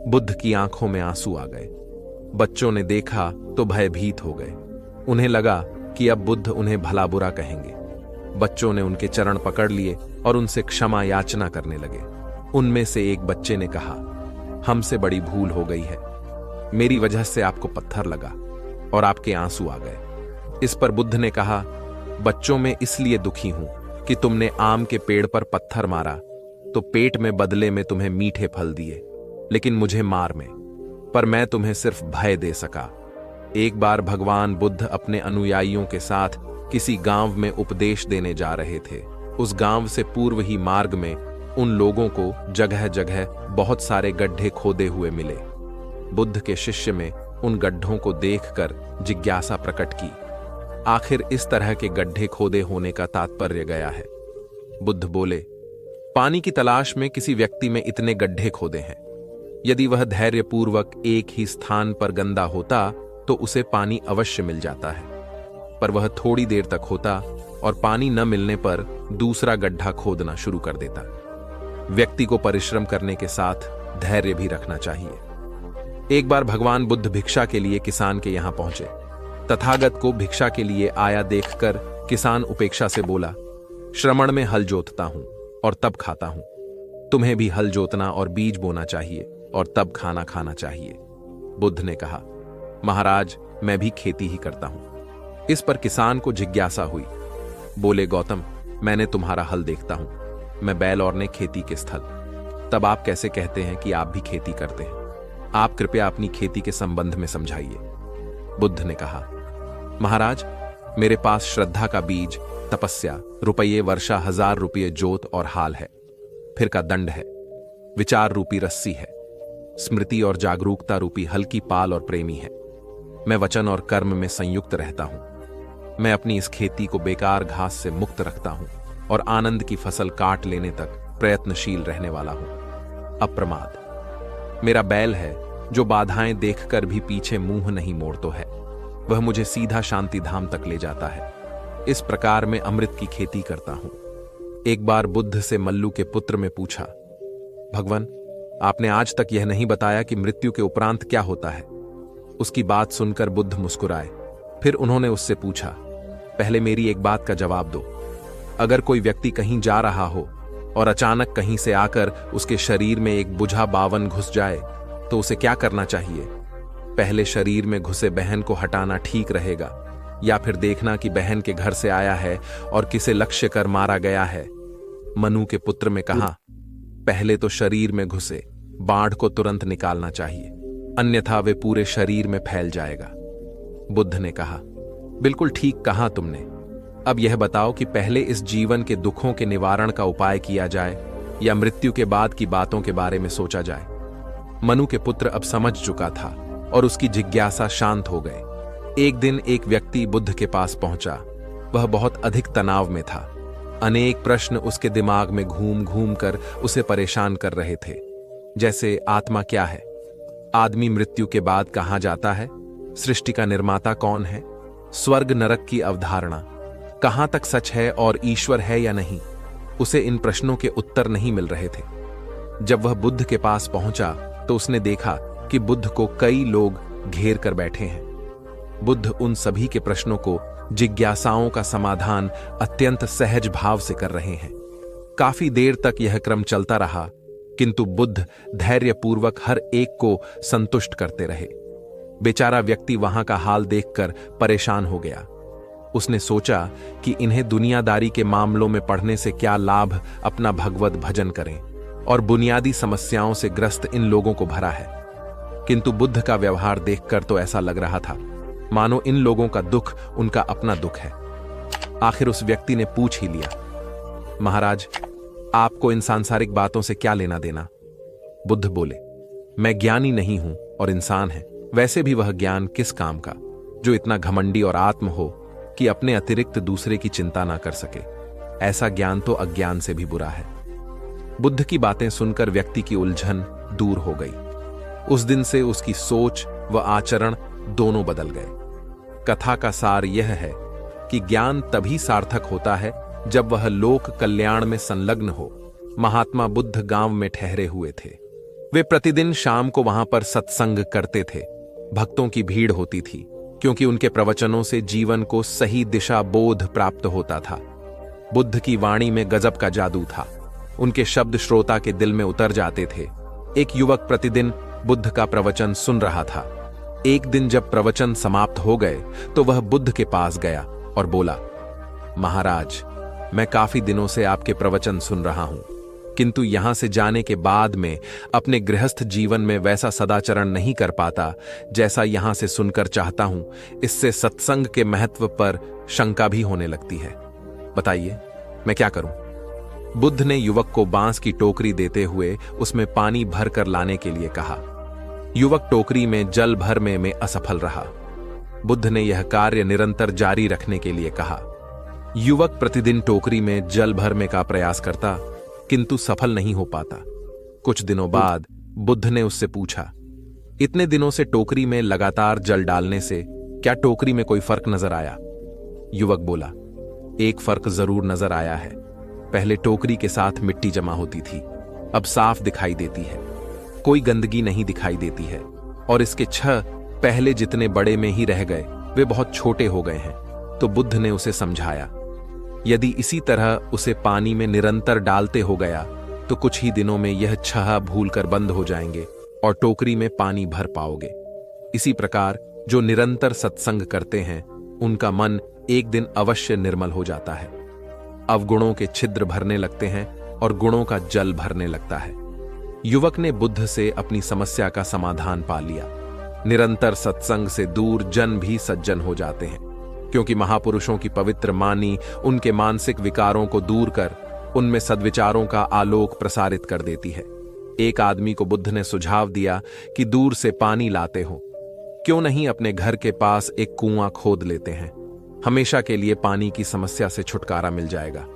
बुद्ध की आंखों में आंसू आ गए। बच्चों ने देखा तो भयभीत हो गए। उन्हें लगा कि अब बुद्ध उन्हें भला बुरा कहेंगे। बच्चों ने उनके चरण पकड़ लिए और उनसे क्षमा याचना करने लगे। उनमें से एक बच्चे ने कहा, हमसे बड़ी भूल हो गई है। मेरी वजह से आपको पत्थर लगा और आपके आंसू आ गए। इस पर बुद्ध ने कहा, बच्चों में इसलिए दुखी हूं कि तुमने आम के पेड़ पर पत्थर मारा तो पेट में बदले में तुम्हें मीठे फल दिए, लेकिन मुझे मार में, पर मैं तुम्हें सिर्फ भय दे सका। एक बार भगवान बुद्ध अपने अनुयायियों के साथ किसी गांव में उपदेश देने जा रहे थे। उस गांव से पूर्व ही मार्ग में उन लोगों को जगह जगह बहुत सारे गड्ढे खोदे हुए मिले। बुद्ध के शिष्य में उन गड्ढों को देखकर जिज्ञासा प्रकट की, आखिर इस तरह के गड्ढे खोदे होने का तात्पर्य गया है। बुद्ध बोले, पानी की तलाश में किसी व्यक्ति में इतने गड्ढे खोदे हैं। यदि वह धैर्यपूर्वक एक ही स्थान पर गंदा होता तो उसे पानी अवश्य मिल जाता है, पर वह थोड़ी देर तक होता और पानी न मिलने पर दूसरा गड्ढा खोदना शुरू कर देता। व्यक्ति को परिश्रम करने के साथ धैर्य भी रखना चाहिए। एक बार भगवान बुद्ध भिक्षा के लिए किसान के यहां पहुंचे। तथागत को भिक्षा के लिए आया देखकर किसान उपेक्षा से बोला, श्रमण में हल जोतता हूं और तब खाता हूं। तुम्हें भी हल जोतना और बीज बोना चाहिए और तब खाना खाना चाहिए। बुद्ध ने कहा, महाराज, मैं भी खेती ही करता हूं। इस पर किसान को जिज्ञासा हुई। बोले, गौतम, मैंने तुम्हारा हल देखता हूं, मैं बैल और ने खेती के स्थल। तब आप कैसे कहते हैं कि आप भी खेती करते हैं? आप कृपया अपनी खेती के संबंध में समझाइए। बुद्ध ने कहा, महाराज, मेरे पास श्रद्धा का बीज, तपस्या, रुपये वर्षा, 1000 रुपये जोत और हाल है। फिर का दंड है, विचार रूपी रस्सी है, स्मृति और जागरूकता रूपी हल्की पाल और प्रेमी है। मैं वचन और कर्म में संयुक्त रहता हूं। मैं अपनी इस खेती को बेकार घास से मुक्त रखता हूं और आनंद की फसल काट लेने तक प्रयत्नशील रहने वाला हूं। अप्रमाद मेरा बैल है, जो बाधाएं देखकर भी पीछे मुंह नहीं मोड़ता है। वह मुझे सीधा शांति धाम तक ले जाता है। इस प्रकार मैं अमृत की खेती करता हूं। एक बार बुद्ध से मल्लू के पुत्र में पूछा, भगवान, आपने आज तक यह नहीं बताया कि मृत्यु के उपरांत क्या होता है। उसकी बात सुनकर बुद्ध मुस्कुराए। फिर उन्होंने उससे पूछा, पहले मेरी एक बात का जवाब दो। अगर कोई व्यक्ति कहीं जा रहा हो और अचानक कहीं से आकर उसके शरीर में एक बुझा बावन घुस जाए तो उसे क्या करना चाहिए? पहले शरीर में घुसे बहन को हटाना ठीक रहेगा, या फिर देखना कि बहन के घर से आया है और किसे लक्ष्य कर मारा गया है? मनु के पुत्र में कहा, पहले तो शरीर में घुसे बाढ़ को तुरंत निकालना चाहिए, अन्यथा वे पूरे शरीर में फैल जाएगा। बुद्ध ने कहा, बिल्कुल ठीक कहा तुमने। अब यह बताओ कि पहले इस जीवन के दुखों के निवारण का उपाय किया जाए या मृत्यु के बाद की बातों के बारे में सोचा जाए? मनु के पुत्र अब समझ चुका था और उसकी जिज्ञासा शांत हो गए। एक दिन एक व्यक्ति बुद्ध के पास पहुंचा। वह बहुत अधिक तनाव में था। अनेक प्रश्न उसके दिमाग में घूम घूम कर उसे परेशान कर रहे थे, जैसे आत्मा क्या है, आदमी मृत्यु के बाद कहां जाता है, सृष्टि का निर्माता कौन है, स्वर्ग नरक की अवधारणा, कहां तक सच है और ईश्वर है या नहीं। उसे इन प्रश्नों के उत्तर नहीं मिल रहे थे। जब वह बुद्ध के पास पहुंचा तो उसने देखा कि बुद्ध को कई लोग घेर कर बैठे हैं। बुद्ध उन सभी के प्रश्नों को, जिज्ञासाओं का समाधान अत्यंत सहज भाव से कर रहे हैं। काफी देर तक यह क्रम चलता रहा, किंतु बुद्ध धैर्यपूर्वक हर एक को संतुष्ट करते रहे। बेचारा व्यक्ति वहां का हाल देखकर परेशान हो गया। उसने सोचा कि इन्हें दुनियादारी के मामलों में पढ़ने से क्या लाभ, अपना भगवत भजन करें, और बुनियादी समस्याओं से ग्रस्त इन लोगों को भरा है। किंतु बुद्ध का व्यवहार देखकर तो ऐसा लग रहा था मानो इन लोगों का दुख उनका अपना दुख है। आखिर उस व्यक्ति ने पूछ ही लिया, महाराज, आपको इन सांसारिक बातों से क्या लेना देना? बुद्ध बोले, मैं ज्ञानी नहीं हूं और इंसान हैं, वैसे भी वह ज्ञान किस काम का जो इतना घमंडी और आत्म हो कि अपने अतिरिक्त दूसरे की चिंता ना कर सके। ऐसा ज्ञान तो अज्ञान से भी बुरा है। बुद्ध की बातें सुनकर व्यक्ति की उलझन दूर हो गई। उस दिन से उसकी सोच व आचरण दोनों बदल गए। कथा का सार यह है कि ज्ञान तभी सार्थक होता है जब वह लोक कल्याण में संलग्न हो। महात्मा बुद्ध गांव में ठहरे हुए थे। वे प्रतिदिन शाम को वहां पर सत्संग करते थे। भक्तों की भीड़ होती थी क्योंकि उनके प्रवचनों से जीवन को सही दिशा बोध प्राप्त होता था। बुद्ध की वाणी में गजब का जादू था। उनके शब्द श्रोता के दिल में उतर जाते थे। एक युवक प्रतिदिन बुद्ध का प्रवचन सुन रहा था। एक दिन जब प्रवचन समाप्त हो गए तो वह बुद्ध के पास गया और बोला, महाराज, मैं काफी दिनों से आपके प्रवचन सुन रहा हूं, किंतु यहां से जाने के बाद में अपने गृहस्थ जीवन में वैसा सदाचरण नहीं कर पाता जैसा यहां से सुनकर चाहता हूं। इससे सत्संग के महत्व पर शंका भी होने लगती है। बताइए मैं क्या करूं? बुद्ध ने युवक को बांस की टोकरी देते हुए उसमें पानी भर कर लाने के लिए कहा। युवक टोकरी में जल भरने में असफल रहा। बुद्ध ने यह कार्य निरंतर जारी रखने के लिए कहा। युवक प्रतिदिन टोकरी में जल भरने का प्रयास करता किंतु सफल नहीं हो पाता। कुछ दिनों बाद बुद्ध ने उससे पूछा, इतने दिनों से टोकरी में लगातार जल डालने से क्या टोकरी में कोई फर्क नजर आया? युवक बोला, एक फर्क जरूर नजर आया है। पहले टोकरी के साथ मिट्टी जमा होती थी, अब साफ दिखाई देती है। कोई गंदगी नहीं दिखाई देती है और इसके छह पहले जितने बड़े में ही रह गए वे बहुत छोटे हो गए हैं। तो बुद्ध ने उसे समझाया, यदि इसी तरह उसे पानी में निरंतर डालते हो गया तो कुछ ही दिनों में यह छह भूलकर बंद हो जाएंगे और टोकरी में पानी भर पाओगे। इसी प्रकार जो निरंतर सत्संग करते हैं उनका मन एक दिन अवश्य निर्मल हो जाता है। अवगुणों के छिद्र भरने लगते हैं और गुणों का जल भरने लगता है। युवक ने बुद्ध से अपनी समस्या का समाधान पा लिया। निरंतर सत्संग से दूर जन भी सज्जन हो जाते हैं, क्योंकि महापुरुषों की पवित्र वाणी उनके मानसिक विकारों को दूर कर उनमें सद्विचारों का आलोक प्रसारित कर देती है। एक आदमी को बुद्ध ने सुझाव दिया कि दूर से पानी लाते हो, क्यों नहीं अपने घर के पास एक कुआं खोद लेते हैं? हमेशा के लिए पानी की समस्या से छुटकारा मिल जाएगा।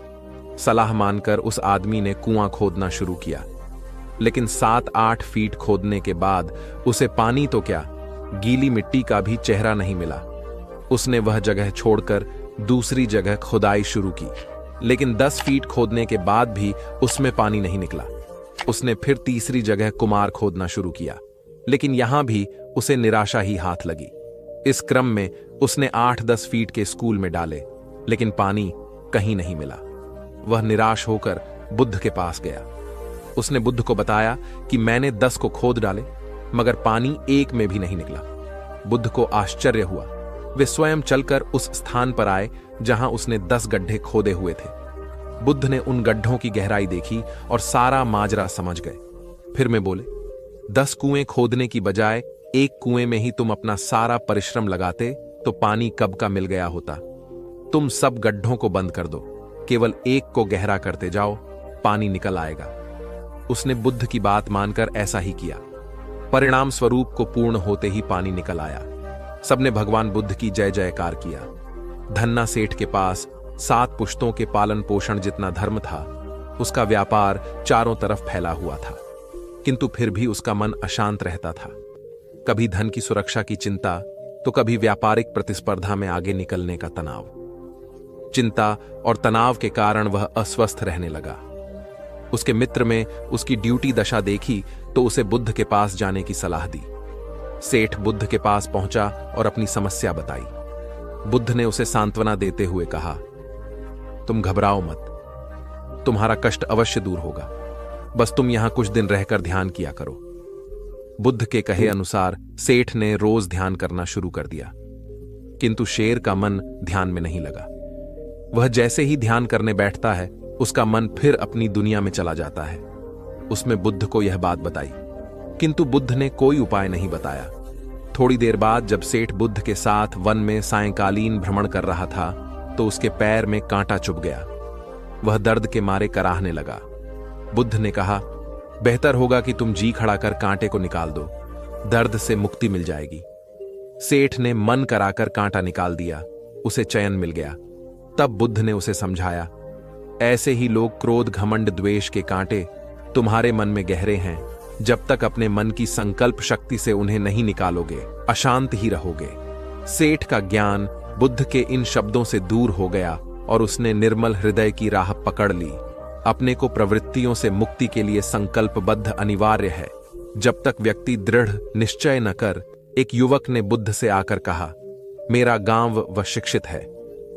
सलाह मानकर उस आदमी ने कुआं खोदना शुरू किया, लेकिन 7-8 फीट खोदने के बाद उसे पानी तो क्या, गीली मिट्टी का भी चेहरा नहीं मिला। उसने वह जगह छोड़कर दूसरी जगह खुदाई शुरू की, लेकिन 10 फीट खोदने के बाद भी उसमें पानी नहीं निकला। उसने फिर तीसरी जगह कुमार खोदना शुरू किया, लेकिन यहां भी उसे निराशा ही हाथ लगी। इस क्रम में उसने 8-10 फीट के स्कूल में डाले, लेकिन पानी कहीं नहीं मिला। वह निराश होकर बुद्ध के पास गया। उसने बुद्ध को बताया कि मैंने 10 को खोद डाले मगर पानी एक में भी नहीं निकला। बुद्ध को आश्चर्य हुआ। वे स्वयं चलकर उस स्थान पर आए जहां उसने 10 गड्ढे खोदे हुए थे। बुद्ध ने उन गड्ढों की गहराई देखी और सारा माजरा समझ गए। फिर में बोले, 10 कुएं खोदने की बजाय एक कुएं में ही तुम अपना सारा परिश्रम लगाते तो पानी कब का मिल गया होता। तुम सब गड्ढों को बंद कर दो, केवल एक को गहरा करते जाओ, पानी निकल आएगा। उसने बुद्ध की बात मानकर ऐसा ही किया। परिणाम स्वरूप को पूर्ण होते ही पानी निकल आया। सबने भगवान बुद्ध की जय जयकार किया। धन्ना सेठ के पास 7 पुश्तों के पालन पोषण जितना धर्म था। उसका व्यापार चारों तरफ फैला हुआ था, किंतु फिर भी उसका मन अशांत रहता था। कभी धन की सुरक्षा की चिंता तो कभी व्यापारिक प्रतिस्पर्धा में आगे निकलने का तनाव। चिंता और तनाव के कारण वह अस्वस्थ रहने लगा। उसके मित्र में उसकी ड्यूटी दशा देखी तो उसे बुद्ध के पास जाने की सलाह दी। सेठ बुद्ध के पास पहुंचा और अपनी समस्या बताई। बुद्ध ने उसे सांत्वना देते हुए कहा, तुम घबराओ मत, तुम्हारा कष्ट अवश्य दूर होगा, बस तुम यहां कुछ दिन रहकर ध्यान किया करो। बुद्ध के कहे अनुसार सेठ ने रोज ध्यान करना शुरू कर दिया, किंतु शेर का मन ध्यान में नहीं लगा। वह जैसे ही ध्यान करने बैठता है उसका मन फिर अपनी दुनिया में चला जाता है। उसमें बुद्ध को यह बात बताई, किंतु बुद्ध ने कोई उपाय नहीं बताया। थोड़ी देर बाद जब सेठ बुद्ध के साथ वन में सायंकालीन भ्रमण कर रहा था तो उसके पैर में कांटा चुभ गया। वह दर्द के मारे कराहने लगा। बुद्ध ने कहा, बेहतर होगा कि तुम जी खड़ा कर कांटे को निकाल दो। दर्द से मुक्ति मिल जाएगी। सेठ ने मन कराकर कांटा निकाल दिया, उसे चैन मिल गया। तब बुद्ध ने उसे समझाया, ऐसे ही लोग क्रोध घमंड द्वेष के कांटे तुम्हारे मन में गहरे हैं। जब तक अपने मन की संकल्प शक्ति से उन्हें नहीं निकालोगे, अशांत ही रहोगे। सेठ का ज्ञान बुद्ध के इन शब्दों से दूर हो गया और उसने निर्मल हृदय की राह पकड़ ली। अपने को प्रवृत्तियों से मुक्ति के लिए संकल्पबद्ध अनिवार्य है। जब तक व्यक्ति दृढ़ निश्चय न कर। एक युवक ने बुद्ध से आकर कहा, मेरा गांव व शिक्षित है।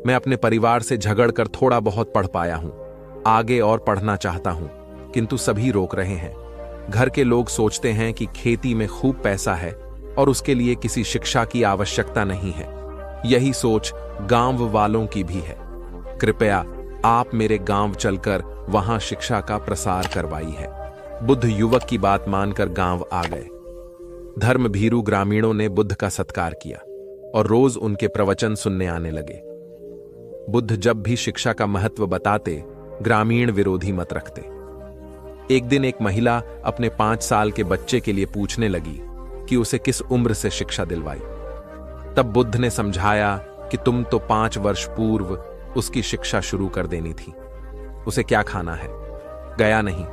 मैं अपने परिवार से झगड़कर थोड़ा बहुत पढ़ पाया हूं। आगे और पढ़ना चाहता हूं, किंतु सभी रोक रहे हैं। घर के लोग सोचते हैं कि खेती में खूब पैसा है और उसके लिए किसी शिक्षा की आवश्यकता नहीं है। यही सोच गांव वालों की भी है। कृपया आप मेरे गांव चलकर वहां शिक्षा का प्रसार करवाई है। बुद्ध युवक की बात मानकर गांव आ गए। धर्म भीरू ग्रामीणों ने बुद्ध का सत्कार किया और रोज उनके प्रवचन सुनने आने लगे। बुद्ध जब भी शिक्षा का महत्व बताते, ग्रामीण विरोधी मत रखते। एक दिन एक महिला अपने 5 साल के बच्चे के लिए पूछने लगी कि उसे किस उम्र से शिक्षा दिलवाई। तब बुद्ध ने समझाया कि तुम तो 5 वर्ष पूर्व उसकी शिक्षा शुरू कर देनी थी। उसे क्या खाना है, गया नहीं,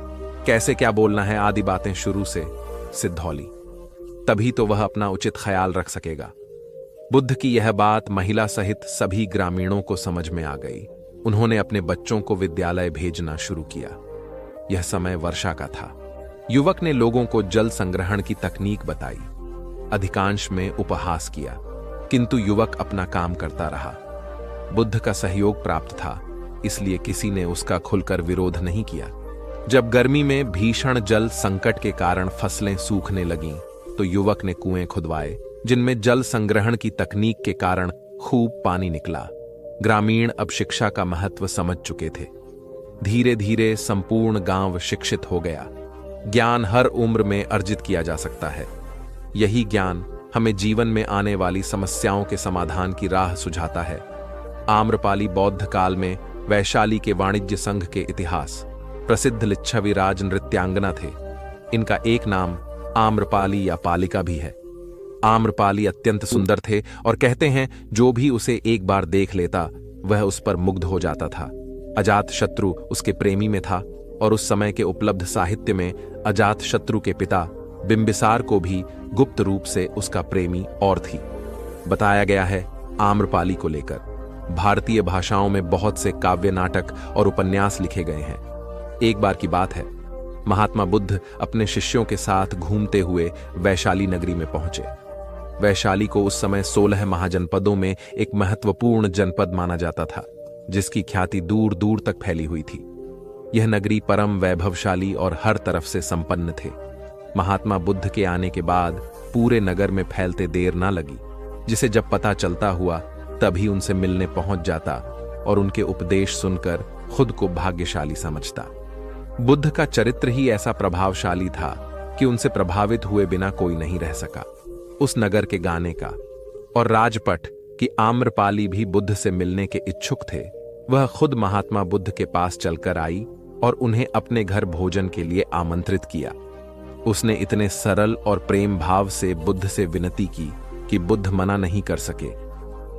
कैसे क्या बोलना है आदि बातें शुरू से सिद्धौली, तभी तो वह अपना उचित ख्याल रख सकेगा। बुद्ध की यह बात महिला सहित सभी ग्रामीणों को समझ में आ गई। उन्होंने अपने बच्चों को विद्यालय भेजना शुरू किया। यह समय वर्षा का था। युवक ने लोगों को जल संग्रहण की तकनीक बताई। अधिकांश में उपहास किया, किंतु युवक अपना काम करता रहा। बुद्ध का सहयोग प्राप्त था, इसलिए किसी ने उसका खुलकर विरोध नहीं किया। जब गर्मी में भीषण जल संकट के कारण फसलें सूखने लगीं, तो युवक ने कुएं खुदवाए, जिनमें जल संग्रहण की तकनीक के कारण खूब पानी निकला। ग्रामीण अब शिक्षा का महत्व समझ चुके थे। धीरे धीरे संपूर्ण गांव शिक्षित हो गया। ज्ञान हर उम्र में अर्जित किया जा सकता है। यही ज्ञान हमें जीवन में आने वाली समस्याओं के समाधान की राह सुझाता है। आम्रपाली बौद्ध काल में वैशाली के वाणिज्य संघ के इतिहास प्रसिद्ध लिच्छवी राज नृत्यांगना थे। इनका एक नाम आम्रपाली या पालिका भी है। आम्रपाली अत्यंत सुंदर थे और कहते हैं जो भी उसे एक बार देख लेता वह उस पर मुग्ध हो जाता था। अजातशत्रु उसके प्रेमी में था और उस समय के उपलब्ध साहित्य में अजातशत्रु के पिता बिंबिसार को भी गुप्त रूप से उसका प्रेमी और थी बताया गया है। आम्रपाली को लेकर भारतीय भाषाओं में बहुत से काव्य नाटक और उपन्यास लिखे गए हैं। एक बार की बात है, महात्मा बुद्ध अपने शिष्यों के साथ घूमते हुए वैशाली नगरी में पहुंचे। वैशाली को उस समय 16 महाजनपदों में एक महत्वपूर्ण जनपद माना जाता था, जिसकी ख्याति दूर दूर तक फैली हुई थी। यह नगरी परम वैभवशाली और हर तरफ से संपन्न थे। महात्मा बुद्ध के आने के बाद पूरे नगर में फैलते देर ना लगी, जिसे जब पता चलता हुआ तभी उनसे मिलने पहुंच जाता और उनके उपदेश सुनकर खुद को भाग्यशाली समझता। बुद्ध का चरित्र ही ऐसा प्रभावशाली था कि उनसे प्रभावित हुए बिना कोई नहीं रह सका। उस नगर के गाने का और राजपट की आम्रपाली भी बुद्ध से मिलने के इच्छुक थे। वह खुद महात्मा बुद्ध के पास चलकर आई और उन्हें अपने घर भोजन के लिए आमंत्रित किया। उसने इतने सरल और प्रेम भाव से बुद्ध से विनती की कि बुद्ध मना नहीं कर सके।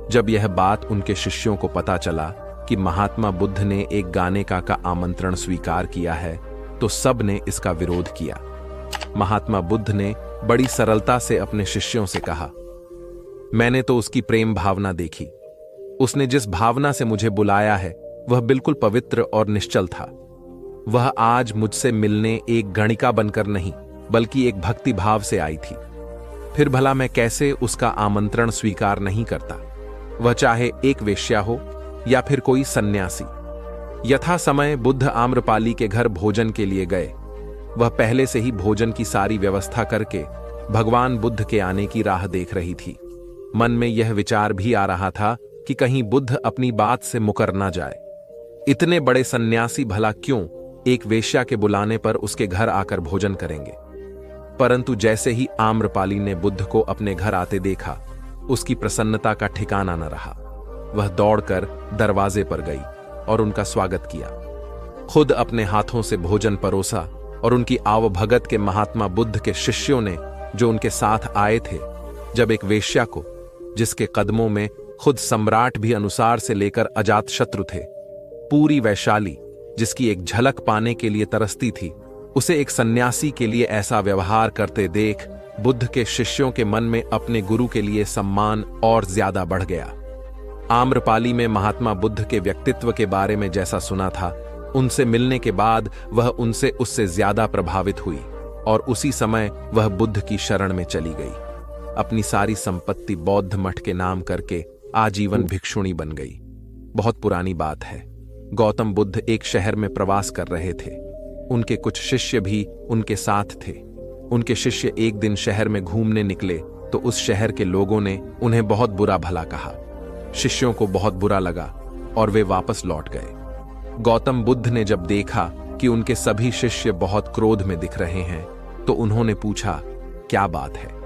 जब यह बात उनके शिष्यों को पता चला कि महात्मा बुद्ध ने एक गाने का आमंत्रण स्वीकार किया है, तो सब ने इसका विरोध किया। महात्मा बुद्ध ने बड़ी सरलता से अपने शिष्यों से कहा, मैंने तो उसकी प्रेम भावना देखी। उसने जिस भावना से मुझे बुलाया है वह बिल्कुल पवित्र और निश्चल था। वह आज मुझसे मिलने एक गणिका बनकर नहीं, बल्कि एक भक्ति भाव से आई थी। फिर भला मैं कैसे उसका आमंत्रण स्वीकार नहीं करता, वह चाहे एक वेश्या हो या फिर कोई सन्यासी। यथा समय बुद्ध आम्रपाली के घर भोजन के लिए गए। वह पहले से ही भोजन की सारी व्यवस्था करके भगवान बुद्ध के आने की राह देख रही थी। मन में यह विचार भी आ रहा था कि कहीं बुद्ध अपनी बात से मुकर ना जाए। इतने बड़े सन्यासी भला क्यों एक वेश्या के बुलाने पर उसके घर आकर भोजन करेंगे। परंतु जैसे ही आम्रपाली ने बुद्ध को अपने घर आते देखा, उसकी प्रसन्नता का ठिकाना न रहा। वह दौड़कर दरवाजे पर गई और उनका स्वागत किया। खुद अपने हाथों से भोजन परोसा और उनकी आवभगत के महात्मा बुद्ध के शिष्यों ने जो उनके साथ आए थे जब एक वेश्या को, जिसके कदमों में खुद सम्राट भी अनुसार से लेकर अजातशत्रु थे, पूरी वैशाली जिसकी एक झलक पाने के लिए तरसती थी, उसे एक सन्यासी के लिए ऐसा व्यवहार करते देख बुद्ध के शिष्यों के मन में अपने गुरु के लिए सम्मान और ज्यादा बढ़ गया। आम्रपाली में महात्मा बुद्ध के व्यक्तित्व के बारे में जैसा सुना था, उनसे मिलने के बाद वह उनसे उससे ज्यादा प्रभावित हुई और उसी समय वह बुद्ध की शरण में चली गई। अपनी सारी संपत्ति बौद्ध मठ के नाम करके आजीवन भिक्षुणी बन गई। बहुत पुरानी बात है। गौतम बुद्ध एक शहर में प्रवास कर रहे थे। उनके कुछ शिष्य भी उनके साथ थे। उनके शिष्य एक दिन शहर में घूमने निकले तो उस शहर के लोगों ने उन्हें बहुत बुरा भला कहा। शिष्यों को बहुत बुरा लगा और वे वापस लौट गए। गौतम बुद्ध ने जब देखा कि उनके सभी शिष्य बहुत क्रोध में दिख रहे हैं तो उन्होंने पूछा, क्या बात है?